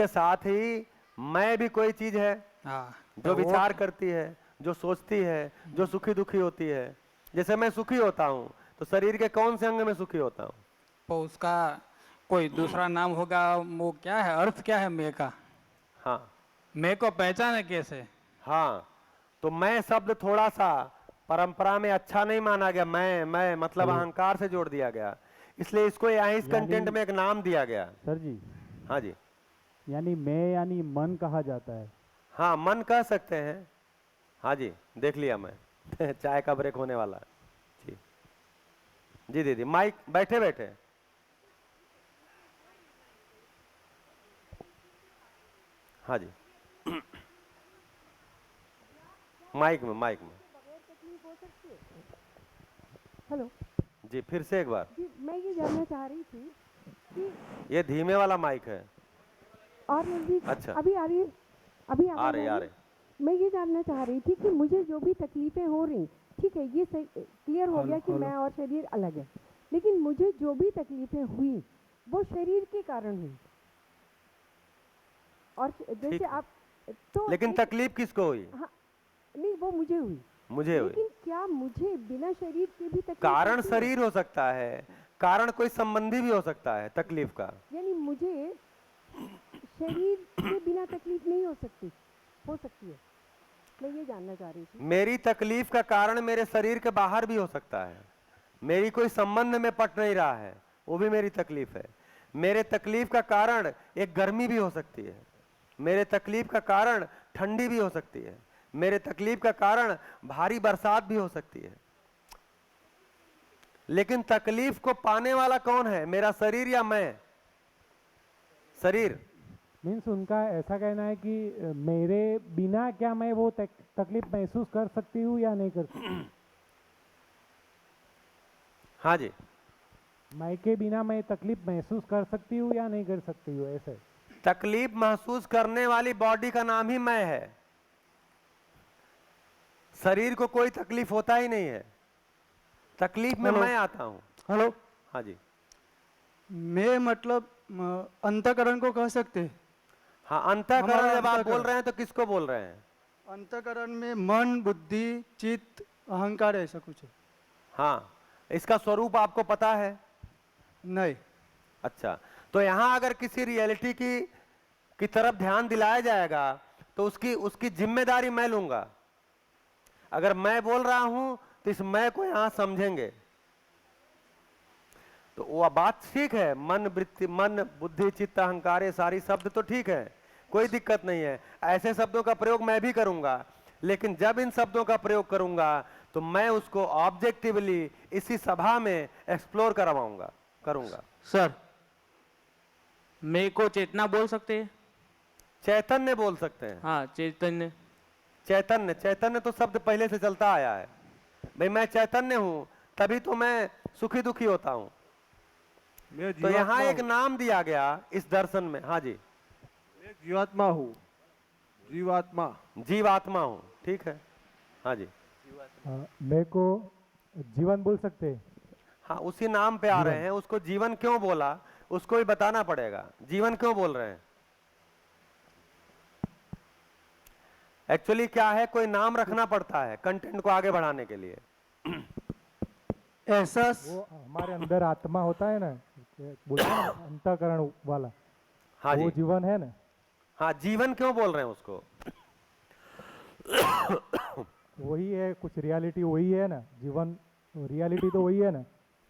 साथ ही मैं भी कोई चीज है। हाँ, जो विचार करती है, जो सोचती है, जो सुखी दुखी होती है। जैसे मैं सुखी होता हूं तो शरीर के कौन से अंग में सुखी होता हूं? तो उसका कोई दूसरा नाम होगा, वो क्या है, अर्थ क्या है मैं का? हाँ, मैं को पहचाने कैसे? हाँ, तो मैं शब्द थोड़ा सा परंपरा में अच्छा नहीं माना गया। मैं मतलब अहंकार से जोड़ दिया गया, इसलिए इसको यहाँ इस कंटेंट में एक नाम दिया गया। सर जी। हाँ जी, यानी मैं यानी मन कहा जाता है। हाँ, मन कह सकते हैं। हाँ जी, देख लिया मैं। चाय का ब्रेक होने वाला है जी। जी दीदी, माइक बैठे बैठे। हाँ जी, माइक में। हेलो जी, फिर से एक बार। जी, मैं ये जानना चाह रही थी कि ये धीमे वाला माइक है। और रणजीत, अच्छा, अभी आ रही है? अभी आ रही। मैं ये जानना चाह रही थी कि मुझे जो भी तकलीफें हो रही, ठीक है, ये क्लियर हो गया कि मैं और शरीर अलग है, लेकिन मुझे जो भी तकलीफें हुई वो शरीर के कारण हुई। और जैसे आप तो लेकिन तकलीफ किसको हुई? हाँ, नहीं वो मुझे हुई, मुझे हुई। लेकिन क्या मुझे बिना शरीर के भी तकलीफ कारण होती है? शरीर हो सकता है, कारण कोई संबंधी भी हो सकता है तकलीफ का। यानी मुझे शरीर के बिना तकलीफ नहीं हो सकती है, मैं ये जानना चाह रही थी। मेरी तकलीफ का कारण मेरे शरीर के बाहर भी हो सकता है। मेरी कोई संबंध में पट नहीं रहा है, वो भी मेरी तकलीफ है। मेरे तकलीफ का कारण एक गर्मी भी हो सकती है, मेरे तकलीफ का कारण ठंडी भी हो सकती है, मेरे तकलीफ का कारण भारी बरसात भी हो सकती है। लेकिन तकलीफ को पाने वाला कौन है, मेरा शरीर या मैं? शरीर। मीन्स उनका ऐसा कहना है कि मेरे बिना क्या मैं वो तकलीफ महसूस कर सकती हूँ या नहीं कर सकती? हाँ जी। मैं के बिना मैं तकलीफ महसूस कर सकती हूँ या नहीं कर सकती हूँ, ऐसे? तकलीफ महसूस करने वाली बॉडी का नाम ही मैं है। शरीर को कोई तकलीफ होता ही नहीं है, तकलीफ में मैं आता हूँ। हेलो। हाँ जी। मैं मतलब अंतःकरण को कह सकते हैं? हाँ, अंतःकरण हमारा जब आप बोल अंतःकरण। रहे हैं तो किसको बोल रहे हैं? अंतःकरण में मन, बुद्धि, चित्त, अहंकार ऐसा कुछ है। हाँ, इसका स्वरूप आपको पता है? नहीं। अच्छा, तो यहाँ अगर किसी रियलिटी की तरफ ध्यान दिलाया जाएगा तो उसकी जिम्मेदारी मैं लूंगा। अगर मैं बोल रहा हूं तो इस मैं को यहाँ समझेंगे, तो वो बात ठीक है। मन, वृत्ति, मन, बुद्धि, चित्त, अहंकार, ये सारी शब्द तो ठीक है, कोई दिक्कत नहीं है। ऐसे शब्दों का प्रयोग मैं भी करूंगा, लेकिन जब इन शब्दों का प्रयोग करूंगा तो मैं उसको ऑब्जेक्टिवली इसी सभा में एक्सप्लोर करूंगा। सर, मैं को चेतना बोल सकते हैं? चैतन्य बोल सकते हैं। हाँ, चैतन्य। चैतन्य तो शब्द पहले से चलता आया है भाई। मैं चैतन्य हूं, तभी तो मैं सुखी दुखी होता हूं। तो यहाँ एक नाम दिया गया इस दर्शन में। हाँ जी। मैं जीवात्मा हूँ, जीवात्मा हूँ, ठीक है। हाँ जी। मैं को जीवन बोल सकते हैं? हाँ, उसी नाम पे आ रहे हैं। उसको जीवन क्यों बोला उसको भी बताना पड़ेगा, जीवन क्यों बोल रहे हैं। एक्चुअली क्या है, कोई नाम रखना पड़ता है कंटेंट को आगे बढ़ाने के लिए। ऐसा वो हमारे अंदर आत्मा होता है ना, बोलते हैं ना, अंतःकरण वाला। हाँ वो जी। जीवन है ना। हाँ, जीवन क्यों बोल रहे हैं उसको? वही है, कुछ रियलिटी वही है ना, जीवन रियलिटी तो वही है ना।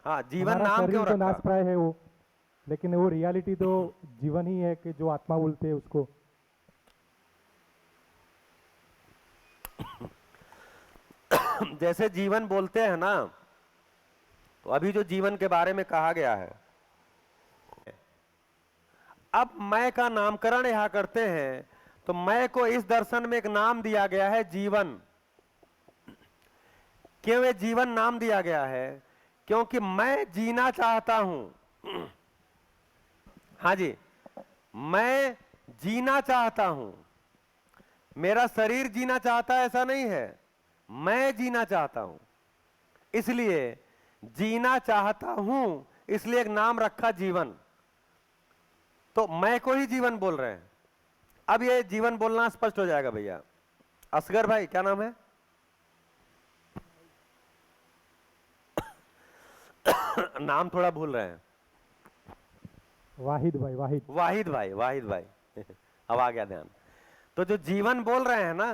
हाँ, जीवन हमारा नाम शरीर क्यों तो रखा? नाश प्राय है वो, लेकिन वो रियलिटी तो जीवन ही है कि जो आत्मा बोलते हैं उसको। जैसे जीवन बोलते हैं ना, तो अभी जो जीवन के बारे में कहा गया है, अब मैं का नामकरण यहां करते हैं तो मैं को इस दर्शन में एक नाम दिया गया है, जीवन। क्यों ये जीवन नाम दिया गया है? क्योंकि मैं जीना चाहता हूं। हाँ जी, मैं जीना चाहता हूं। मेरा शरीर जीना चाहता है ऐसा नहीं है, मैं जीना चाहता हूं। इसलिए जीना चाहता हूं, इसलिए एक नाम रखा जीवन। तो मैं को ही जीवन बोल रहे हैं। अब ये जीवन बोलना स्पष्ट हो जाएगा भैया। असगर भाई, क्या नाम है? नाम थोड़ा भूल रहे हैं। वाहिद भाई। वाहिद भाई अब आ गया ध्यान। तो जो जीवन बोल रहे हैं ना,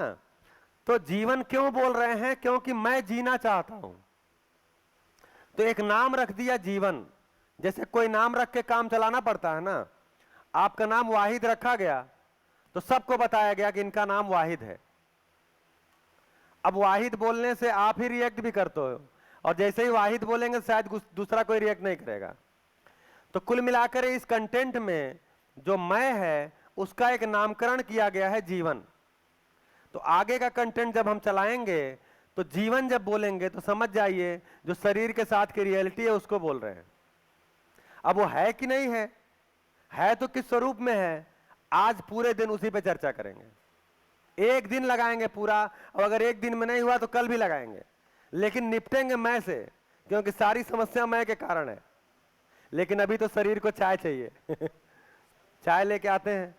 तो जीवन क्यों बोल रहे हैं? क्योंकि मैं जीना चाहता हूं, तो एक नाम रख दिया जीवन। जैसे कोई नाम रख के काम चलाना पड़ता है ना। आपका नाम वाहिद रखा गया तो सबको बताया गया कि इनका नाम वाहिद है। अब वाहिद बोलने से आप ही रिएक्ट भी करते हो, और जैसे ही वाहिद बोलेंगे शायद दूसरा कोई रिएक्ट नहीं करेगा। तो कुल मिलाकर इस कंटेंट में जो मैं है उसका एक नामकरण किया गया है, जीवन। तो आगे का कंटेंट जब हम चलाएंगे तो जीवन जब बोलेंगे तो समझ जाइए जो शरीर के साथ की रियलिटी है उसको बोल रहे हैं। अब वो है कि नहीं है तो किस स्वरूप में है, आज पूरे दिन उसी पे चर्चा करेंगे। एक दिन लगाएंगे पूरा, और अगर एक दिन में नहीं हुआ तो कल भी लगाएंगे, लेकिन निपटेंगे मैं से, क्योंकि सारी समस्या मैं के कारण है। लेकिन अभी तो शरीर को चाय चाहिए चाय लेके आते हैं।